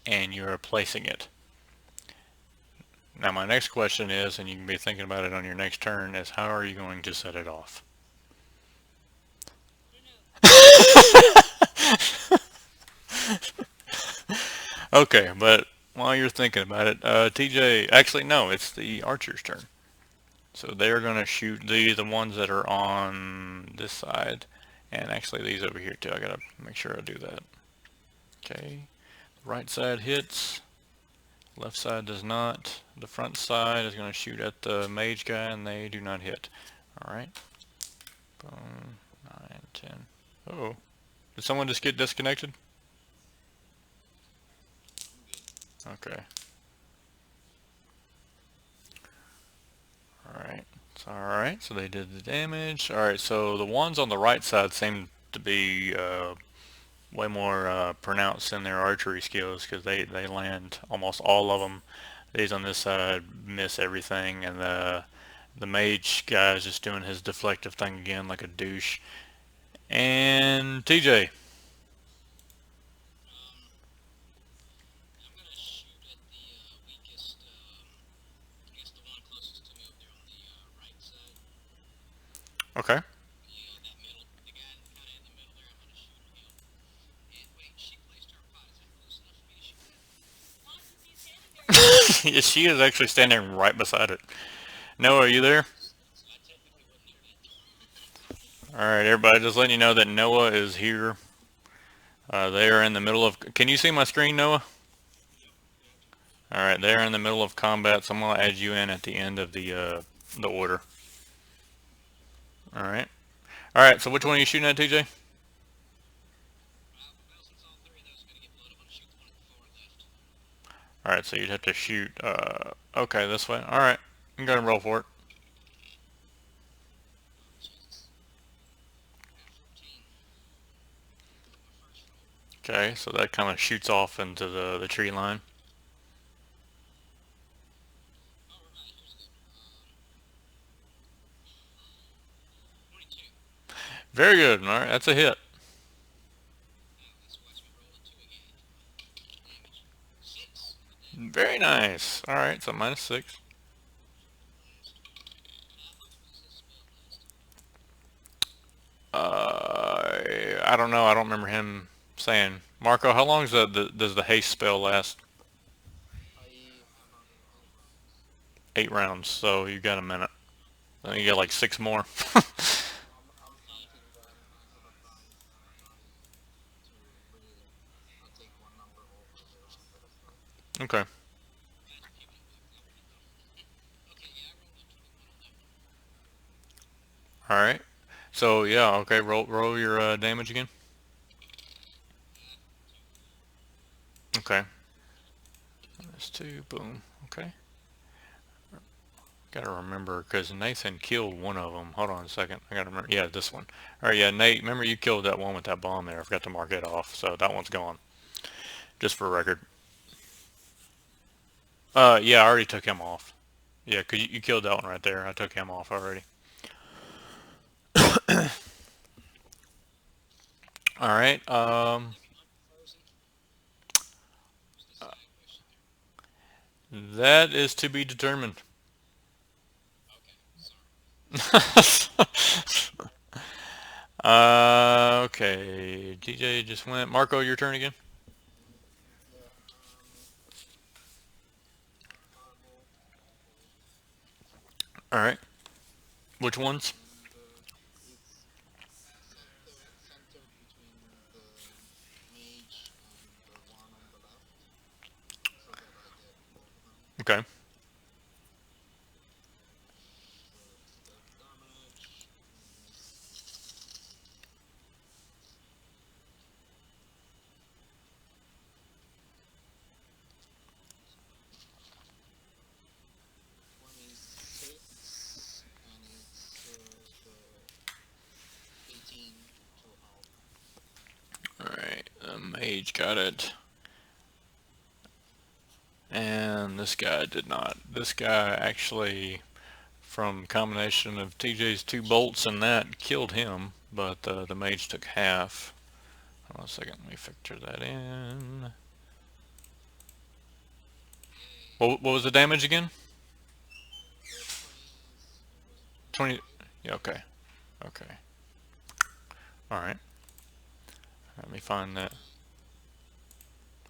and you're placing it. Now my next question is, and you can be thinking about it on your next turn, is how are you going to set it off? I don't know. Okay, but while you're thinking about it, TJ, actually no, it's the archer's turn. So they're gonna shoot the ones that are on this side, and actually these over here too. I gotta make sure I do that. Okay, right side hits, left side does not. The front side is gonna shoot at the mage guy, and they do not hit. All right, boom, 9, 10. Oh, did someone just get disconnected? I'm good. Okay. Alright. Alright, so they did the damage. Alright, so the ones on the right side seem to be way more pronounced in their archery skills because they land almost all of them. These on this side miss everything, and the mage guy is just doing his deflective thing again like a douche. And TJ. Um, I'm gonna shoot at the weakest. I guess the one closest to me over there on the right side. Okay. That middle, the guy kind of in the middle there. I'm gonna shoot him. And wait, she placed her pot. Is that close enough for me to shoot at? Not since he's standing there. She is actually standing right beside it. Noah, are you there? So I technically wouldn't need that. Alright, everybody, just letting you know that Noah is here. They are in the middle of. Can you see my screen, Noah? Yep. Gotcha. All right, they're in the middle of combat, so I'm gonna add you in at the end of the order. All right. All right. So which one are you shooting at, TJ? Well, since all three of those are going to get blown, I'm going to shoot the one at the far left. All right. So you'd have to shoot. Okay, this way. All right. You can go ahead and roll for it. Oh, Jesus. I got 14 on my first roll. Okay. So that kind of shoots off into the tree line. All right, here's a good one. 22. Very good. All right. That's a hit. Now let's watch me roll a 2 again. Damage. 6 on the damage. Very nice. All right. So minus six. Spell last. How long does this spell last? I don't know. I don't remember him saying. Marco, how long does the haste spell last? About 8 rounds. 8 rounds. So you got a minute. Then you got like six more. I'm counting when I have a die to really take one number over the one that is left. Okay. Imagine keeping it black. That would be fun. Okay, yeah, I rolled a 21 on that one. All right. So yeah. Okay. Roll your damage again. 2. Okay. That's two. Boom. Okay. Gotta remember because Nathan killed one of them. Hold on a second. I gotta remember. Yeah, this one. All right. Yeah, Nate. Remember you killed that one with that bomb there. I forgot to mark it off. So that one's gone. Just for record. Yeah. I already took him off. Yeah, 'cause you killed that one right there. I took him off already. All right. Is Mark frozen? What's the side question there? That is to be determined. Okay, sorry. Okay. DJ just went. Marco, your turn again. Yeah. Armor, All right. Which ones? and it's centered between the mage and the one on the left, so that I get both of them. Okay. So the damage is 26, and it's the 18 to half. All right. Mage got it. And this guy did not. This guy actually, from combination of TJ's two bolts and that, killed him. But the mage took half. Hold on a second. Let me factor that in. Yay. What was the damage again? 20, was it 20. 25? Yeah. Okay. Okay. All right. Let me find that.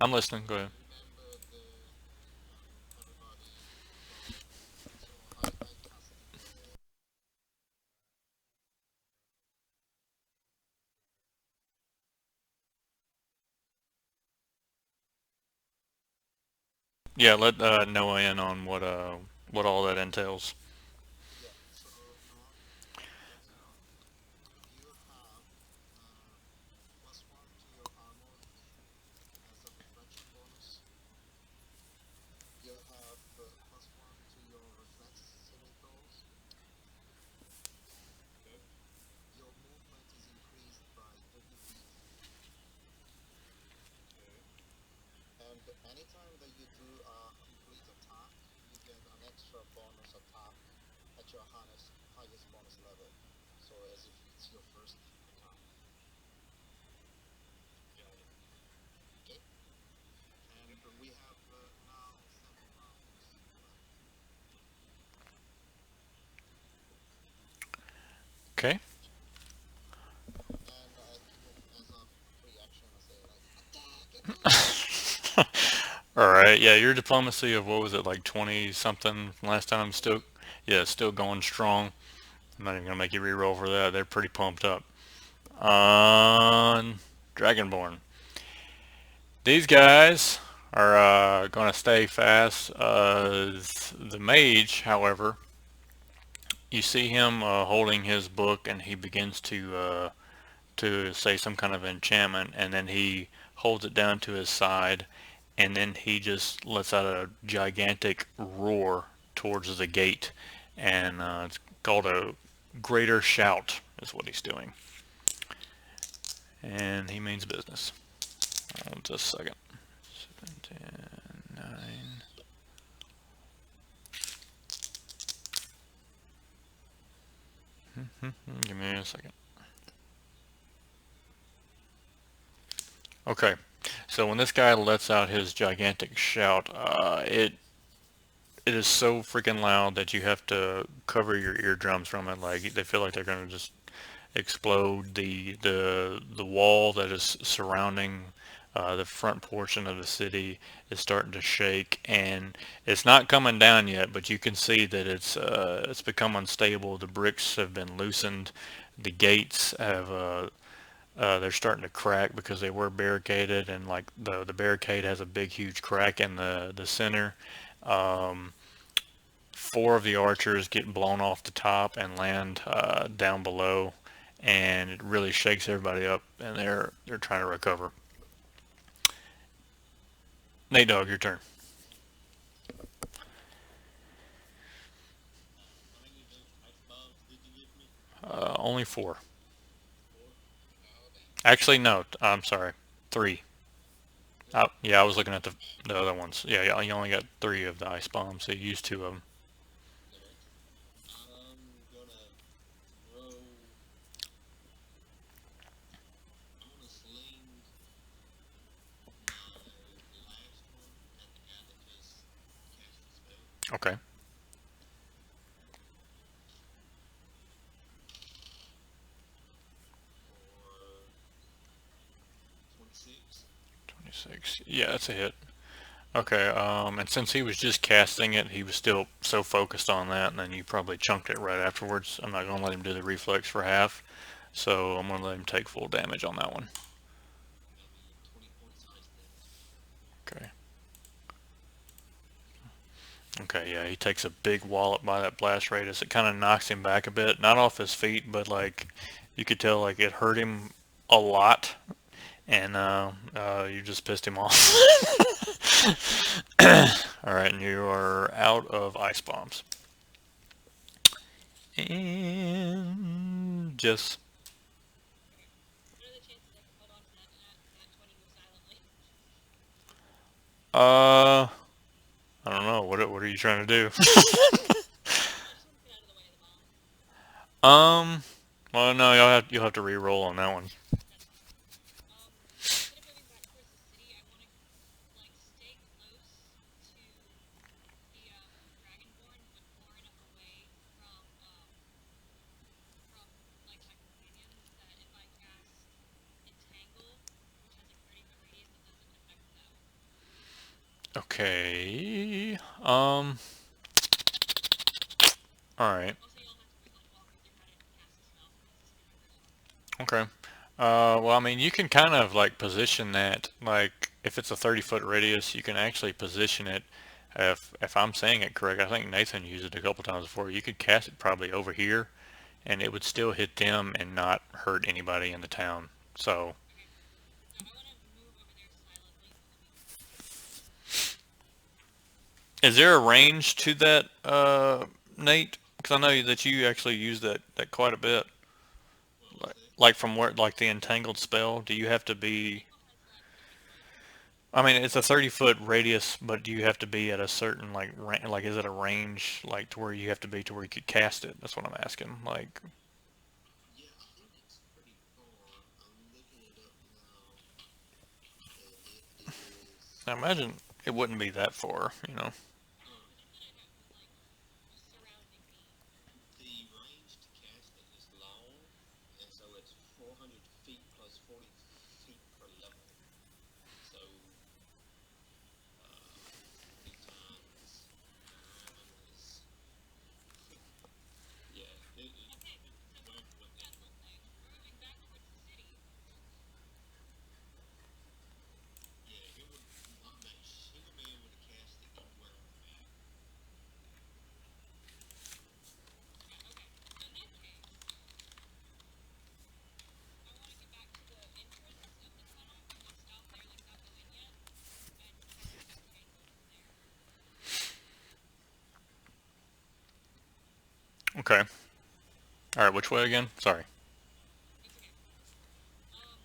I'm listening. Go ahead. Remember the everybody forgot. So I cast the Yeah. Let Noah in on what all that entails. yeah. So Noah, first of all, you have +1 to your armor as a reflection bonus. You have +1 to your reflex saving throws. Okay. Your movement is increased by 30 feet, Okay. and anytime that you do a complete attack, you get an extra bonus attack at your highest bonus level. So as if it's your first attack. Got it. Okay. Yep. And we have now 7 rounds left. Okay. And as a free action, I say like attack, attack. All right. Yeah, your diplomacy of what was it like 20 something last time still 23. yeah, still going strong. I'm not even gonna make you re-roll for that. They're pretty pumped up. On Dragonborn. These guys are gonna stay fast. The mage, however, you see him holding his book, and he begins to say some kind of enchantment, and then he holds it down to his side, and then he just lets out a gigantic roar towards the gate, and it's called a greater shout is what he's doing, and he means business. Hold just a second. 7, 10, 9. Give me a second. Okay, so when this guy lets out his gigantic shout, it is so freaking loud that you have to cover your eardrums from it. Like they feel like they're gonna just explode. The wall that is surrounding the front portion of the city is starting to shake, and it's not coming down yet, but you can see that it's become unstable. The bricks have been loosened. The gates have they're starting to crack because they were barricaded, and like the barricade has a big huge crack in the center. Um, Four of the archers get blown off the top and land down below, and it really shakes everybody up, and they're trying to recover. Nate Dogg, your turn. How many of those ice bombs did you give me? Only four. 4? Oh, damn. Actually, no. I'm sorry. Three. 3? Yeah, I was looking at the other ones. Yeah, yeah, you only got three of the ice bombs. So you used two of them. Okay. I'm gonna throw. I'm gonna sling my last one at the guy that just cast the spell Okay. for 26. 26. Yeah, that's a hit. Okay, and since he was just casting it, he was still so focused on that, and then you probably chunked it right afterwards. I'm not going to let him do the reflex for half, so I'm going to let him take full damage on that one. That'll be 20 points of ice damage. Okay. Okay, yeah, he takes a big wallop by that blast radius. It kind of knocks him back a bit, not off his feet, but like you could tell, like it hurt him a lot, and you just pissed him off. All right, and you are out of ice bombs. And just Okay. What are the chances I can hold on to that 20 move silently? uh, I don't know. What are you trying to do? I just want to get out of the way of the bomb. um, well, no, you'll have to re-roll on that one. That's fine. Instead of moving back towards the city, I want to like stay close to the dragonborn, but far enough away from like my companions that if I cast entangle, which has like 30-foot radius, it doesn't affect them. Okay. All right. Also, you'll have to move like while they're trying to cast the spell because it's a standard person. Okay. Well, I mean, you can kind of like position that, like if it's a 30-foot radius, you can actually position it. If I'm saying it correct, I think Nathan used it a couple times before. You could cast it probably over here, and it would still hit them and not hurt anybody in the town. So, Okay. So I want to move over there silently for me. is there a range to that, Nate? Because I know that you actually use that quite a bit. What was that? Like from where, like the entangled spell, do you have to be? Entangle has 30 feet, right? I mean, it's a 30-foot radius, but do you have to be at a certain like is it a range like to where you have to be to where you could cast it? That's what I'm asking. Like, Yeah, I think it's pretty far. I'm looking it up now, and it is. I imagine it wouldn't be that far, you know. Uh, Because you said it was like surrounding me. the range to cast it is long, and so it's 400 feet plus 40 feet per level. So 40 times 9 is. Yeah, Okay, so wait, wait, yeah, we're moving back towards the city. yeah, it would. He would be able to cast it anywhere on the map. Okay. Okay. All right. Which way again? Sorry. That's okay. Um,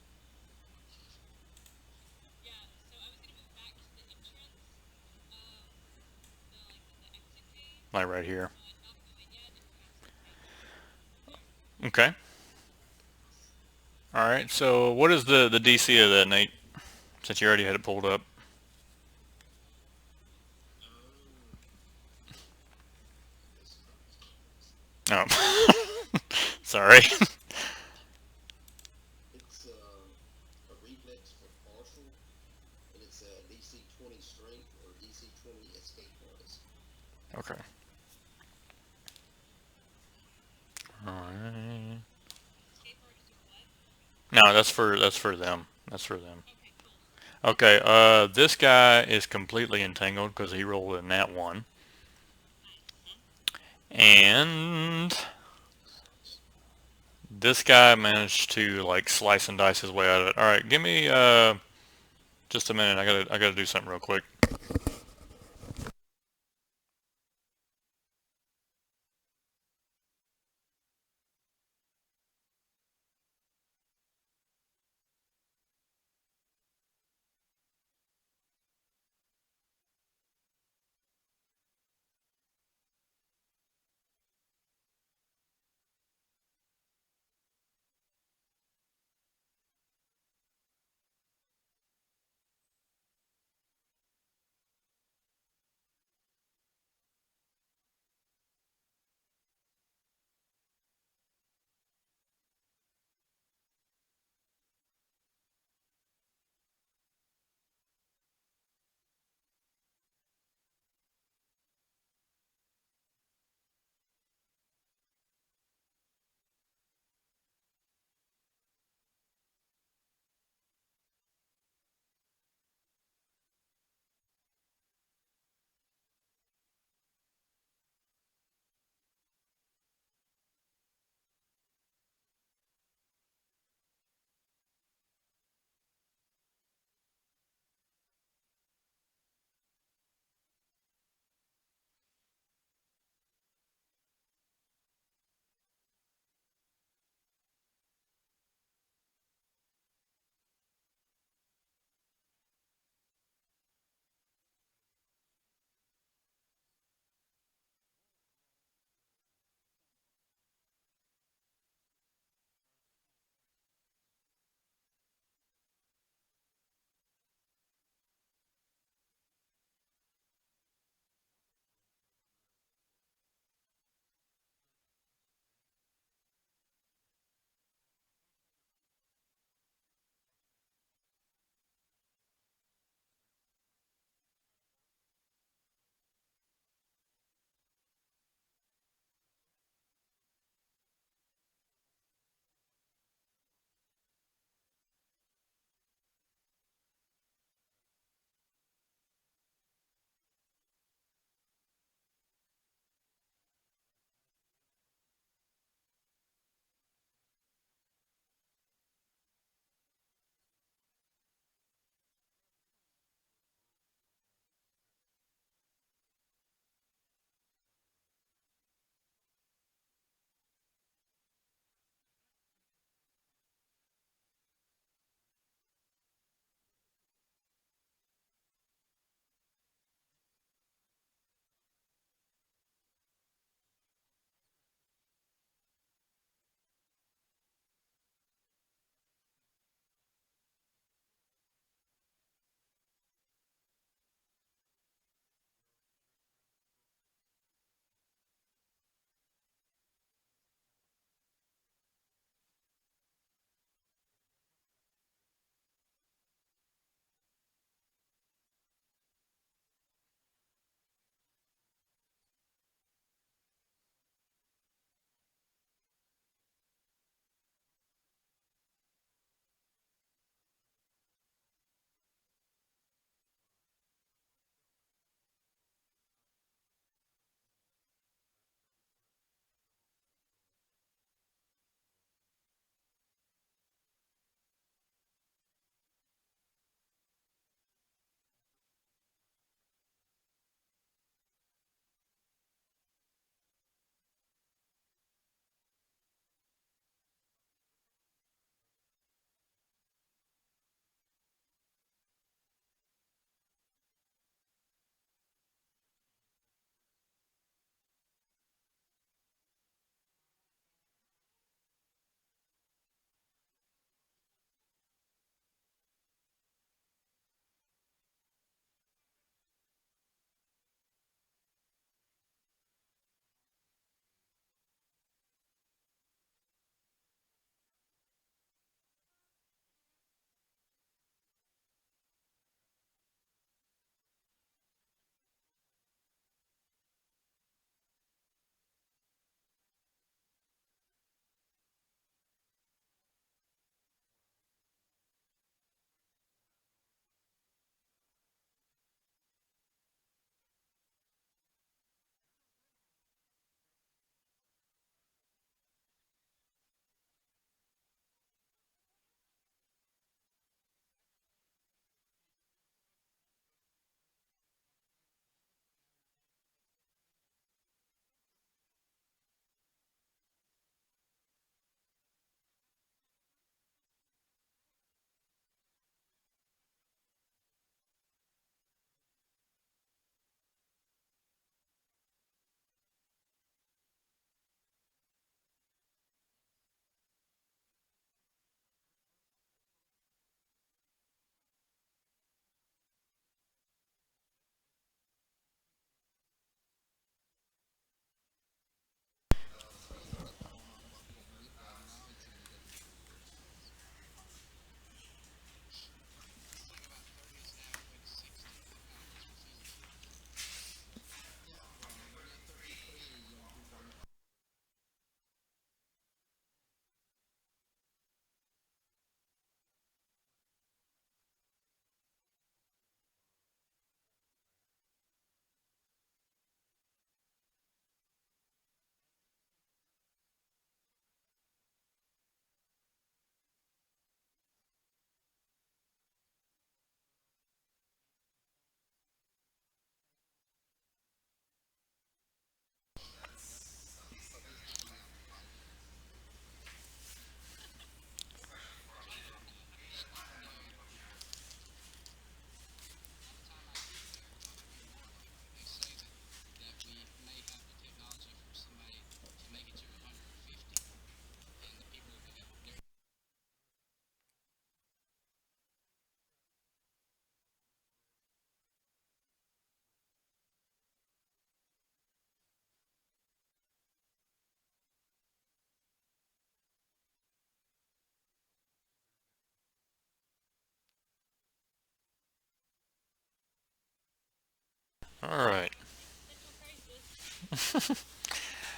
yeah. So I was gonna move back to the entrance, um, the exit gate, Like right here. but not go in yet and have some space there. Okay. All right. So what is the DC of that, Nate? Since you already had it pulled up. Um, This crap is not fixed. Oh. Sorry. it's a reflex for partial, and it's a DC 20 strength or DC 20 escape artist. Okay. All right. Escape artist or what? No, that's for them. That's for them. Okay, cool. Okay. This guy is completely entangled because he rolled a nat one, Nice. and This sucks. this guy managed to like slice and dice his way out of it. All right. Give me just a minute. I gotta do something real quick.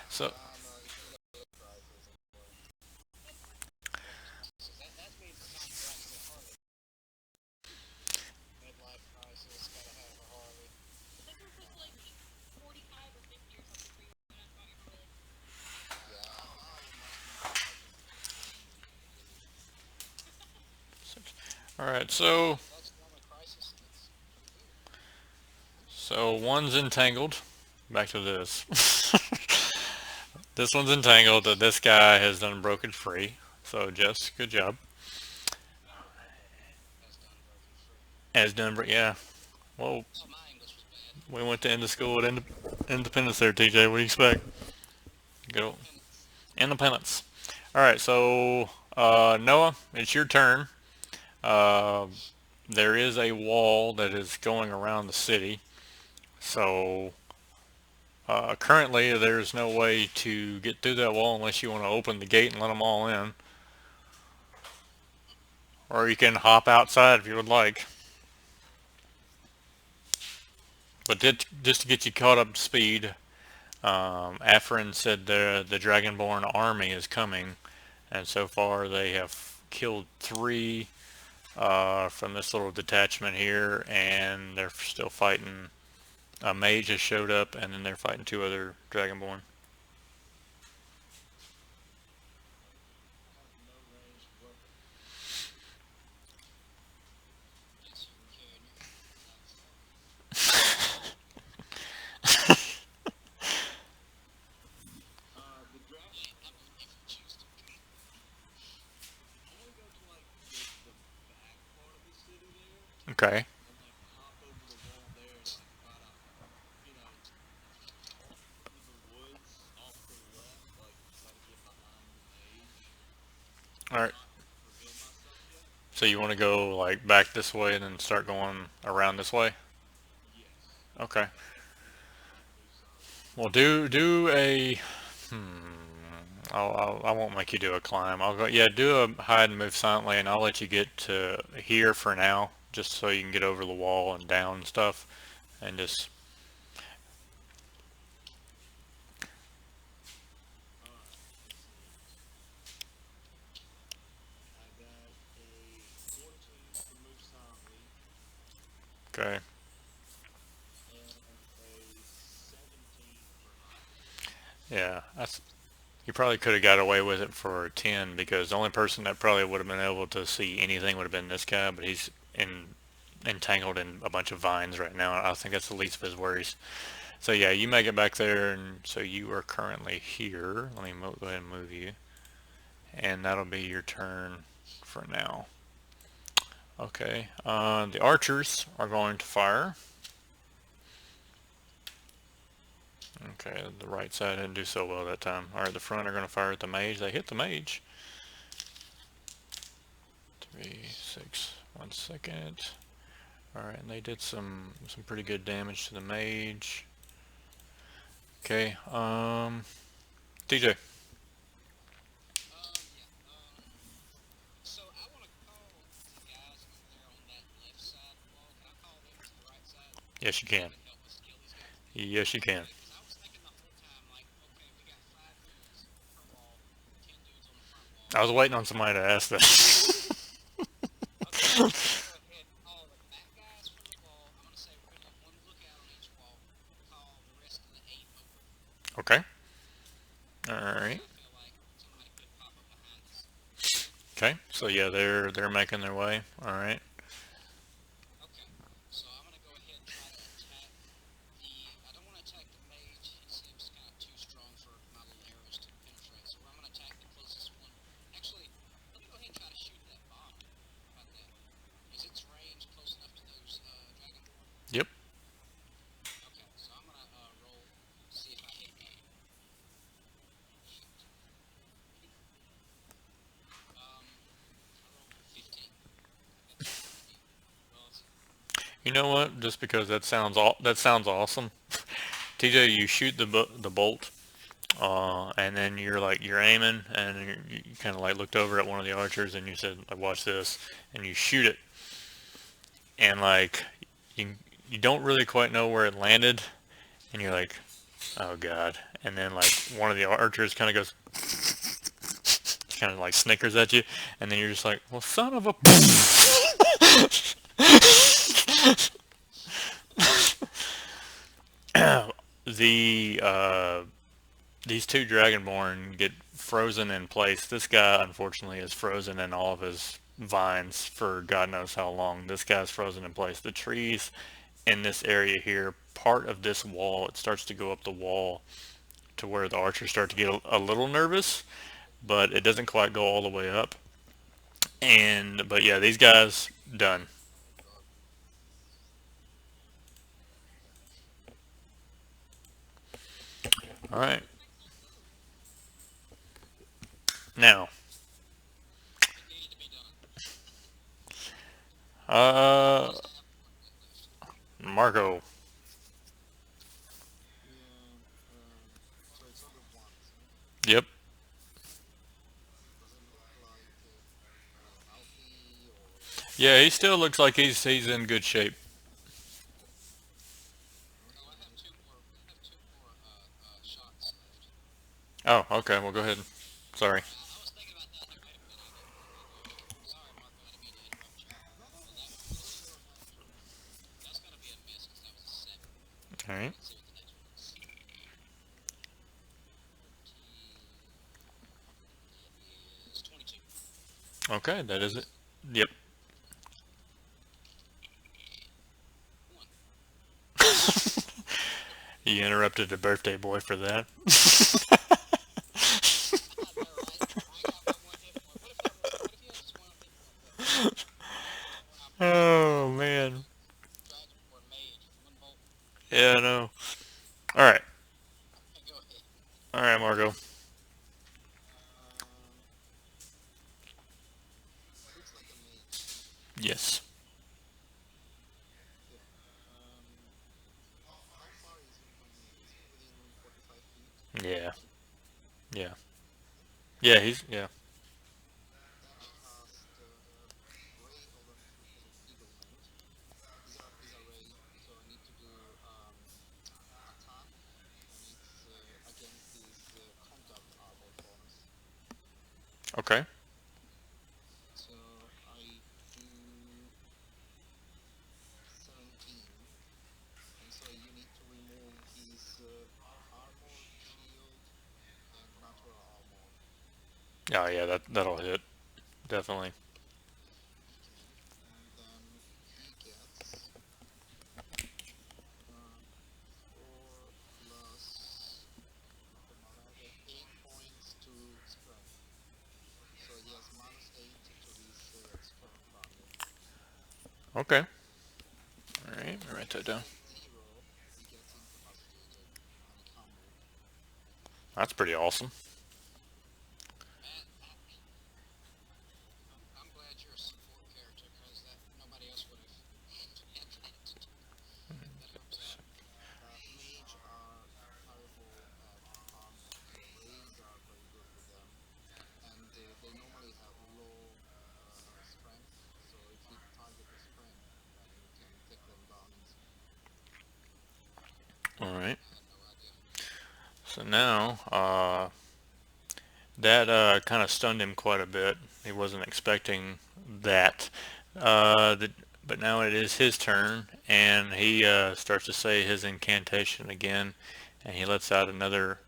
So, It's a little crisis as well. Crisis. That's me from time to drag into a Harley. Midlife crisis. Gotta have a Harley. I thought you were supposed to like be 45 or 50 or something before you went out and got your Harley. Yeah, I just didn't all right. If that's the only crisis, that's pretty good. So one's entangled. Back to this. This one's entangled. This guy has done broken free. So Jess, good job. Has done broken free. Has done. Yeah. Well, Oh, my English was bad. we went to end of school at Independence there, TJ. What do you expect? Go Independence. Independence. All right. So Noah, it's your turn. Uh, there is a wall that is going around the city. So currently, there's no way to get through that wall unless you want to open the gate and let them all in. Or you can hop outside if you would like. But just to get you caught up to speed, Afrin said the Dragonborn army is coming, and so far they have killed three from this little detachment here, and they're still fighting. A mage has showed up, and then they're fighting two other Dragonborn. I have no ranged weapon. Guess you can carry in your hand knives then. The draft. I mean, if you choose to. I want to go to like the back part of the city there, Okay. and like hop over the wall there and like try to, you know, through the woods off to the left, like try to get behind the mage, All but right. not reveal myself yet. So you want to go like back this way and then start going around this way? Yes. Okay. Try to move silently. Well, do a. I won't make you do a climb. I'll go. Yeah, do a hide and move silently, and I'll let you get to here for now, just so you can get over the wall and down and stuff, and just. All right. Let's see. I got a 14 for move silently Okay. and a 17 for hide. Yeah, that's. You probably could have got away with it for 10 because the only person that probably would have been able to see anything would have been this guy, but he's entangled in a bunch of vines right now. I think that's the least of his worries. So yeah, you make it back there, and so you are currently here. Let me go ahead and move you, and that'll be your turn for now. Okay. The archers are going to fire. Okay, the right side didn't do so well that time. All right, the front are going to fire at the mage. They hit the mage. 3, 6. 1 second. All right, and they did some pretty good damage to the mage. Okay. DJ. Yeah. So I want to call the guys over there on that left side of the wall. Can I call them to the right side Yes, you so they can. can help us kill these guys? Yes, you can. Okay, because I was thinking the whole time, like, okay, we got 5 dudes per wall, 10 dudes on the front wall. I was waiting on somebody to ask that. Okay, so I'm gonna go ahead and call the back guys from the wall. I'm gonna say we're gonna have one lookout on each wall. Call the rest of the 8 over, Okay. All because right. I feel like somebody could pop up behind us. Okay. So yeah, they're making their way. All right. Okay, so I'm gonna go ahead and try to attack the. I don't want to attack the mage. He seems kind of too strong for my little arrows to penetrate. So I'm gonna attack the closest one. Actually, let me go ahead and try to shoot that bomb. How about that? Is its range close enough to those dragonborn? Yep. Okay, so I'm gonna roll, see if I hit that. Shoot. I rolled 15. I got that one hit. Well, You know what? Just because that sounds awesome. TJ, you shoot the bolt, and then you're aiming, and you kind of like looked over at one of the archers, and you said, like, "Watch this," and you shoot it, and like you you don't really quite know where it landed, and you're like, Oh god. And then like one of the archers kind of goes, kind of like snickers at you, and then you're just like, well, son of a. the these two dragonborn get frozen in place. This guy unfortunately is frozen in all of his vines for God knows how long. This guy's frozen in place. The trees in this area here, part of this wall, it starts to go up the wall to where the archers start to get a little nervous, but it doesn't quite go all the way up. And but yeah, these guys done. All right, now, It needed to be done. uh, Just have one bit left. Marco. Yeah. So it's only once. Huh? Yep. Does it look like healthy or? Yeah, he still looks like he's in good shape. Oh, I have Okay. two more. I have two more shots left. Oh, okay. Well, go ahead. Sorry. I was thinking about that. I was like, wait a minute, I need to. Sorry, Marco, I didn't mean to interrupt you. No, no, So that that's one's a sure, man, sure. that's gonna be a miss because that was a 7. All right. Let's see what the next one is. 13 is 22. Okay, that is it. Miss. Yep. One. You interrupted the birthday boy for that. I know, right? I got my one hit point. What if that were? What if you had just one hit point left? I'm Oh a man. dragonborn mage with one bolt. Yeah, I know. All right. Go ahead. All right, Margo. Um, looks like a mage, huh? Yes. Yeah. How far is he from me? Is he within 45 feet? Yeah. Yeah. Yeah. He's yeah. Then I cast Ray of Enfeeblement. Is a ray, so I need to do attack, and it's against his contact armor bonus. Okay. So I do 17, and so you need to remove his armor, shield, and natural armor. Oh yeah. That'll hit definitely. Okay, and then he gets uh, 4 plus whatever, 8 points to strength. So he has minus 8 to his strength value. Okay. All right. Let me And write if that he down. gets 0, he gets incapacitated, and he can't move. That's pretty awesome. Man, I'm glad you're a support character because that nobody else would have had that. That helps out. Mage are terrible at armor, so rays are very good with them, and they normally have low strength. So if you target the strength, then you can take them down easy. All right. I had no idea. So now, that kind of stunned him quite a bit. He wasn't expecting that. But now it is his turn, and he starts to say his incantation again, and he lets out another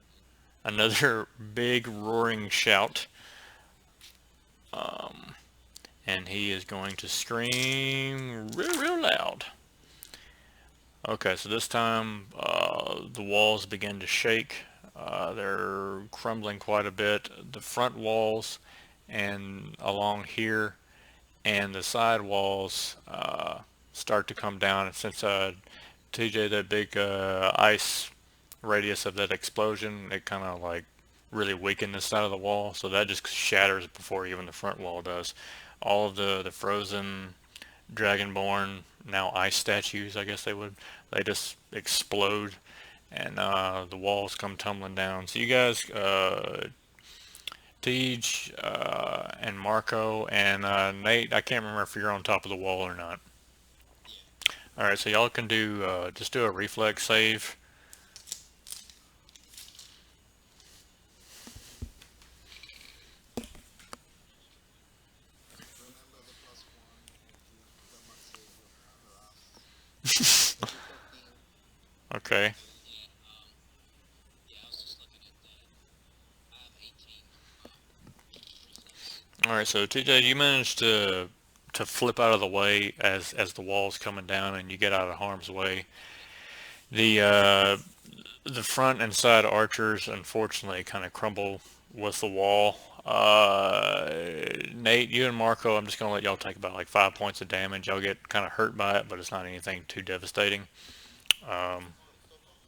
big roaring shout, and he is going to scream real loud. Okay, so this time the walls begin to shake. They're crumbling quite a bit. The front walls and along here and the side walls start to come down. And since TJ, that big ice radius of that explosion, it kind of like really weakened this side of the wall, so that just shatters before even the front wall does. All of the frozen dragonborn, now ice statues, I guess they just explode, and the walls come tumbling down. So you guys, Tej, and Marco, and Nate, I can't remember if you're on top of the wall or not. Yeah. All right, so y'all can do just do a reflex save. 13. Okay. Yeah, yeah, I was just looking at that. I have 18 on my 370. All right. So TJ, you managed to flip out of the way as the wall's coming down and you get out of harm's way. The front and side archers unfortunately kind of crumble with the wall. Nate, you and Marco, I'm just gonna let y'all take about like 5 points of damage. Y'all get kind of hurt by it, but it's not anything too devastating. Um,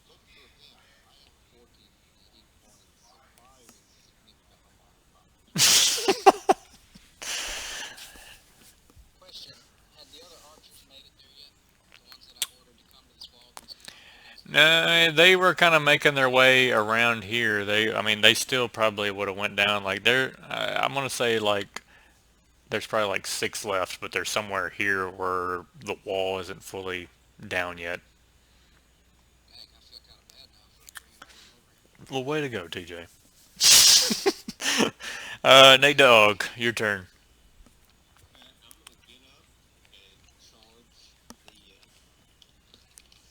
Look for me. I am 14 bleeding points, so 5 is a significant amount of damage. Question: had the other archers made it there yet? The ones that I ordered to come to this wall against the no, they were kind of making their way around here. I mean, they still probably would have went down. Like I'm gonna say like there's probably like six left, but there's somewhere here where the wall isn't fully down yet. Dang, I feel kind of bad now for even coming over here. Well, way to go, TJ. Nate Dogg, your turn. Okay, I'm gonna get up and charge the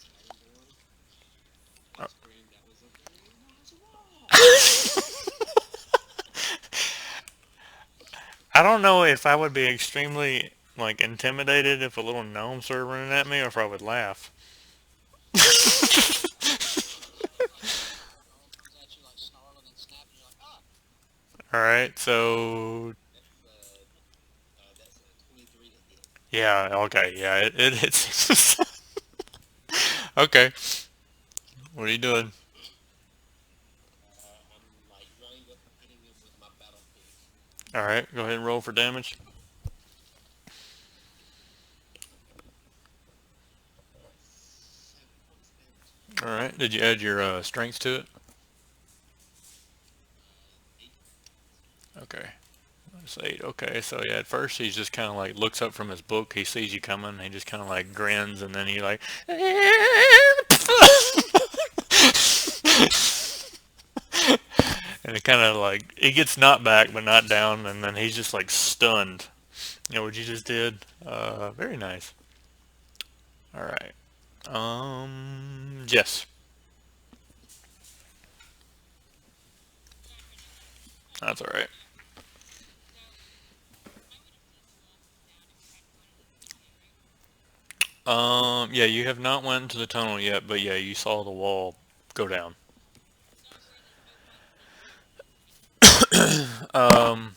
Dragonborn and scream, "That was a very nice wall!" I don't know if I would be extremely like intimidated if a little gnome started running at me, or if I would laugh. Like a gnome comes at you like snarling and snapping, you're like, ah! All right, so That's a 23 to hit. yeah, okay, yeah, it hits. Okay, what are you doing? I'm like running up and hitting him with my battle pick. All right, go ahead and roll for damage. 7 points of damage. All right, did you add your strength to it? 8. Okay. That's eight. Okay, so yeah, at first he's just kind of like looks up from his book. He sees you coming. He just kind of like grins, and then he like, and it kind of like he gets knocked back but not down, and then he's just like stunned. You know what you just did? Very nice. All right. Yes, Sorry for interrupting. that's all right. So I would have seen the wall come down if you hadn't gone into the tunnel yet, right? Yeah, you have not went to the tunnel yet, but yeah, you saw the wall go down. So I'm saying like if I went through the city, Um,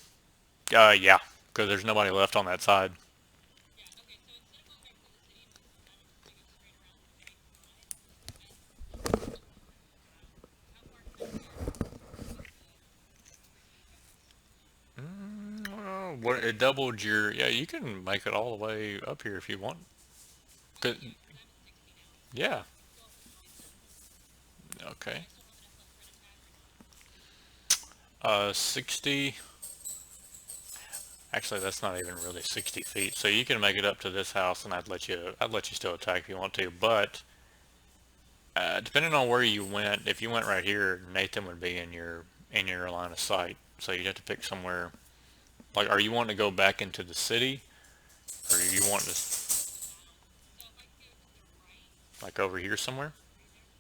yeah, because there's nobody left on that side. yeah, okay. So instead of going back through the city and into the tunnel, I'm gonna go straight around to the main side and look for the tunnel. How far can I carry the defenses? What it doubled your? Yeah, you can make it all the way up here if you want. Up 'Cause- here, because I'm at 60 now. yeah. Well, I'll still move. But Okay. I still have enough left for an attack or not. 60. Actually, that's not even really 60 feet. So you can make it up to this house, and I'd let you still attack if you want to. But depending on where you went, if you went right here, Nathan would be in your line of sight. So you'd have to pick somewhere. Like, are you wanting to go back into the city, or you want to The battle. So if I could go to the right, like over here somewhere? right there,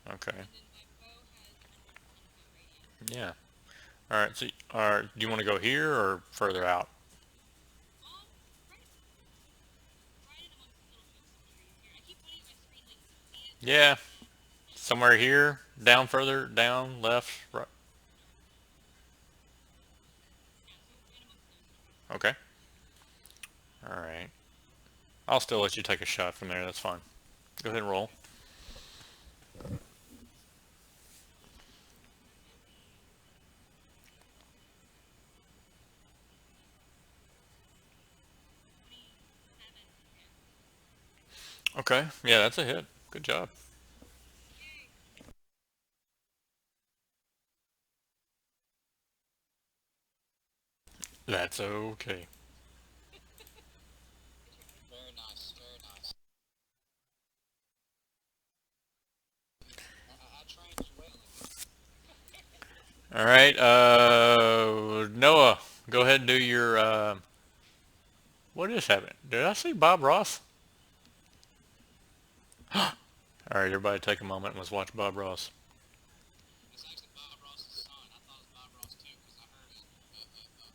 Okay. and then my bow has 120-foot radius. Yeah. All right. So, do you want to go here or further out? Um, right, right in amongst the little oaks and trees here. I keep putting it on my screen like you can see it, but Yeah. I don't know. Somewhere here, down further, down, left, right. Yeah, so right amongst those trees. Okay. All right. I'll still let you take a shot from there. That's fine. Go ahead and roll. That would be 27 to hit. Okay. Yeah, that's a hit. Good job. Yay! That's okay. Good try. Very nice, very nice. I trained you well, I guess. All right. Noah, go ahead and do your. What is happening? Did I see Bob Ross? All right, everybody, take a moment and let's watch Bob Ross. It's actually Bob Ross's son. I thought it was Bob Ross too because I heard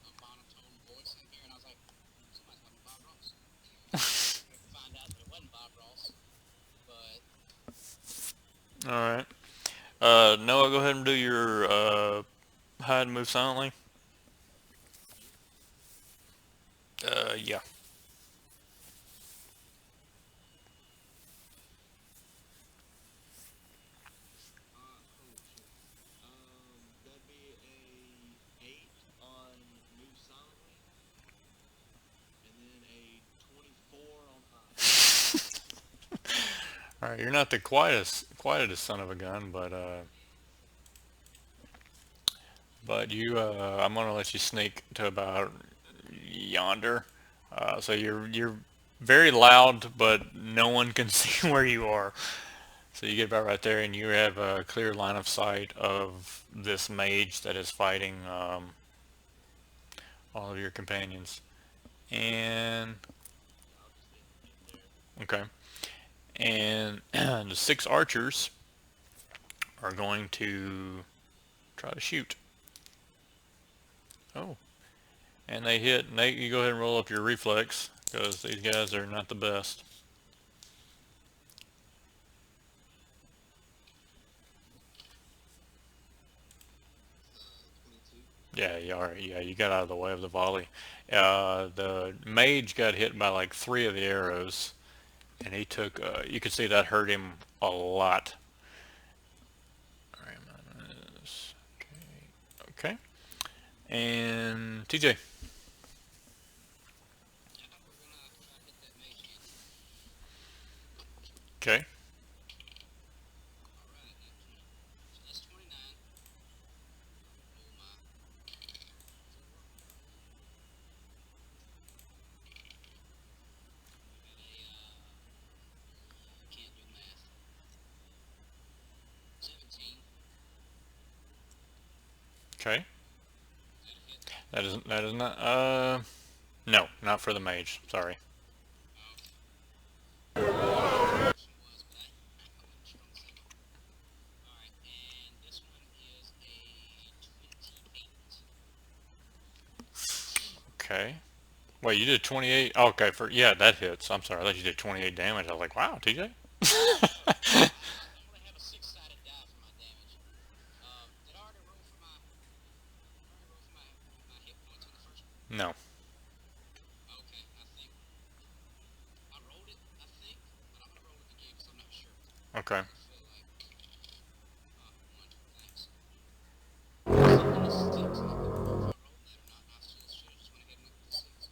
a monotone voice in here, and I was like, somebody's talking Bob Ross. I find out that it wasn't Bob Ross, but All right. Noah, go ahead and do your hide and move silently. Yeah. Oh shit. That'd be a 8 on move silently, and then a 24 on hide. All right, you're not the quietest son of a gun, but you, I'm gonna let you sneak to about yonder. So you're very loud, but no one can see where you are. So you get about right there, and you have a clear line of sight of this mage that is fighting all of your companions. And I'll just get there. okay, and the six archers are going to try to shoot. Oh, and they hit. Nate, you go ahead and roll up your reflex because these guys are not the best. Uh, 22. Yeah, you are. Yeah, you got out of the way of the volley. The mage got hit by like three of the arrows, and he took. You could see that hurt him a lot. All right, minus. Okay. And TJ. yeah, we're gonna try to hit that mage again. Okay. All right, nat 20. So that's 29. Roll my I got a can't do math. 17. Okay. Is that a hit? That is not. No, not for the mage. Sorry. Okay. That's what my assumption was, but I went strong 7. All right, and this one is a 28. Okay. Wait, you did 28. Okay, for yeah, that hits. I'm sorry, I thought you did 28 damage. I was like, wow, TJ. I only have a six-sided die for my damage. Did I already roll for my? Did I already roll for my hit points on the first one? No. Okay, I think I rolled it. I think, but I'm gonna roll it again because I'm not sure. Okay. I feel like one. Thanks. It's and a six, and I couldn't remember if I rolled that or not. I should have just went ahead and went with the six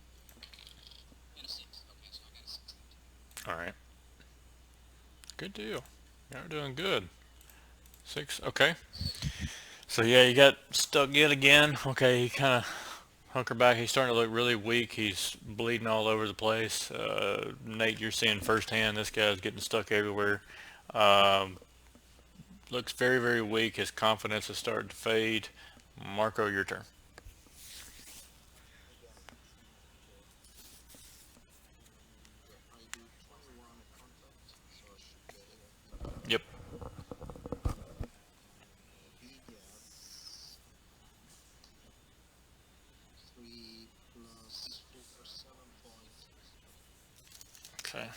and a six. Okay, so I got a six that time. All right. Good deal. You're doing good. Six. Okay. So yeah, you got stuck yet again. Okay, he kind of hunker back. He's starting to look really weak. He's bleeding all over the place. Nate, you're seeing firsthand this guy's getting stuck everywhere. Um, Looks very, very weak. His confidence is starting to fade. Marco, your turn. Again, smash kill. And I do 21 at contact, so I should get it, I think. Yep. And he gets 3 plus 4 for 7 points. Okay.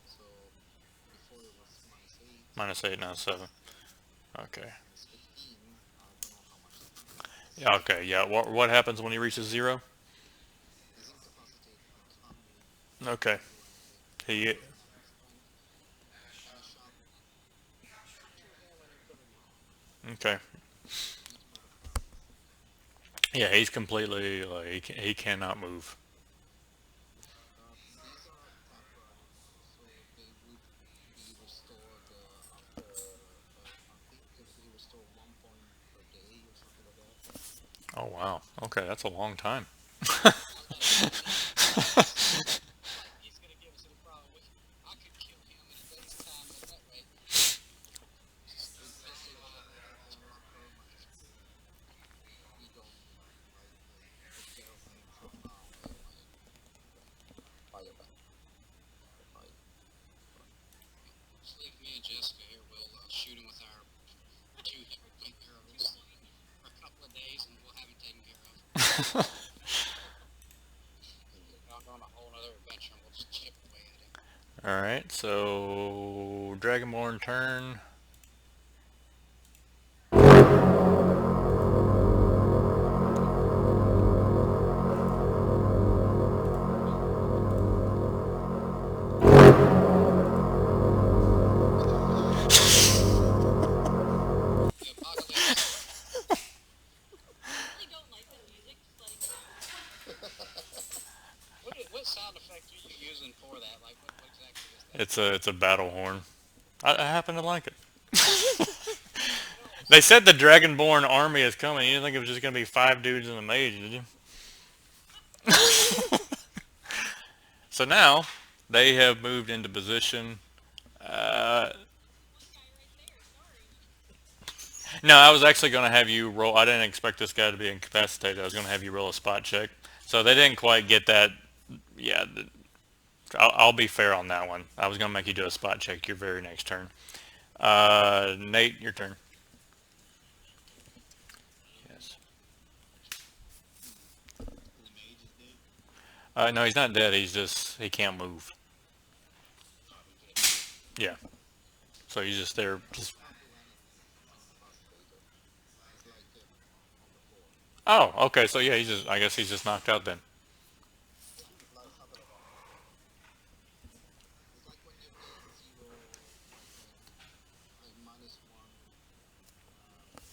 So before it was -8, Minus eight, now now seven. it's Okay. -15. I don't know how much that is. Yeah. Okay. Yeah. What happens when he reaches zero? He's incapacitated. He can't move. He Okay. can't do anything He. for the next turn. And I shot 2 airmen in front of me. Okay. These motherfuckers. Yeah. He's completely like he cannot move. These are tapper animals, so they would be restored after, I think they restore 1 point per day or something like that. Oh wow. Okay, that's a long time. I love it. I love it. I'm like, he's gonna give us any problem. I could kill him in a day's time at that rate. Just It's just infesting so my that on permadeath, you don't die, right? Like, the death means that now I am by your back. If I die. on a whole other adventure, and we'll just chip away at him. Alright, so Dragonborn turn. The apocalypse. I really don't like this music, just letting you know. What sound effect are you using for that? Like, what exactly is that? It's a battle horn. I happen to like it. You know, They said the Dragonborn army is coming. You didn't think it was just gonna be five dudes and a mage, did you? So now they have moved into position. Uh, One guy right there, sorry. no, I was actually going to have you roll. I didn't expect this guy to be incapacitated. I was going to have you roll a spot check. So they didn't quite get that. Yeah, I'll be fair on that one. I was going to make you do a spot check your very next turn. Nate, your turn. Yes. And the mage is dead. No, he's not dead. He can't move. Oh, he can't move. Yeah. So he's just there. He Just can't do anything. He's incapacitated. He's like on the floor. oh, okay. So yeah, he's just. I guess he's just knocked out then. Yeah, he's like something about. It's like when you get zero, like a minus one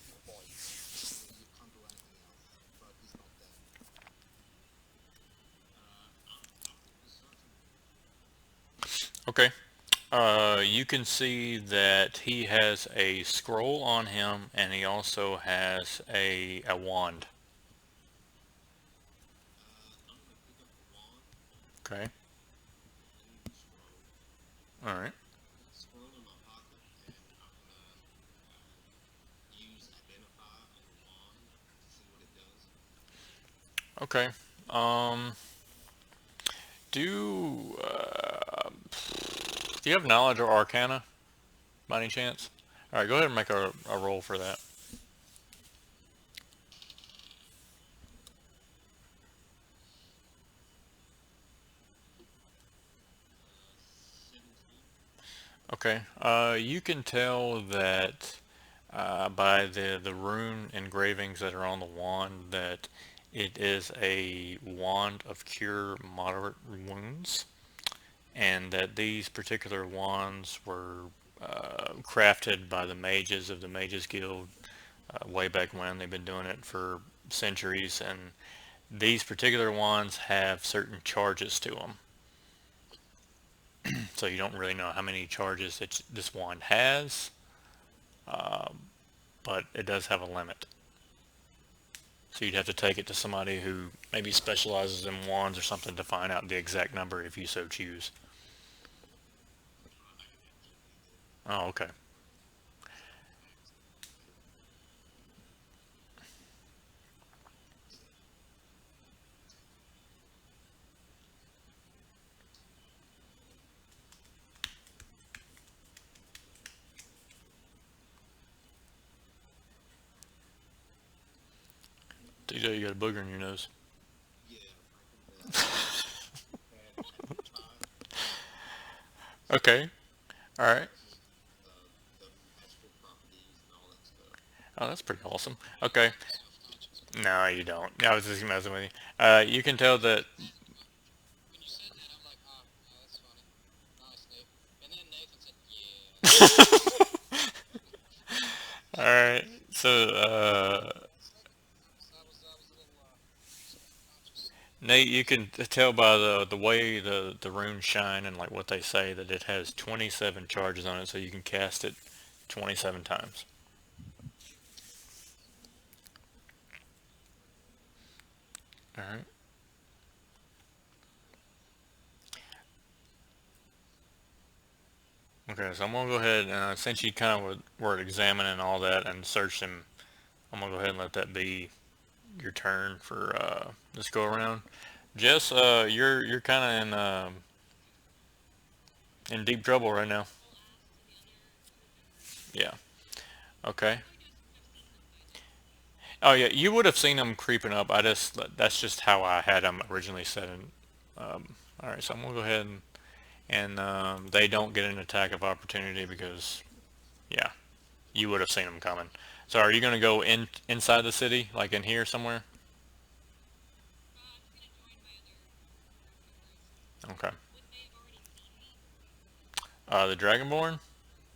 hit points. You can't do anything else. But he's not dead. I'm searching. Okay. You can see that he has a scroll on him, and he also has a wand. I'm gonna pick up the wand Okay. and the scroll. All right. Put the scroll in my pocket, and I'm gonna use identify on the wand to see what it does. Okay. Um. Do do you have knowledge or arcana by any chance? All right. Go ahead and make a roll for that. 17. Okay. You can tell that by the rune engravings that are on the wand that it is a wand of cure moderate wounds, and that these particular wands were crafted by the mages of the Mages Guild way back when. They've been doing it for centuries, and these particular wands have certain charges to them. So you don't really know how many charges this wand has, but it does have a limit. So you'd have to take it to somebody who maybe specializes in wands or something to find out the exact number if you so choose. I can absolutely do it. Oh, okay. Max cure wounds. TJ, you got a booger in your nose. Yeah, back in the bad habit of time. Okay. All right. Searching the magical properties and all that stuff. Oh, that's pretty awesome. Okay. Self-conscious. No, you don't. I was just messing with you. You can tell that. When you said that, I'm like, oh, yeah, that's funny. Nice, Nate. And then Nathan said, yeah, that's funny. All right. So, That was a little self-conscious. Nate, you can tell by the way the runes shine and like what they say that it has 27 charges on it, so you can cast it 27 times. All right. Okay, so I'm gonna go ahead and since you kind of were examining all that and searching, I'm gonna go ahead and let that be your turn for this go around. Jess, you're kind of in deep trouble right now. I'll ask to the other members. Yeah. Okay. I know you guys have seen them, but I didn't know. Oh yeah, you would have seen them creeping up. That's just how I had them originally set in. All right, so I'm gonna go ahead and they don't get an attack of opportunity because, yeah, you would have seen them coming. So are you gonna go inside the city, like in here somewhere? I'm just gonna join my other group members. Okay. Would they have already seen me? The Dragonborn?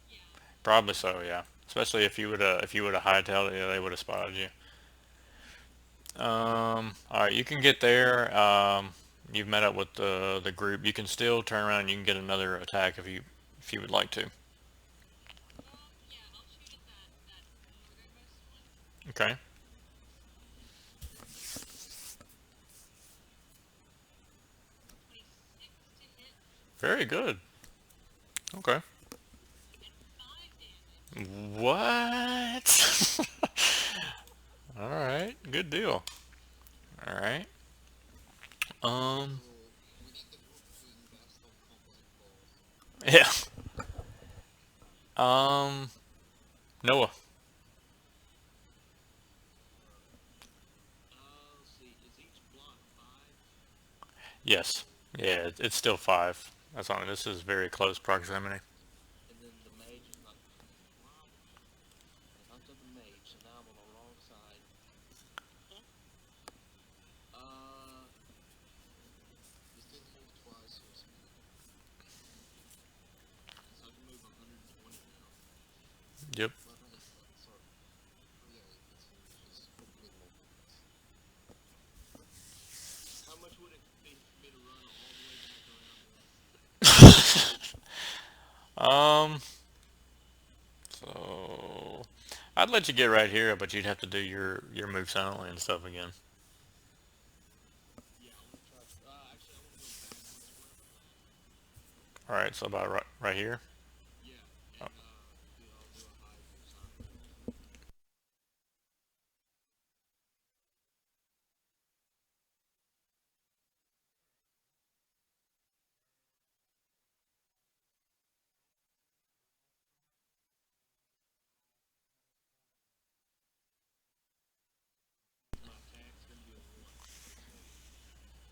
Yeah. Probably so, yeah. Especially if you would have hightailed it, yeah, they would have spotted you. All right, you can get there. You've met up with the group. You can still turn around and you can get another attack if you would like to. Yeah, I'll shoot at that northernmost one. Okay. 26 to hit Very good. Okay. and 5 damage. What? All right. Good deal. All right. Um. So we need the group to invest on composite balls. Yeah. Um. Noah. Alright. Let's see. Is each block 5? Yes. Yeah. It's still five. That's on. This is very close proximity. And then the mage is not. Wow. I knocked out the mage, so now I'm on the wrong side. Uh, You still move twice your speed. so I can move 120 now. Yep. But sorry. Oh yeah, it's just complete movements. How much would it be for me to run all the way back around to us? Um. So I'd let you get right here, but you'd have to do your move silently and stuff again. Yeah, I want to try. Actually, I want to go back one square. All right. So about right here. Yeah, Oh, and I'll do a high move silent. My attack's gonna be a one.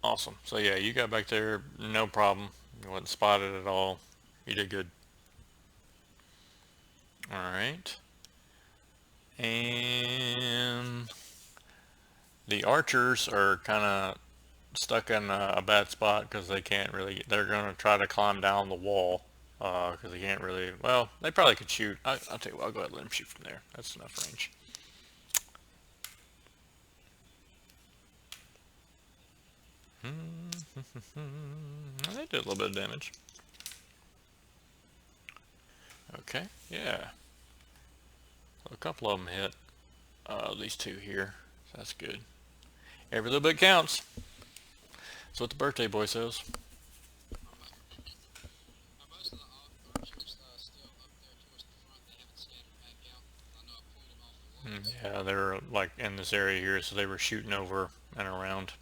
awesome. So yeah, you got back there, no problem. You wasn't spotted at all. You did good. All right. And the archers are kind of stuck in a bad spot because they can't really. They're gonna try to climb down the wall because they can't really. Well, they probably could shoot. I'll tell you what. I'll go ahead and let them shoot from there. That's enough range. They did a little bit of damage. Okay. Yeah. A couple of them hit. These two here. So that's good. Every little bit counts. That's what the birthday boy says. Are, are most of the archers still up there towards the front? They haven't scattered back out. I know I pulled them off the wall. Yeah, they're like in this area here, so they were shooting over and around.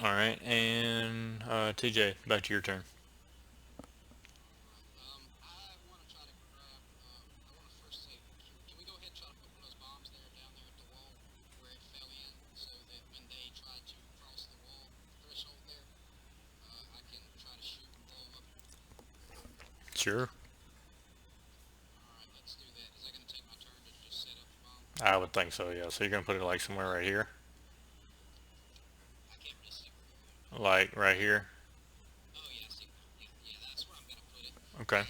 All right, and TJ, back to your turn. Alright. I want to try to grab. I want to first say, can we go ahead and try to put one of those bombs there down there at the wall where it fell in, so that when they try to cross the wall threshold there, I can try to shoot and blow them up. Sure. Alright, let's do that. Is that going to take my turn to just set up the bomb? I would think so, yeah. So you're gonna put it like somewhere right here, I can't really see where you're at. like right here. Oh yeah, I see. Yeah, yeah, that's where I'm going to put it. Okay.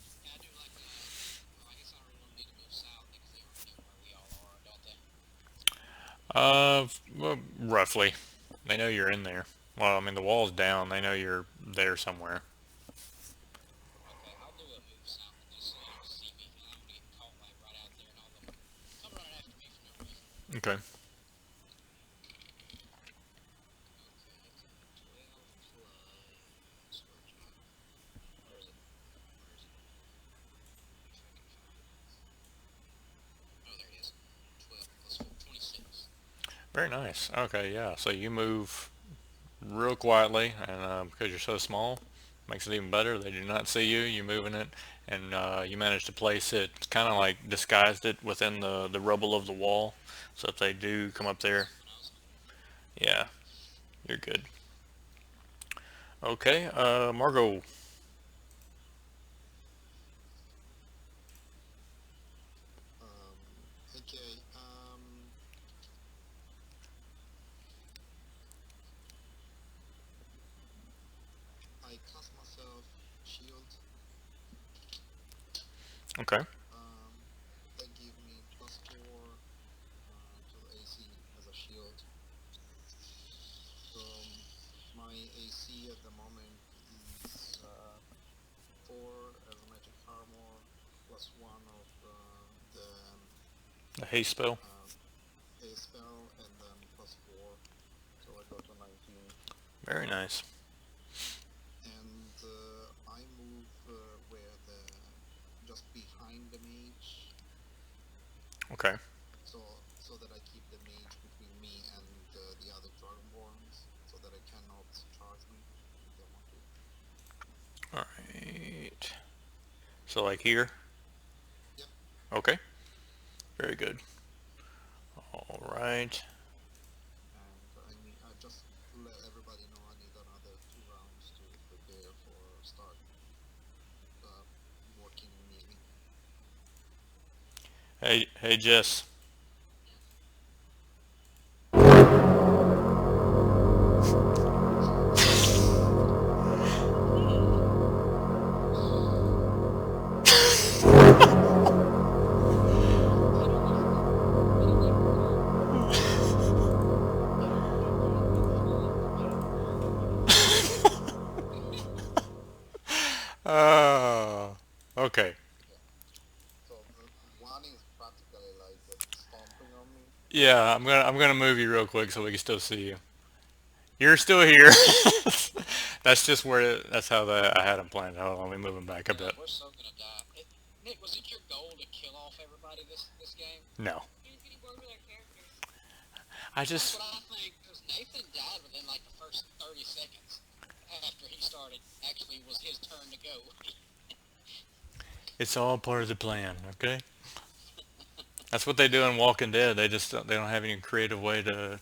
And can I do like a? Well, I guess I don't really want to need to move south because they already know where we all are, don't they? Well, roughly. They know you're in there. Well, I mean the wall's down. They know you're there somewhere. Okay, I'll do a move south just so they don't see me. I don't want to get caught like right out there and all them come running after me for no reason. Okay. Okay, that's a 12 plus. Where's my? Where is it? Where is it? If I can find it. Oh, there it is. 12 plus 4, 26. Very nice. Okay, yeah. So you move real quietly, and because you're so small, makes it even better. They do not see you. You moving it, and you manage to place it kind of like disguised it within the rubble of the wall. So if they do come up there, That's what I was hoping for. yeah, You're good. Okay, Margot. Okay. I cast myself shield. Okay. That give me +4 to the AC as a shield. So my AC at the moment is 4 as a magic armor, +1 of the The haste spell. haste spell, and then +4. So I go to 19. Very nice. And I move where the just behind the mage, Okay. so that I keep the mage between me and the other dragonborns, so that it cannot charge me if they want to. All right. So like here. Yep. Okay. Very good. All right. And I just to let everybody know, I need another 2 rounds to prepare for start uh, working melee. Hey, Jess. I don't like her. I don't like her at all. It's fine. Oh. Okay. Yeah. So the one is practically like stomping on me. Yeah, I'm gonna move you real quick so we can still see you. You're still here. That's just where that's how I had him planned. Hold on, let me move him back a bit. We're so gonna die. Nick, was it your goal to kill off everybody this game? No. He was getting bored with our characters. I That's just what I think. Because Nathan died within like the first 30 seconds after he started. Actually, was his turn to go. it's all part of the plan, okay? That's what they do in Walking Dead. They don't have any creative way to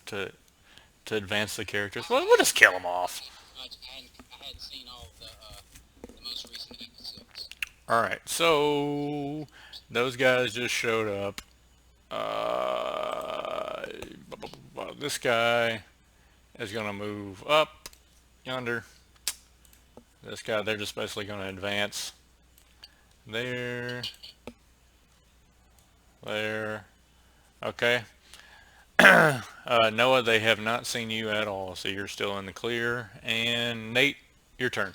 advance the characters. Well, we'll just kill them off. Much. I hadn't seen all the most recent episodes. All right. So those guys just showed up. Uh, this guy is gonna move up yonder. This guy, they're just basically gonna advance there, there. Okay. Noah, they have not seen you at all, so you're still in the clear. And Nate, your turn.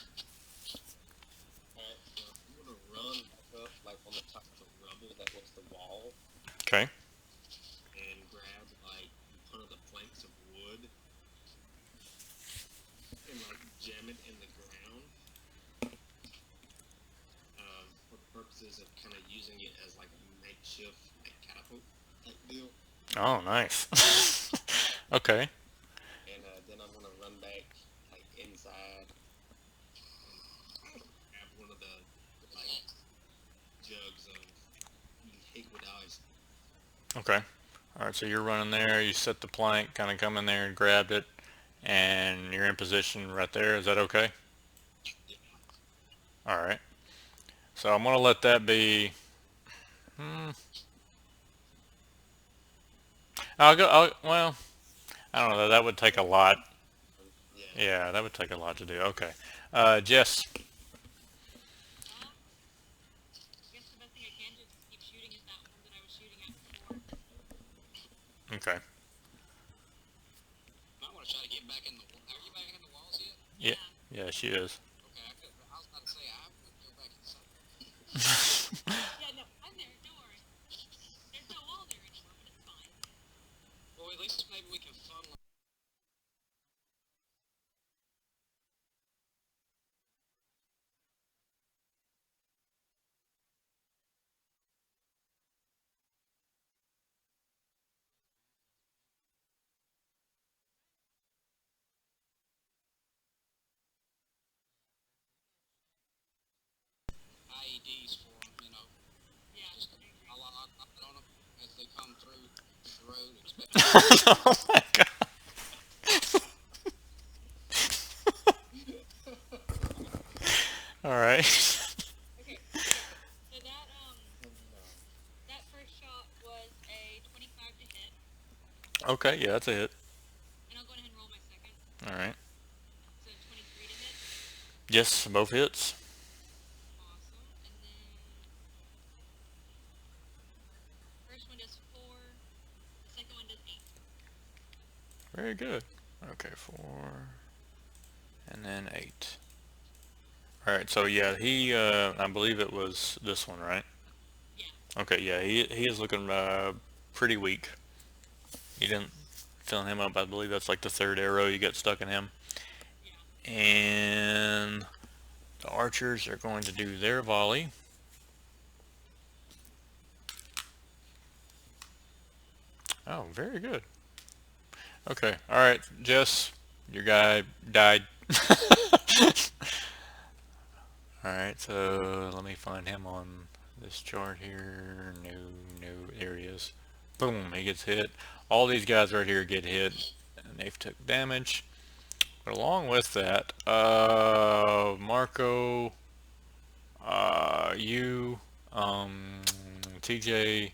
Alright, so I'm gonna run back up like on the top of the rubble that was the wall Okay. and grab like one of the planks of wood and like jam it in the ground for the purposes of kind of using it as like a makeshift like catapult type deal. Oh, nice. okay. And then I'm gonna run back like inside and grab one of the like jugs of liquid ice. Okay. All right. So you're running there. You set the plank, kind of come in there and grabbed it, and you're in position right there. Is that okay? Yeah. All right. So I'm gonna let that be. Hmm, I'll go. Well, I don't know. That would take a lot. Yeah. Yeah, that would take a lot to do. Okay. Jess. I guess the best thing I can do is just keep shooting at that one that I was shooting at before. Okay. Might want to try to get back in the. Are you back in the walls yet? Yeah. Yeah. Yeah, she is. Okay, I was about to say I would go back inside. Yeah, no, I'm there. Don't worry. There's no wall there anymore, but it's fine. Well, at least maybe we can funnel. IEDs for them, you know. Yeah, Just I agree. I'll lock on them as they come through the road, expecting to hit. oh my god. All right. Okay, so that first shot was a 25 to hit, Okay, yeah, that's a hit. and I'll go ahead and roll my second. All right. So 23 to hit. Yes, both hits. Awesome. And then first one does 4, the second one does 8. Very good. Okay, 4 and then 8. All right, so yeah, he I believe it was this one, right? Yeah, Okay, yeah, he is looking pretty weak. You didn't fill him up. I believe that's like the third arrow you get stuck in him. yeah. And the archers are going to do their volley. Oh, very good. Okay, all right, Jess, your guy died. All right, so let me find him on this chart here. No, no, there he is. Boom, he gets hit. All these guys right here get hit, and they've took damage. But along with that, Marco, you, TJ,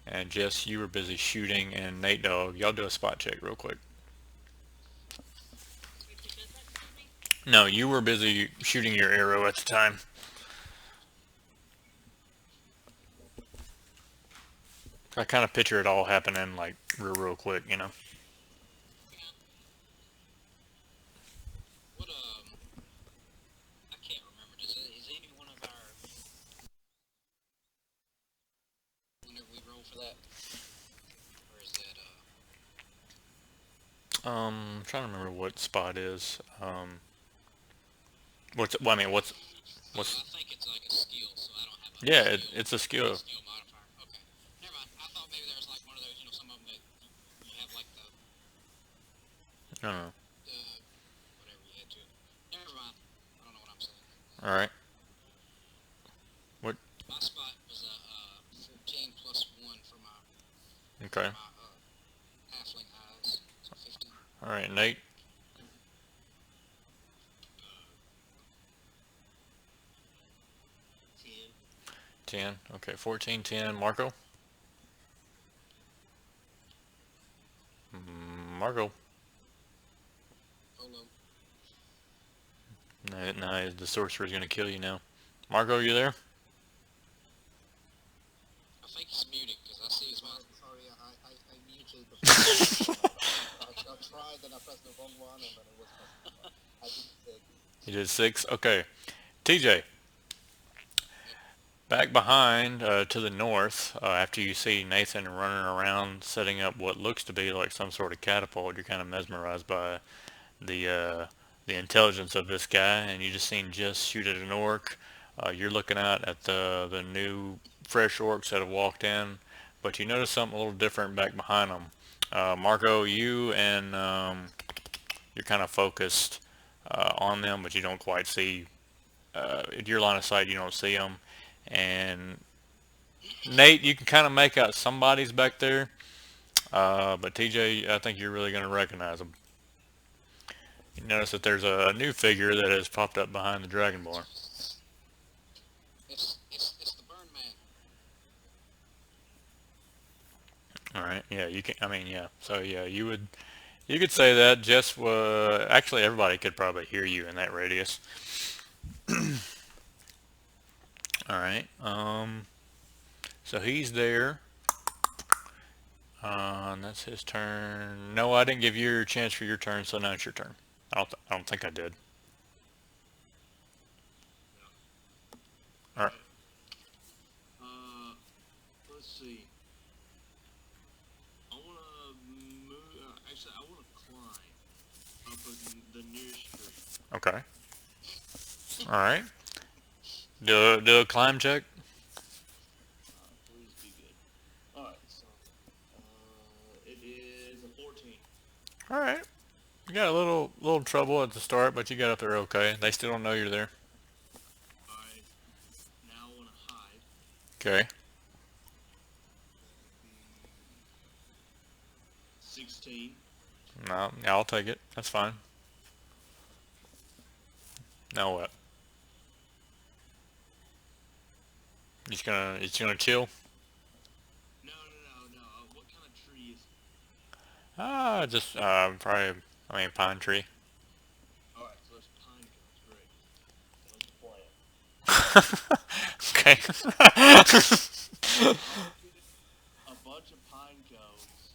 and Jess, you were busy shooting, and Nate Dogg, y'all do a spot check real quick. Wait, so does that include me? No, you were busy shooting your arrow at the time. I kind of picture it all happening like real quick, you know. Yeah. What I can't remember. Is any one of our whenever we roll for that, or is that I'm trying to remember what spot is. What's well, I mean, what's I think it's like a skill, so I don't have a yeah, skill it's a skill. skill modifier. Okay, never mind. I thought maybe there was like one of those, some of them that you have like I don't know. the whatever you had to it. Never mind. I don't know what I'm saying. All right. What? My spot was a 14 plus 1 Okay. my halfling eyes, so 15. All right, Nate. 10. 10. Okay, 14, 10. Marco. Marco. Polo. No, no, the sorcerer's gonna kill you now. Marco, you there? I think he's muted because I see his mouth. Sorry, I muted before. I tried and I pressed the wrong one and then it was pressed the wrong. I did 6. You did 6. Okay. TJ. Back behind to the north, after you see Nathan running around setting up what looks to be like some sort of catapult, you're kind of mesmerized by the uh, the intelligence of this guy, and you just seen Jess shoot at an orc. You're looking out at the new fresh orcs that have walked in, but you notice something a little different back behind them. Marco, you and you're kind of focused on them, but you don't quite see. In your line of sight, you don't see them. And Nate, you can kind of make out somebody's back there, but TJ, I think you're really going to recognize them. You notice that there's a new figure that has popped up behind the Dragonborn. It's the Burn Man. All right, yeah, you can. I mean, yeah. So yeah, you could say that. Jess, actually, everybody could probably hear you in that radius. All right. So he's there. And that's his turn. No, I didn't give you your chance for your turn, so now it's your turn. I don't think I did. All right. Let's see. I want to move. Actually, I want to climb up the nearest tree. Okay. All right. Do a climb check. Please be good. Alright, so it is a 14. All right. You got a little trouble at the start, but you got up there okay. They still don't know you're there. I now want to hide. Okay. That would be 16. No, yeah, I'll take it. That's fine. Now what? He's gonna chill. No, no, no, no. What kind of tree is it? Just probably. I mean, pine tree. All right, so there's pine cones. Great. Sounds like a plan. Okay. I'm gonna get a bunch of pine cones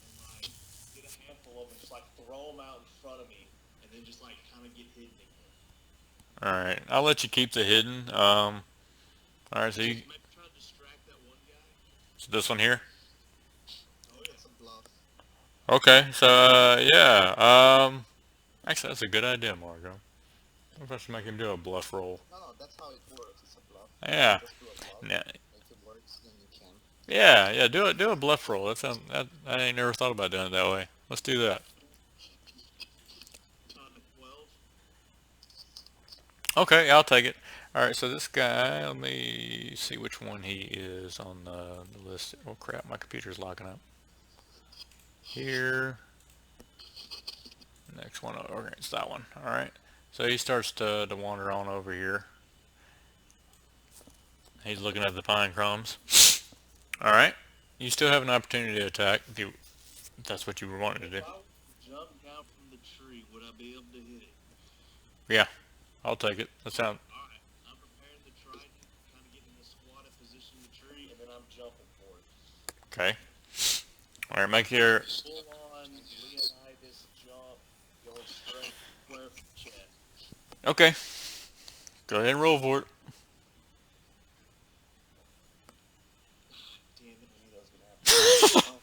and like get a handful of them, just like throw them out in front of me, and then just like kind of get hidden again. All right, I'll let you keep the hidden. All right, Maybe try to distract that one guy. so this one here. Oh It's yeah. a bluff. Okay, so yeah. Actually, that's a good idea, Margo. What if I should make him do a bluff roll? No, no, that's how it works. It's a bluff. Yeah, Just do a bluff. yeah, If it works, then you can. yeah. Do it. Do a bluff roll. That sounds. I ain't never thought about doing it that way. Let's do that. 12. Okay, I'll take it. All right, so this guy. Let me see which one he is on the list. Oh crap, my computer's locking up. Here. Next one. Okay, it's that one. All right. So he starts to wander on over here. He's looking at the pine cones. All right. You still have an opportunity to attack if that's what you were wanting to If do. I jump down from the tree, would I be able to hit it? Yeah, I'll take it. That sounds All right. I'm preparing the trident, kind of getting in a squatted position in the tree, and then I'm jumping for it. okay. All right, make your. Full on Leonidas jump, going straight square for the chest. Okay. Go ahead and roll for it. Damn it! I knew that was gonna happen.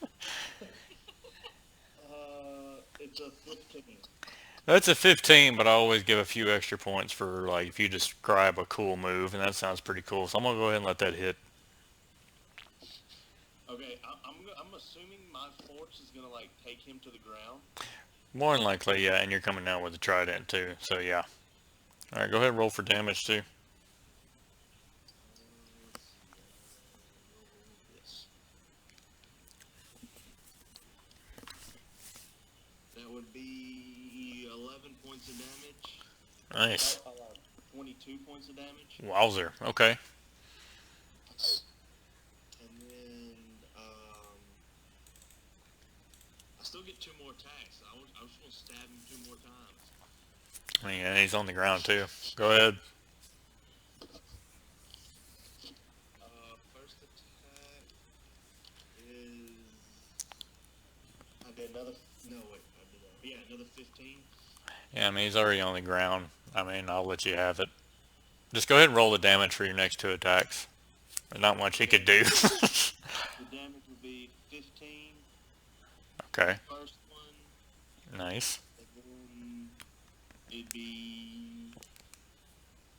It's a 15. That's a 15, but I always give a few extra points for like if you describe a cool move, and that sounds pretty cool. So I'm gonna go ahead and let that hit. Okay, I'm assuming my force is gonna like take him to the ground. More than likely, yeah, and you're coming down with a trident too. So yeah. All right, go ahead and roll for damage too. Let's see. Roll this. That would be 11 points of damage. Nice. 22 points of damage. Wowzer. Okay. And then I still get 2 more attacks. I was just gonna stab him 2 more times. I mean, and he's on the ground too. Go ahead. First attack is I did another. No wait, I did yeah another 15. Yeah, I mean he's already on the ground. I mean, I'll let you have it. Just go ahead and roll the damage for your next two attacks. There's not much he could Okay, do. the damage would be 15 for Okay. the first one, Nice. and then it'd be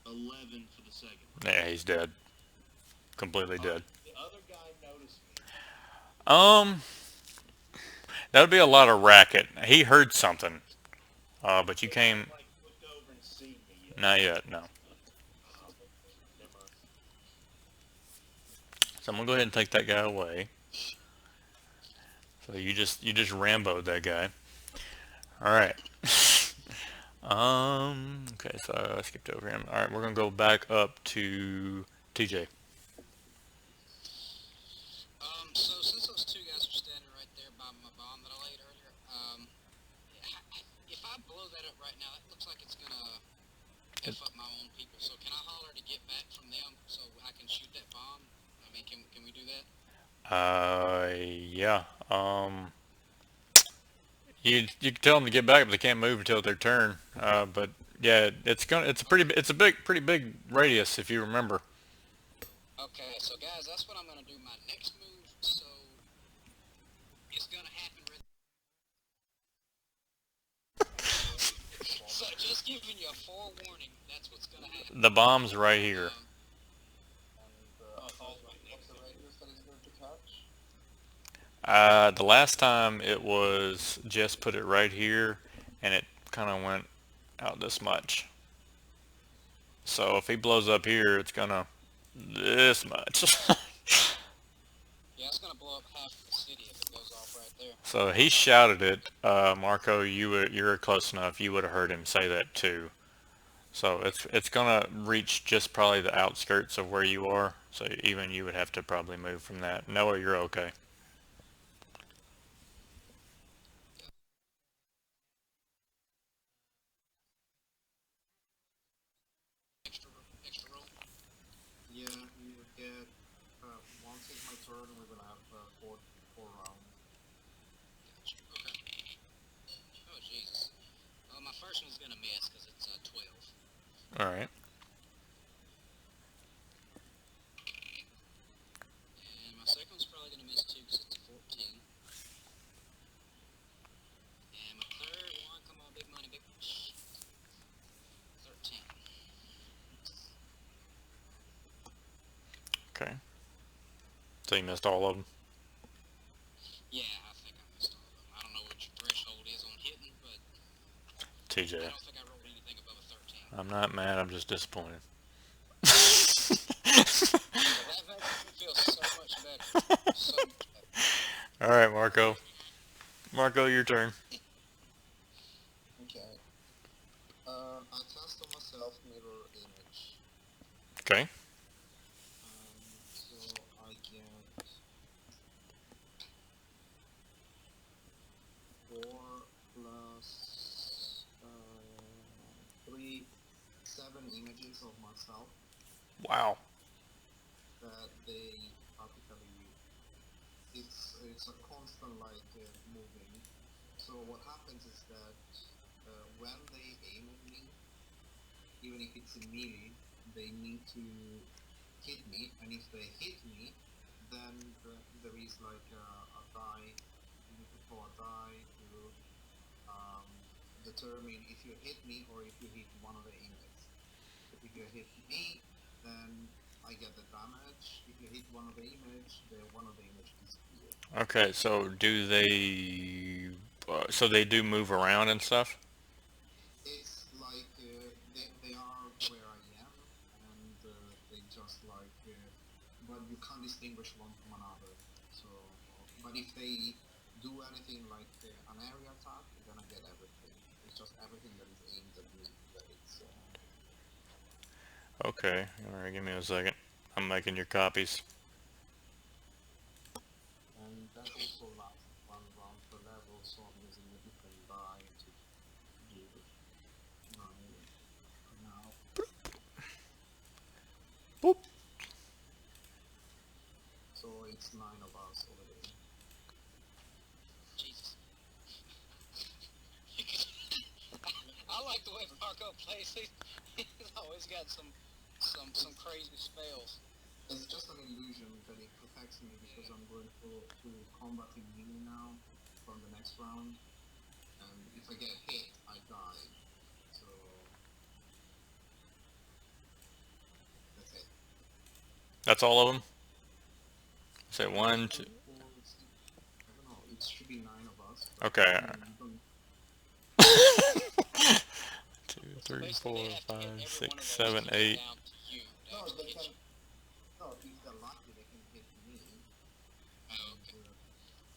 11 for the second one. Yeah, he's dead. Completely All right, dead. the other guy noticed me. Um, that would be a lot of racket. He heard something. But you But he came. hasn't like looked over and seen me yet. Not yet. No. Oh, never mind. So I'm gonna go ahead and take that guy away. So you just Rambo'd that guy. All right. Okay, so I skipped over him. All right, we're gonna go back up to TJ. So since those two guys are standing right there by my bomb that I laid earlier, if I blow that up right now, it looks like it's gonna f up my own people. So can I holler to get back from them so I can shoot that bomb? I mean, can we do that? Yeah. You can tell them to get back, but they can't move until their turn. But yeah, it's a pretty big radius if you remember. Okay, so guys, that's what I'm gonna do. My next move, so it's gonna happen. So just giving you a forewarning. That's what's gonna happen. The bomb's right here. And Oh, so oh, right what's next the to it. radius that he's going to touch? The last time it was just put it right here, and it kind of went out this much. So if he blows up here, it's gonna this much. Yeah, it's gonna blow up half of the city if it goes off right there. So he shouted it. Marco, you're close enough. You would have heard him say that too. So it's gonna reach just probably the outskirts of where you are. So even you would have to probably move from that. Noah, you're okay. Extra roll. Yeah, we would get once it's my turn, we're gonna have four rounds. Gotcha. Okay. Oh Jesus. Well, my first one's gonna miss because it's 12, All right. and my second one's probably gonna miss too because it's a 14, and my third one, come on, big money, big 13. Okay. So you missed all of them. Yeah, I think I missed all of them. I don't know what your threshold is on hitting, but I TJ, don't think I rolled anything above a 13. I'm not mad. I'm just disappointed. Well, that makes me feel so much better. So much better. All right, Marco. Marco, your turn. Okay. I cast on myself mirror image. Okay. So I get 4 plus 3, 7 images of myself Wow. that they practically it's a constant like moving. So what happens is that when they aim at me, even if it's a melee, they need to hit me, and if they hit me, then there is like a die. You need to throw a die to um, determine if you hit me or if you hit one of the images. If you hit me, then I get the damage. If you hit one of the image, the one of the image disappear. Okay. So do they? So they do move around and stuff. It's like they are where I am, and they just like, but you can't distinguish one from another. So, but if they do anything like an area attack, then I get everything. It's just everything that is aimed at me. That it's Okay. All right. Give me a second. I'm making your copies. and that also lasts 1 round per level. So I'm using a different die to do my now. Boop. So it's 9 of us over there. Jesus. I like the way Marco plays. He's always got some crazy spells. It's just an illusion that it protects me because I'm going to combat in melee now from the next round, and if I get hit, I die. So that's it. That's all of them. Say one, two. Two, four, six. I don't know. It should be 9 of us, but Okay. I mean, you don't. Two, So three, basically, four, they have to hit five, every one six, of those seven, to get eight. down to you to No, actually they hit can. you. No, if they're lucky, they can hit me, Oh, and okay.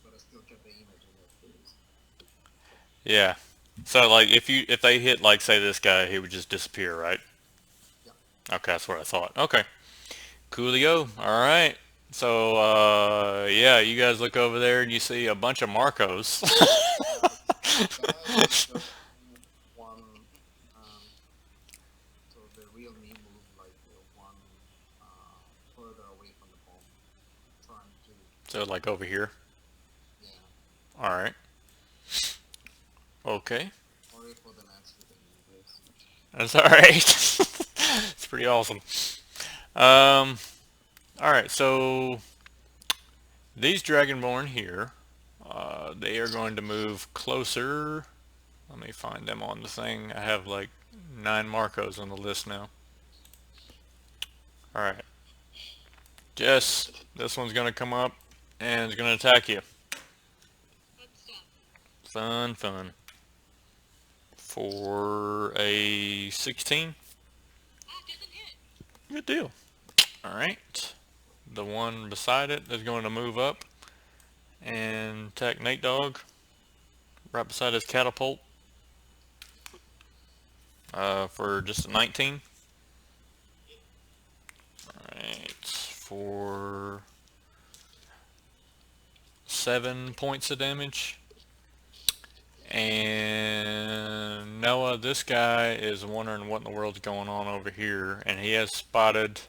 but I still get the image in their face. Yeah. So like if they hit like say this guy, he would just disappear, right? Yeah. Okay, that's what I thought. Okay. Coolio. All right. So yeah, you guys look over there and you see a bunch of Marcos. The guy just moved one. Um, So the real me moved like one further away from the bomb, trying to, So like over here. yeah. All right. Okay. Sorry for the mess with the English. That's all right. It's pretty awesome. Um. All right. So these Dragonborn here, they are going to move closer. Let me find them on the thing. I have like 9 Marcos on the list now. All right. Jess, this one's gonna come up and it's gonna attack you. Good stuff. Fun, fun. For a 16. Ah, doesn't hit. Good deal. All right. The one beside it is going to move up and attack Nate Dogg right beside his catapult. For just a 19. Yeah. Alright, for 7 points of damage. And Noah, this guy is wondering what in the world's going on over here, and he has spotted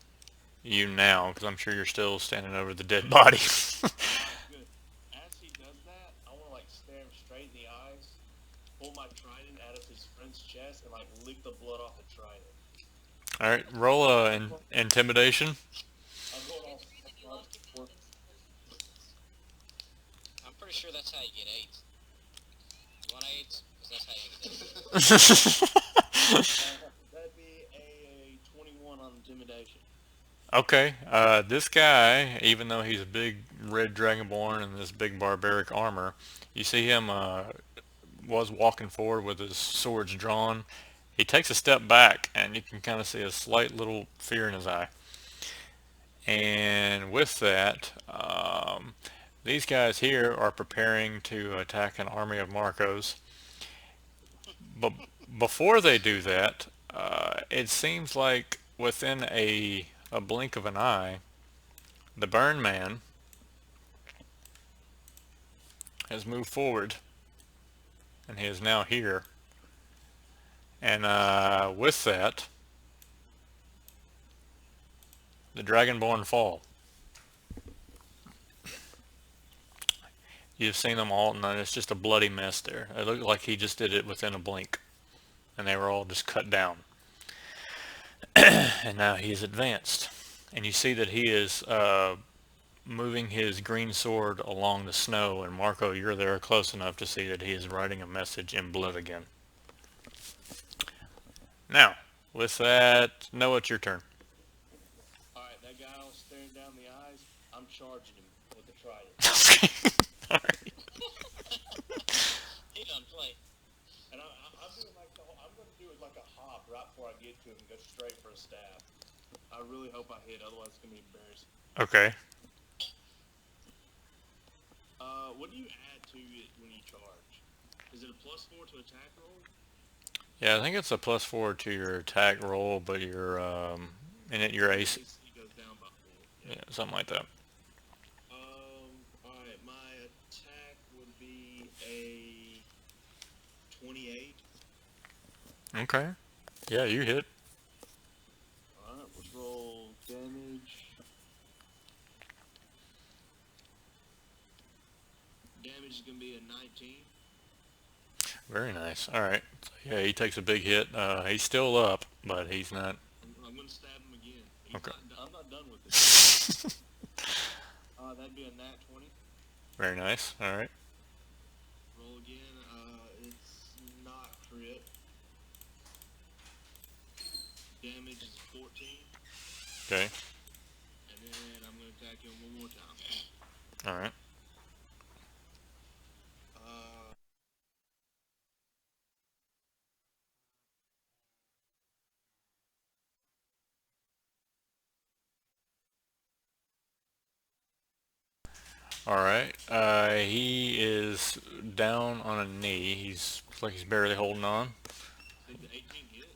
you now, because I'm sure you're still standing over the dead body. All right, good. As he does that, I want to like stare him straight in the eyes, pull my trident out of his friend's chest, and like lick the blood off the trident. Alright, roll intimidation. I'm going It's all great that you love front for. defenseless persons. I'm pretty sure that's how you get AIDS. You want AIDS? Because that's how you get AIDS. That'd be a 21 on intimidation. Okay, this guy, even though he's a big red dragonborn in this big barbaric armor, you see him was walking forward with his swords drawn. He takes a step back, and you can kind of see a slight little fear in his eye. And with that, these guys here are preparing to attack an army of Marcos. But before they do that, it seems like within a blink of an eye, the Burn Man has moved forward, and he is now here. And with that, the Dragonborn fall. You've seen them all, and it's just a bloody mess there. It looked like he just did it within a blink, and they were all just cut down. And now he is advanced, and you see that he is moving his green sword along the snow. And Marco, you're there close enough to see that he is writing a message in blood again. Now, with that, Noah, it's your turn. All right, that guy I was staring down the eyes. I'm charging him with the trident, Alright. He done play. and I'm doing like I'm going to do it like a hop right before I get to him and go straight for a stab. I really hope I hit, otherwise it's gonna be embarrassing. Okay. What do you add to it when you charge? Is it a +4 to attack roll? Yeah, I think it's a +4 to your attack roll, but your Your AC, AC goes down by 4. yeah, Yeah. something like that. All right, my attack would be a 28. Okay. Yeah, you hit. All right, let's roll damage. Damage is gonna be a 19. Very nice. All right. So, yeah, he takes a big hit. He's still up, but he's not. I'm gonna stab him again. Okay. I'm not done with this. That'd be a nat 20. Very nice. All right. Roll again. It's not crit. Damage is 14. Okay. And then I'm gonna attack him one more time. All right. Uh, All right. He is down on a knee. He's like he's barely holding on. did the 18 hit?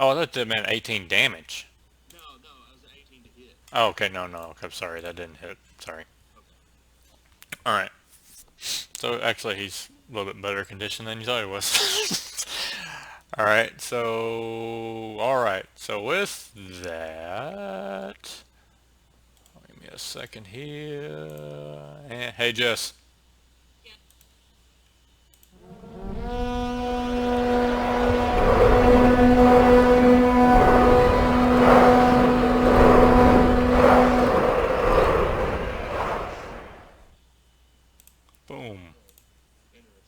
Oh, I thought that meant 18 damage. No, I was at 18 to hit. Oh, okay. No, no. Okay, I'm sorry. That didn't hit. Sorry. Okay. All right. So actually, he's a little bit better condition than you thought he was. All right. So with that, give me a second here. Hey, Jess. Yeah. Boom. Interesting.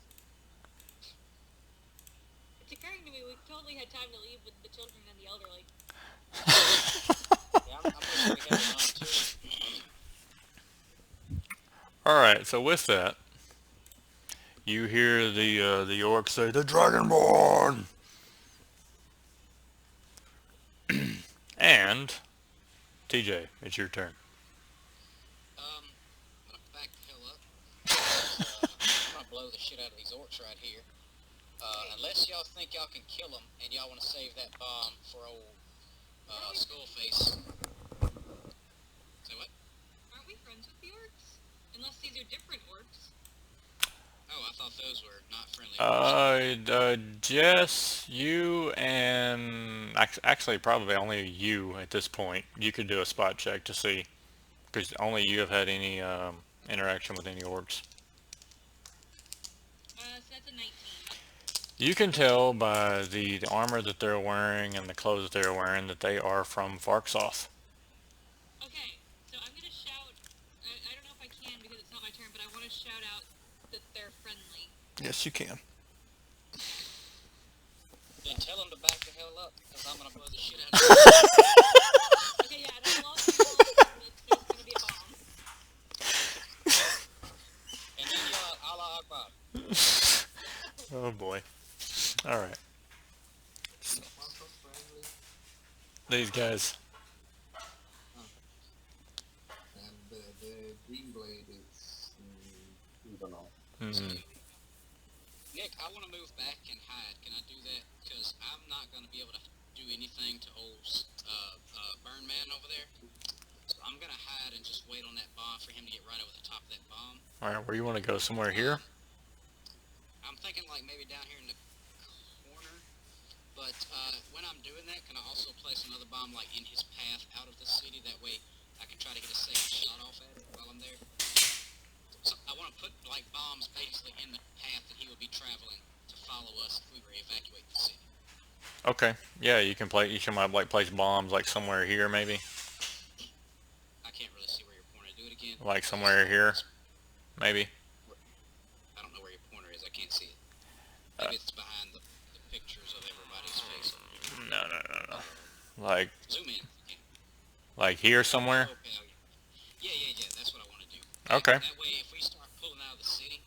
It's occurring to me we totally had time to leave with the children and the elderly. Yeah, I'm wishing we had mine too. All right. So with that, you hear the orc say, "The Dragonborn," and TJ, it's your turn. I'm gonna back the hell up. 'Cause, I'm gonna blow the shit out of these orcs right here. Okay. Unless y'all think y'all can kill them and y'all want to save that bomb for old Aren't we Skullface. Say what? aren't we friends with the orcs? Unless these are different orcs. Oh, I thought those were not friendly orcs. Jess, you and actually probably only you at this point. You could do a spot check to see, because only you have had any interaction with any orcs. So that's a 19. You can tell by the armor that they're wearing and the clothes that they're wearing that they are from Farksoth. Okay, so I'm gonna shout. I don't know if I can because it's not my turn, but I want to shout out that they're friendly. Yes, you can. Then tell them to back the hell up, because I'm gonna blow the shit out of them. Okay, yeah, and I'll also tell them that there's gonna be a bomb. And then yell out, Allah Akbar. Oh boy. All right. What's so friendly? These guys. And the green blade is you don't know. Mm, Nick, I want to move back and hide. Can I do that? Because I'm not going to be able to do anything to old Burn Man over there. So I'm going to hide and just wait on that bomb for him to get right over the top of that bomb. all right, where you want to go? Somewhere here? I'm thinking like maybe down here in the corner. But when I'm doing that, can I also place another bomb like in his path out of the city? That way I can try to get a second shot off at it while I'm there. So I want to put like bombs basically in the path that he would be traveling to follow us if we were to evacuate the city. Okay. Yeah, you can play. You can like place bombs like somewhere here, maybe. I can't really see where your pointer. Do it again. Like somewhere here, maybe. I don't know where your pointer is. I can't see it. Uh, Maybe it's behind the pictures of everybody's face. no, no, no, no. Like, Zoom in. Yeah. like here somewhere. Okay. Yeah. That's what I want to do. Okay. That way, if we start pulling out of the city,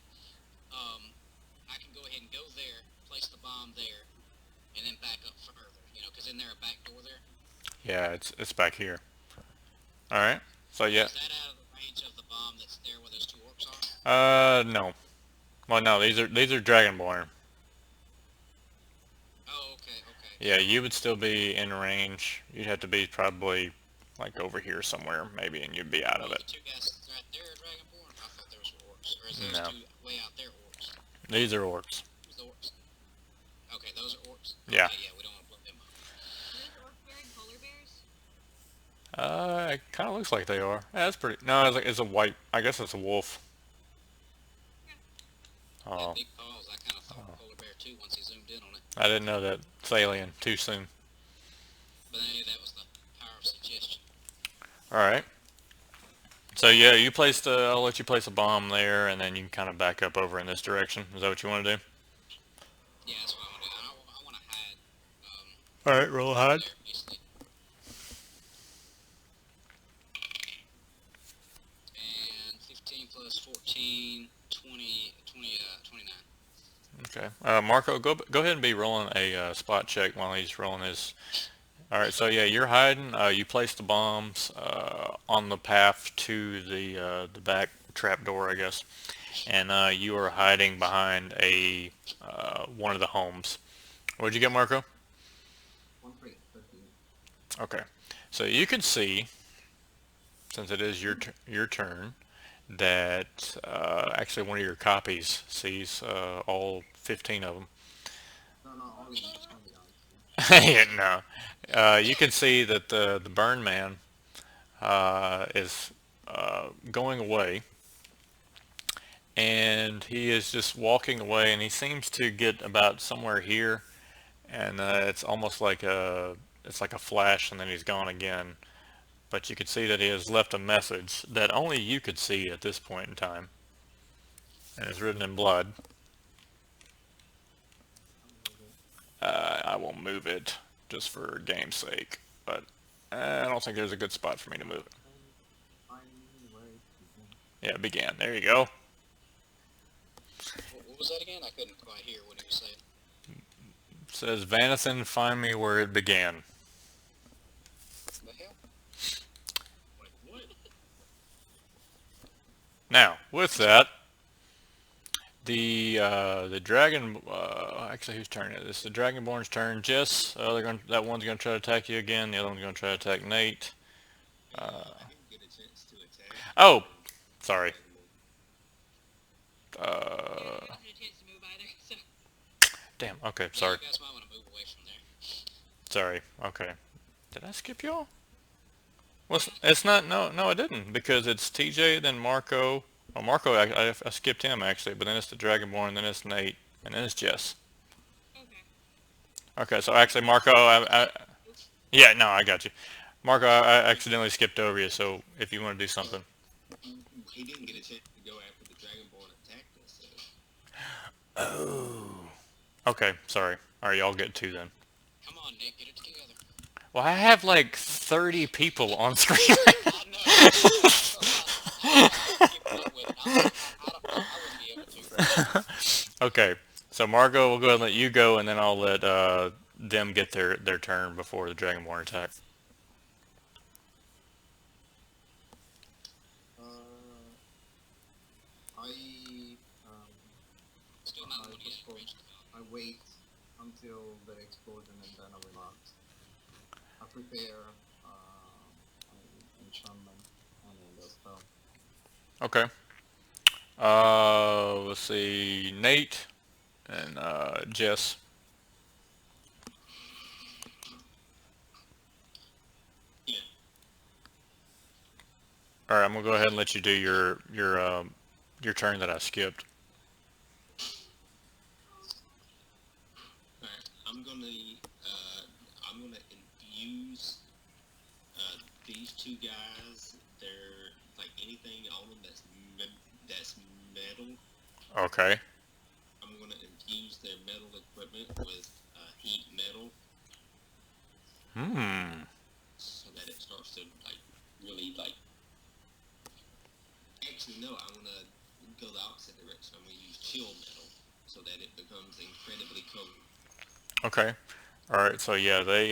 I can go ahead and go there, place the bomb there, and then back up further. You know, because isn't there a back door there? Yeah, it's back here. All right. So yeah. Is that out of the range of the bomb that's there where those two orcs are? No. Well, no. These are Dragonborn. Oh, okay. Yeah, you would still be in range. You'd have to be probably like over here somewhere, maybe, and you'd be out of Oh, it. the two guys right there are Dragonborn? I thought those were orcs. Or is those No. two way out there orcs? These are orcs. Who's the orcs? Okay, those are orcs? Yeah. Okay, yeah, we don't want to blow them up. Are those orcs wearing polar bears? It kind of looks like they are. Yeah, that's pretty. No, it's a white. I guess it's a wolf. Yeah, Oh, big paws. I kind of thought polar bear too once he zoomed in on it. I didn't know that. It's alien. Too soon. But hey, that was the power of suggestion. All right. So yeah, you placed. I'll let you place a bomb there, and then you can kind of back up over in this direction. Is that what you want to do? Yeah, that's what I want to do. I want to hide All right, roll a hide. there, basically. And 15 plus 14, 29. Okay. Marco, go ahead and be rolling a spot check while he's rolling his. All right. So yeah, you're hiding. You place the bombs on the path to the back trap door, I guess, and you are hiding behind a one of the homes. What'd you get, Marco? 13. Okay. So you can see, since it is your turn, that actually one of your copies sees all 15 of them. No, only Yeah, no. You can see that the burn man is going away, and he is just walking away, and he seems to get about somewhere here, and it's almost like a flash, and then he's gone again. But you can see that he has left a message that only you could see at this point in time, and it's written in blood. I will move it just for game's sake, but I don't think there's a good spot for me to move it. Yeah, it began. There you go. What was that again? I couldn't quite hear what he was saying. It says, Vanathan, find me where it began. The hell? Wait, what? Now, with that, The dragon. Actually, whose turn is this? The dragonborn's turn. Jess. That one's gonna try to attack you again. The other one's gonna try to attack Nate. I didn't get a chance to attack Oh, the sorry. dragonborn. Yeah, Uh, I don't get a chance to move either, so. damn. Okay, Yeah, sorry. you guys might want to move away from there. Sorry. Okay. Did I skip y'all? Well, it's not. No, no, I didn't because it's TJ, then Marco. Well, Marco, I skipped him actually, but then it's the Dragonborn, then it's Nate, and then it's Jess. Okay. Okay, so actually, Marco, yeah, no, I got you. Marco, I accidentally skipped over you, so if you want to do something. He didn't get a chance to go after the dragonborn attacked us. So. Oh. Okay, sorry. All right, y'all get two then. Come on, Nick, get it together. Well, I have like 30 people on screen. I know. I was keeping up with it. I wouldn't be able to. Okay, so Marco, we'll go ahead and let you go, and then I'll let them get their turn before the Dragonborn attack. Uh, I Still I not the one he had postpone. arranged to go. I wait until the explosion and then I relax. I prepare an enchantment and a spell. Okay. Let's see, Nate and Jess. Yeah. All right, I'm gonna go ahead and let you do your turn that I skipped. All right. I'm gonna infuse these two guys. They're like anything on them that's metal. Okay. I'm gonna infuse their metal equipment with heat metal, Hmm. so that it starts to like really like. Actually, no. I'm gonna go the opposite direction. I'm gonna use chill metal, so that it becomes incredibly cold. Okay. All right. So yeah, they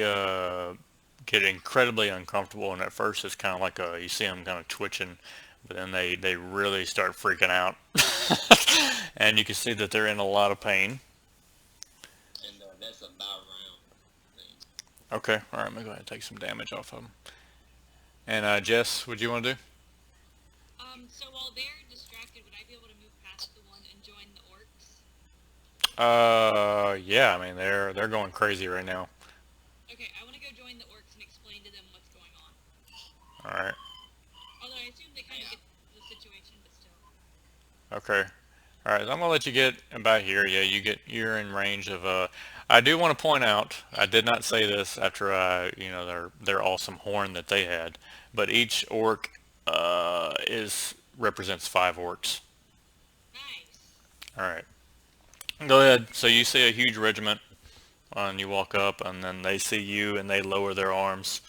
get incredibly uncomfortable, and at first it's kind of like you see them kind of twitching, but then they really start freaking out, and you can see that they're in a lot of pain. And that's a by round thing. Okay. All right. I'm gonna go ahead and take some damage off of them. And Jess, what do you want to do? So while they're distracted, would I be able to move past the one and join the orcs? Yeah. I mean, they're going crazy right now. Okay, I want to go join the orcs and explain to them what's going on. All right. Although I assume they kind of Yeah. get the situation, but still. Okay. All right. I'm gonna let you get about here. Yeah, you're in range of. I do want to point out. I did not say this after their awesome horn that they had, but each orc is represents 5 orcs. Nice. All right. Go ahead. So you see a huge regiment, and you walk up, and then they see you, and they lower their arms.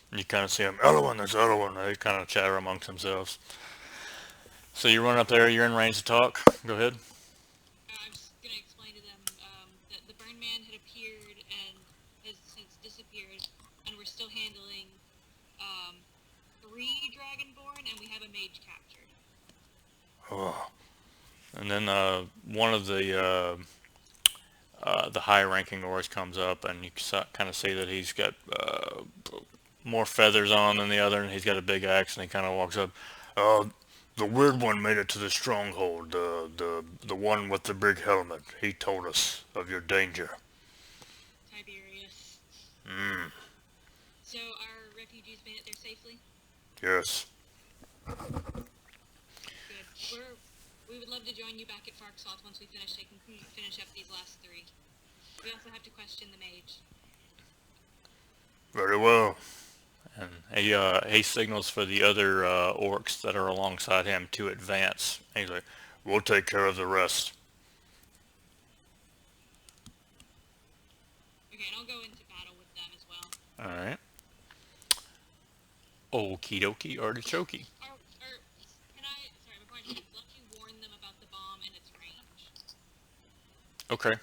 And you kind of see them. Other one, there's the other one. They kind of chatter amongst themselves. So you run up there. You're in range to talk. Go ahead. I'm just going to explain to them that the burn man had appeared and has since disappeared, and we're still handling 3 dragonborn, and we have a mage captured. Oh. And then one of the high-ranking orcs comes up, and you kind of see that he's got more feathers on than the other, and he's got a big axe, and he kind of walks up. Uh, the weird one made it to the stronghold. The one with the big helmet. He told us of your danger. Tiberius. Hmm. So our refugees made it there safely? Yes. Good. We would love to join you back at Farksoth once we finish up these last 3. We also have to question the mage. Very well. And he signals for the other orcs that are alongside him to advance. And he's like, "We'll take care of the rest." Okay, and I'll go into battle with them as well. All right. Okie dokie artichokey. Can I, sorry, before I do, let me warn them about the bomb and its range. Okay.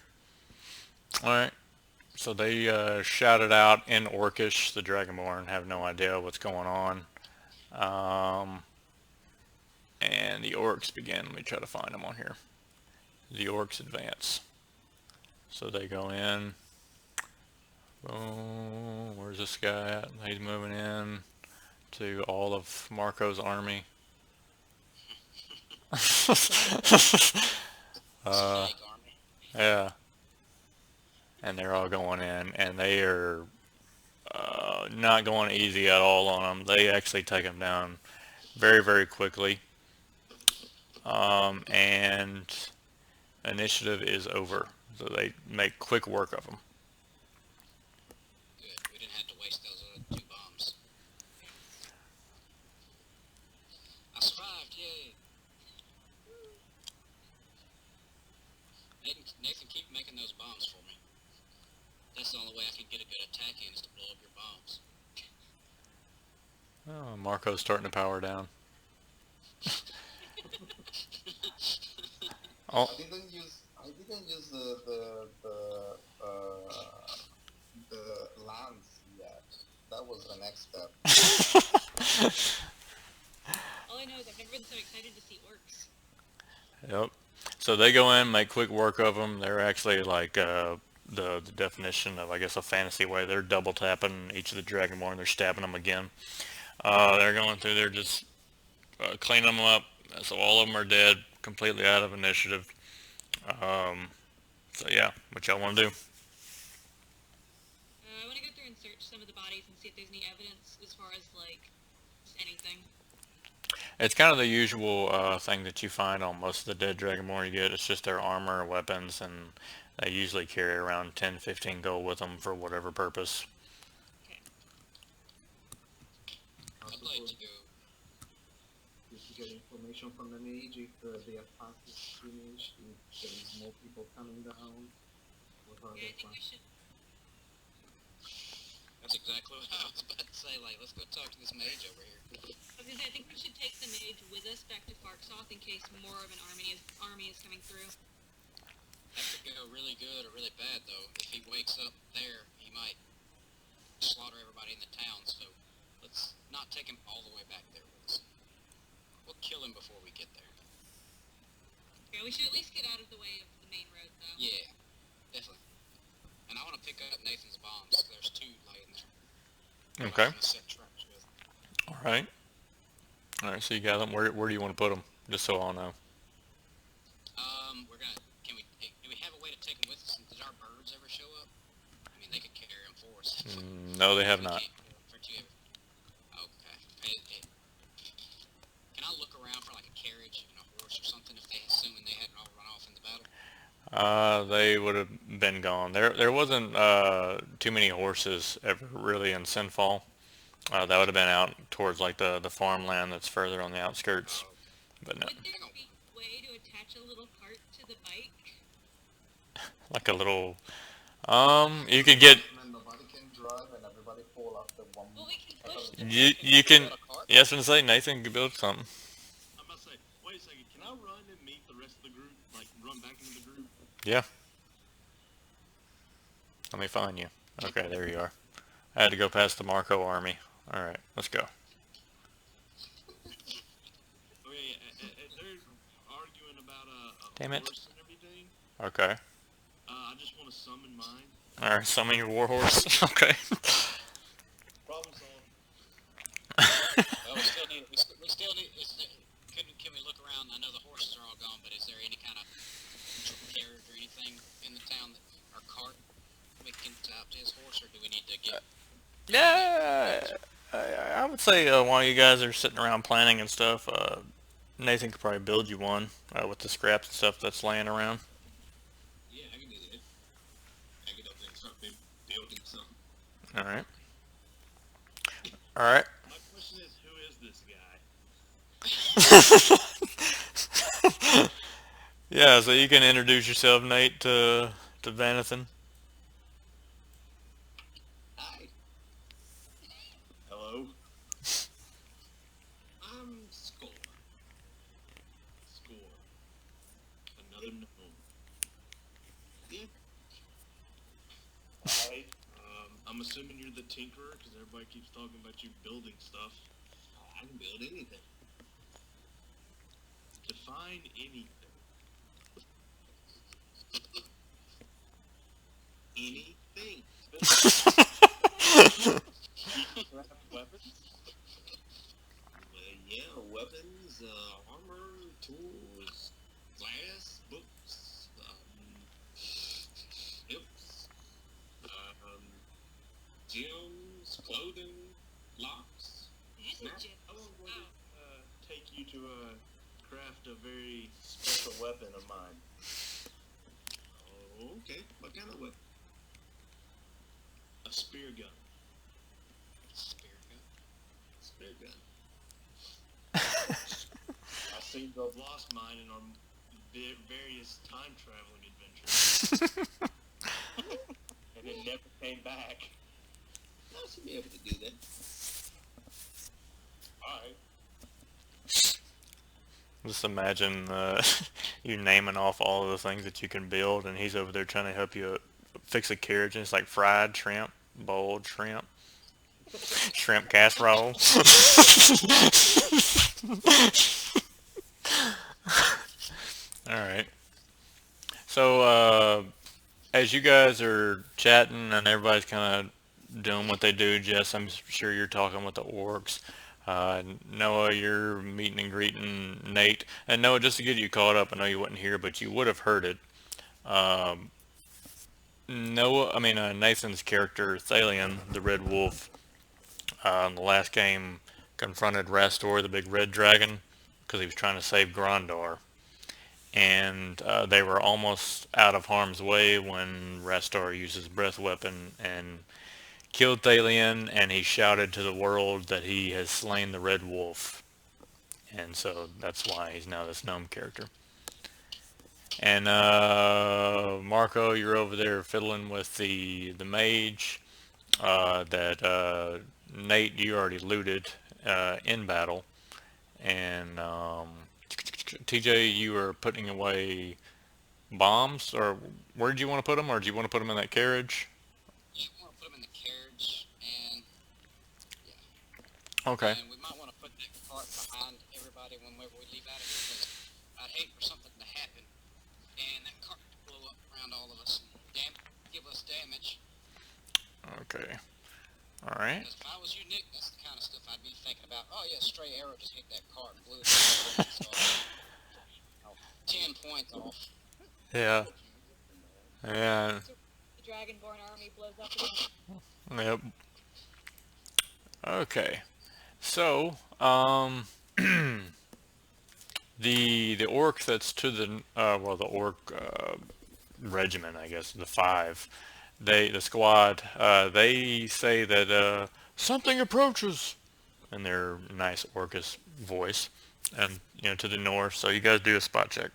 All right. So they shouted out in Orcish. The Dragonborn have no idea what's going on. And the orcs begin. Let me try to find them on here. the orcs advance. So they go in. Oh, where's this guy at? He's moving in to all of Marco's army. uh, Snake army. yeah, and they're all going in, and they are not going easy at all on them. They actually take them down very, very quickly. And initiative is over. So they make quick work of them. Good. We didn't have to waste those other 2 bombs. I survived, yay! Nathan, keep making those bombs for me. That's the only way I can get a good attack in is to blow up your bombs. Oh, Marco's starting to power down. Oh, I didn't use the lance yet. That was the next step. All I know is I've never been so excited to see orcs. yep. So they go in, make quick work of them. They're actually like the definition of, I guess, a fantasy way. They're double tapping each of the Dragonborn. They're stabbing them again. They're going through. They're just cleaning them up. So all of them are dead, completely out of initiative. Um, so yeah, what y'all want to do? I want to go through and search some of the bodies and see if there's any evidence as far as like just anything. It's kind of the usual thing that you find on most of the dead Dragonborn you get. It's just their armor, weapons, and they usually carry around 10, 15 gold with them for whatever purpose. Okay. I'd Also, like to go. if you get information from the mage, if the attack is finished, if there is more people coming down, what are Yeah, the I think we plans? should. That's exactly what I was about to say. Like, let's go talk to this mage over here. I was gonna say I think we should take the mage with us back to Farksoth in case more of an army is coming through. That could go really good or really bad, though. If he wakes up there, he might slaughter everybody in the town. So let's not take him all the way back there with us. We'll kill him before we get there. Yeah, we should at least get out of the way of the main road, though. Yeah, definitely. And I want to pick up Nathan's bombs. There's 2 laying there. Okay. I'm gonna set traps with. All right. All right. So you got them. Where do you want to put them? Just so I'll know. We're gonna. Do we have a way to take them with us? Did our birds ever show up? I mean, they could carry them for us. No, they have We not. can't for 2 Okay. Can I look around for like a carriage and a horse or something if they assuming they hadn't all run off in the battle? They would have been gone. There wasn't too many horses ever really in Sinfall. That would have been out towards like the farmland that's further on the outskirts. Oh, But no, Would there be a way to attach a little cart to the bike? like a little. You could get. And nobody can drive, and everybody fall off the one. Well, we can push the You can. a cart? Yes, I'm say Nathan could build something. I'm about to say, wait a second, can I run and meet the rest of the group? Like, run back into the group? Yeah. Let me find you. Okay, there you are. I had to go past the Marco army. All right, let's go. Okay, they're arguing about a Damn it. horse and everything. Okay. I just want to summon mine. All right, summon your warhorse. Okay. Problem solved. Well, we still need. Can we look around? I know the horses are all gone, but is there any kind of carriage or anything in the town or cart we can tie up to his horse, or do we need to get? Yeah, I would say while you guys are sitting around planning and stuff, Nathan could probably build you one with the scraps and stuff that's laying around. Yeah, I can do that. I can definitely start building something. All right. All right. My question is, who is this guy? Yeah, so you can introduce yourself, Nate, to Vanathan. Hi. Hello? I'm Score. Score. Another gnome. Yeah. Alright. I'm assuming you're the tinkerer, because everybody keeps talking about you building stuff. I can build anything. Define anything. anything. Craft weapons. Yeah, weapons, armor, tools, glass, books, hips, um, gems, clothing, locks, This is snap. just. How long would Oh. it take you to craft a very special weapon of mine? Oh, okay. What kind of weapon? A spear gun. Spear gun. Spear gun. I seem to have lost mine in our various time traveling adventures, and it never came back. I should be able to do that. All right. Just imagine you naming off all of the things that you can build, and he's over there trying to help you fix a carriage, and it's like fried shrimp, boiled shrimp, shrimp casserole. All right. So as you guys are chatting and everybody's kind of doing what they do, Jess, I'm sure you're talking with the orcs. Noah, you're meeting and greeting Nate. And Noah, just to get you caught up, I know you wasn't here, but you would have heard it. Um, Nathan's character, Thalion, the Red Wolf, in the last game confronted Rastor, the big red dragon, because he was trying to save Grondar. And they were almost out of harm's way when Rastar used his breath weapon and killed Thalion, and he shouted to the world that he has slain the Red Wolf. And so that's why he's now this gnome character. And Marco, you're over there fiddling with the mage that Nate you already looted in battle, and TJ you were putting away bombs, or where did you want to put them, or do you want to put them in that carriage? You want to put them in the carriage, and yeah, Okay. and we might want to put that cart behind everybody whenever we leave out of here, because I'd hate for something to happen and that cart to blow up around all of us and give us damage. Okay. All right. Because if I was you, Nick, that's the kind of stuff I'd be thinking about. Oh yeah, stray arrow just hit that cart and blew it up. So, 10 points off. Yeah. Yeah. The Dragonborn army blows up again. Yep. Okay. So, the orc that's to the the orc regiment, I guess, the five, the squad, they say that something approaches in their nice orcish voice, and to the north. So you guys do a spot check.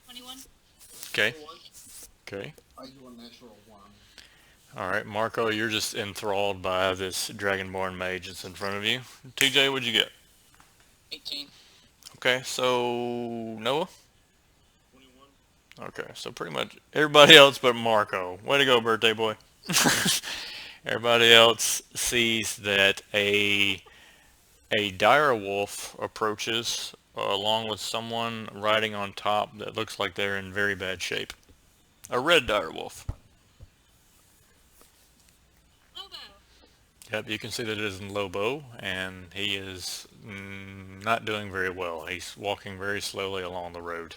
21. Okay. 21. Okay. I do a natural one. All right, Marco, you're just enthralled by this dragonborn mage that's in front of you. TJ, what'd you get? 18. Okay, so Noah. 21. Okay, so pretty much everybody else but Marco. Way to go, birthday boy. Everybody else sees that a dire wolf approaches along with someone riding on top that looks like they're in very bad shape. A red dire wolf. Lobo. Yep, you can see that it is in Lobo, and he is not doing very well. He's walking very slowly along the road.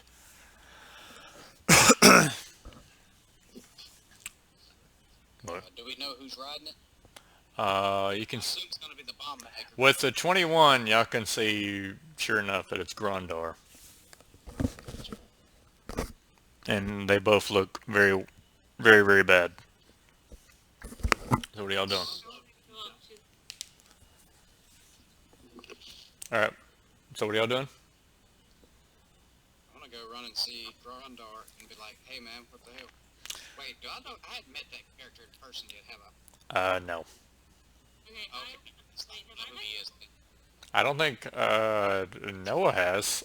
But Do we know who's riding it? you I can assume it's going to be the bomb maker. with the 21, y'all can see sure enough that it's Grondar, and they both look very, very, very bad. So what are y'all doing? Well, she's All right. So what are y'all doing? I want to go run and see Grondar and be like, hey man, what the hell? Wait, do I know? I hadn't met that character in person yet, have I? No. okay. Okay. It's not Wait, have know I who met? he is. I don't think Noah has.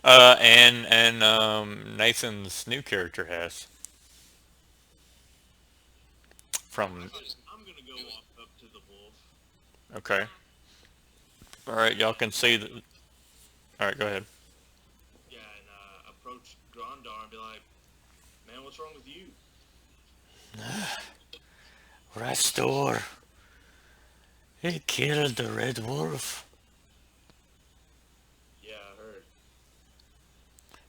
And Nathan's new character has I from. thought he was I'm gonna go new. walk up to the wolf. Okay. All right, y'all can see that. All right, go ahead. Yeah, and approach Grandar and be like, "Man, what's wrong with you?" Rastor, he killed the red wolf. Yeah, I heard.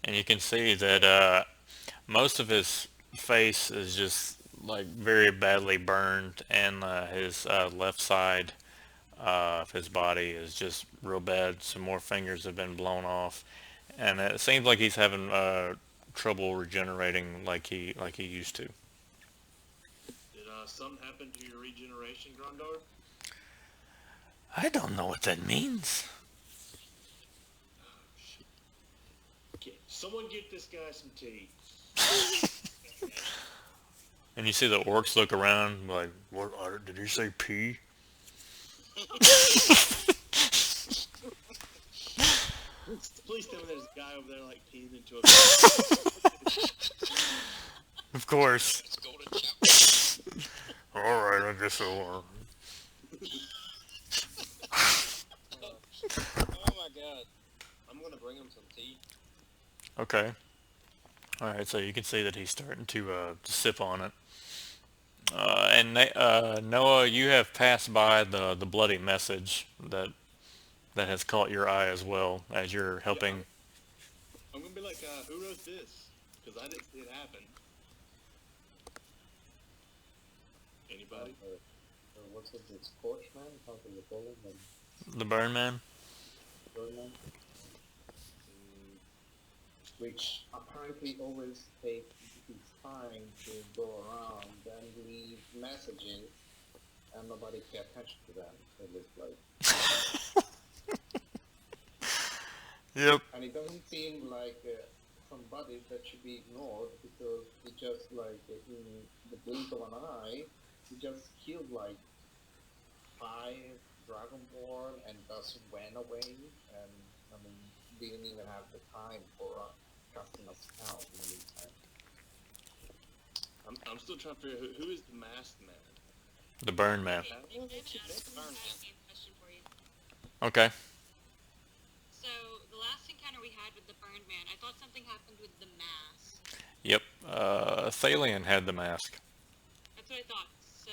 And you can see that most of his face is just like very badly burned, and his left side of his body is just real bad. Some more fingers have been blown off, and it seems like he's having trouble regenerating like he used to. Did something happen to your regeneration, Grandar? I don't know what that means. Oh, shit. Okay, someone get this guy some tea. And you see the orcs look around like, "What? Did he say pee?" Please tell me there's a guy over there like peeing into a cup. Of course. It's golden shower. All right, I guess so. Oh my god. I'm gonna bring him some tea. Okay. All right, so you can see that he's starting to sip on it. Noah, you have passed by the bloody message that has caught your eye as well as you're Yeah, helping. I'm gonna be like, who wrote this? Because I didn't see it happen. Anybody? What's it? It's Scorchman? How do you call him? The burn man. Birdman? Which apparently always takes his time to go around and leave messages, and nobody pay attention to them. It looks like, Yep. and it doesn't seem like somebody that should be ignored because he just like in the blink of an eye, he just killed like 5 Dragonborn and just went away, and I mean didn't even have the time for casting a spell in the meantime. I'm still trying to figure out who is the masked man. The burn man. Okay, Oh, I have that's an it. Burn man. game question for you. Okay. So the last encounter we had with the burned man, I thought something happened with the mask. Yep. Thalion had the mask. That's what I thought. So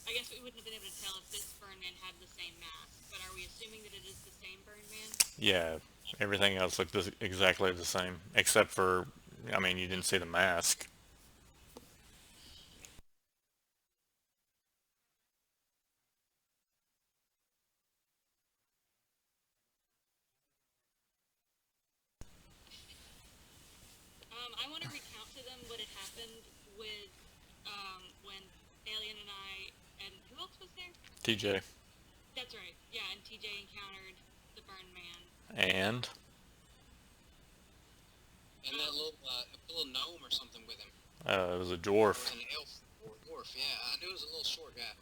I guess we wouldn't have been able to tell if this burned man had the same mask. But are we assuming that it is the same burned man? Yeah. Everything else looked exactly the same, except for, I mean, you didn't see the mask. I want to recount to them what had happened with when Alien and I and who else was there? TJ. That's right. Yeah, and TJ encountered the burned man. And And that little gnome or something with him. it was a Or dwarf. an elf or a dwarf. Yeah, I knew it was a little short guy.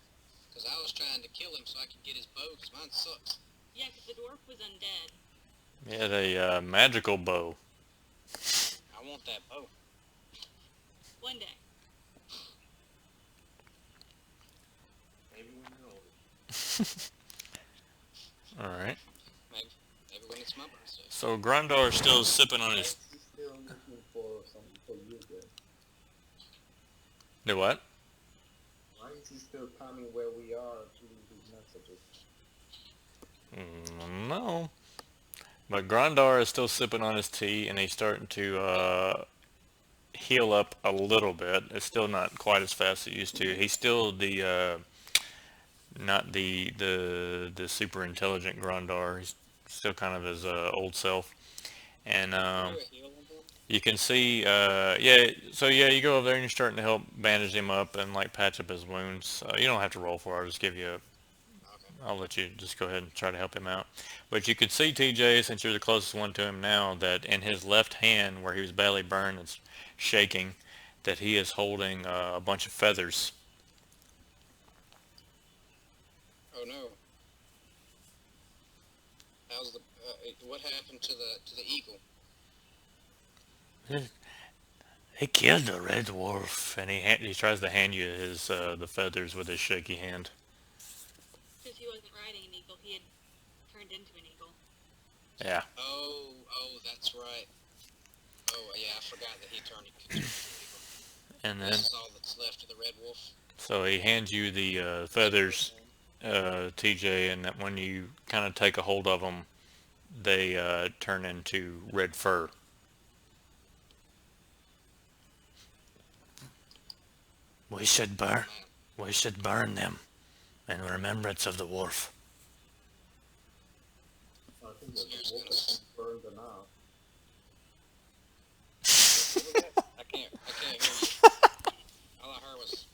Because I was trying to kill him so I could get his bow, because mine sucks. Yeah, because the dwarf was undead. He had a magical bow. I want that bow. One day. Maybe when you're older. All right. Maybe when it's my birthday. So Grandar is still sipping on Why his. is he still looking for some for you there? Do what? Why is he still coming where we are to leave his messages? No. But Grandar is still sipping on his tea, and he's starting to heal up a little bit. It's still not quite as fast as it used to. He's still the not the super intelligent Grandar. He's still kind of his old self. And Do a heal on him? you can see, yeah. So yeah, you go over there and you're starting to help bandage him up and like patch up his wounds. You don't have to roll for it. I'll just give you. Okay. I'll let you just go ahead and try to help him out. But you could see TJ, since you're the closest one to him now, that in his left hand, where he was badly burned, it's shaking, that he is holding a bunch of feathers. Oh no. How's the what happened to the eagle? He killed the red dwarf, and he tries to hand you his the feathers with his shaky hand. Because he wasn't riding an eagle, he had turned into an eagle. Yeah. Oh, that's right. Oh, yeah, I forgot that he turned into an eagle. And then, This is all that's left of the red wolf. so he hands you the feathers, TJ, and that when you kind of take a hold of them, they turn into red fur. We should Oh, burn. man. We should burn them in remembrance of the wolf. I think So that you're the just wolf gonna. has been burned enough. What was that? I can't hear you. All I heard was.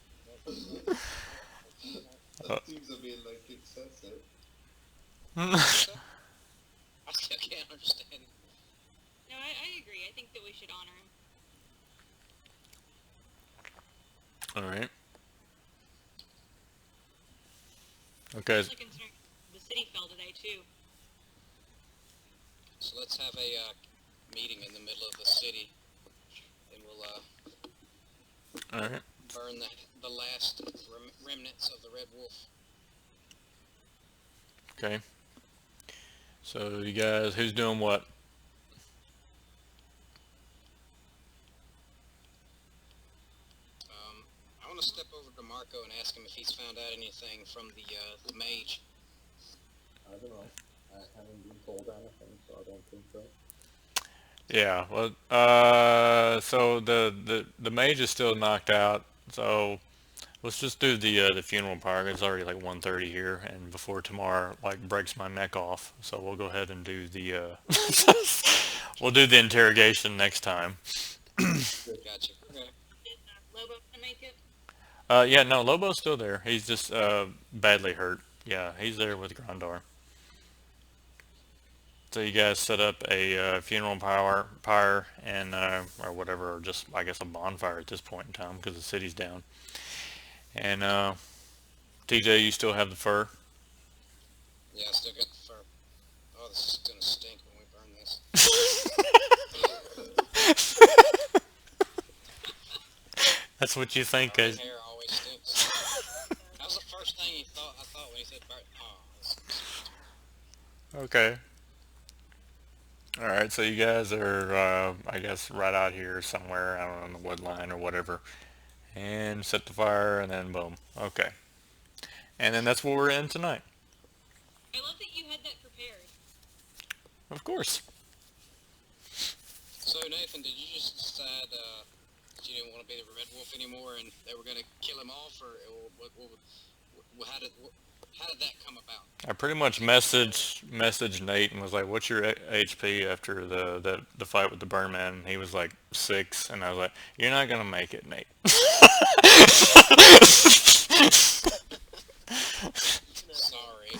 That seems a bit like excessive. What'd you say? I still can't understand. No, I agree. I think that we should honor him. All right. Okay. Especially considering the city fell today too. So let's have a meeting in the middle of the city, and we'll All right. burn the last remnants of the red wolf. Okay. So you guys, who's doing what? I want to step over to Marco and ask him if he's found out anything from the mage. I don't know. I haven't been told anything, so I don't think so. Yeah. Well, so the mage is still knocked out. So let's just do the funeral part. It's already like 1:30 here, and before tomorrow like breaks my neck off. So we'll go ahead and do the we'll do the interrogation next time. Gotcha. Okay. Did Lobo make it? Yeah, no, Lobo's still there. He's just badly hurt. Yeah, he's there with Grandar. So you guys set up a funeral pyre and or whatever, or just I guess a bonfire at this point in time because the city's down. And TJ, you still have the fur. Yeah, I still got the fur. Oh, this is gonna stink when we burn this. That's what you think, Our guys. hair always stinks. That was the first thing I thought when he said burn. Oh, Okay. All right, so you guys are, I guess, right out here somewhere, I don't know, on the wood line or whatever, and set the fire, and then boom. Okay, and then that's where we're in tonight. I love that you had that prepared. Of course. so Nathan, did you just decide that you didn't want to be the red wolf anymore, and they were gonna kill him off, or how did that come about? I pretty much messaged Nate and was like, "What's your HP after the fight with the Burn Man?" And he was like 6, and I was like, "You're not gonna make it, Nate." Sorry.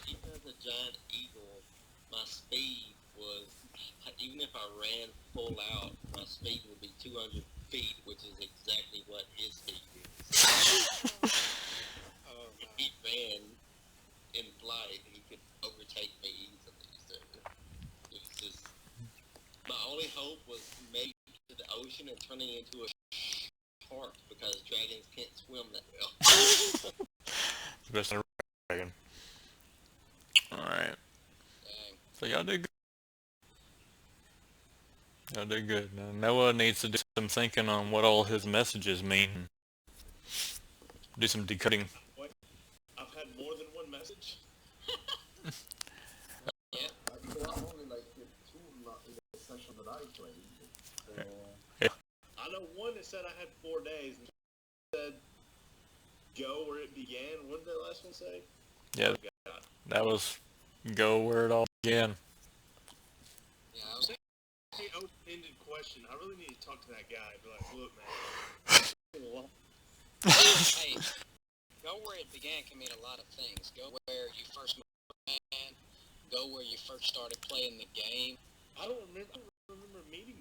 Even as a giant eagle, my speed was, even if I ran full out, my speed would be 200 feet, which is exactly what his speed is. Oh, If he ran in flight, he could overtake me easily. So it was just, my only hope was making it to the ocean and turning into a shark because dragons can't swim that well. Best in a dragon. All right. dang. So y'all did good. Y'all did good. Now Noah needs to do some thinking on what all his messages mean. Do some decoding. Wait, I've had more than one message? Yeah. There are only like 2 in the session that I played. So, I know one that said I had 4 days and said go where it began. What did that last one say? Yeah, Oh, God. that was go where it all began. Yeah, I was. Hey, open-ended question. I really need to talk to that guy. Be like, look, man. Hey, go where it began can mean a lot of things. Go where you first met the man. Go where you first started playing the game. I don't remember meeting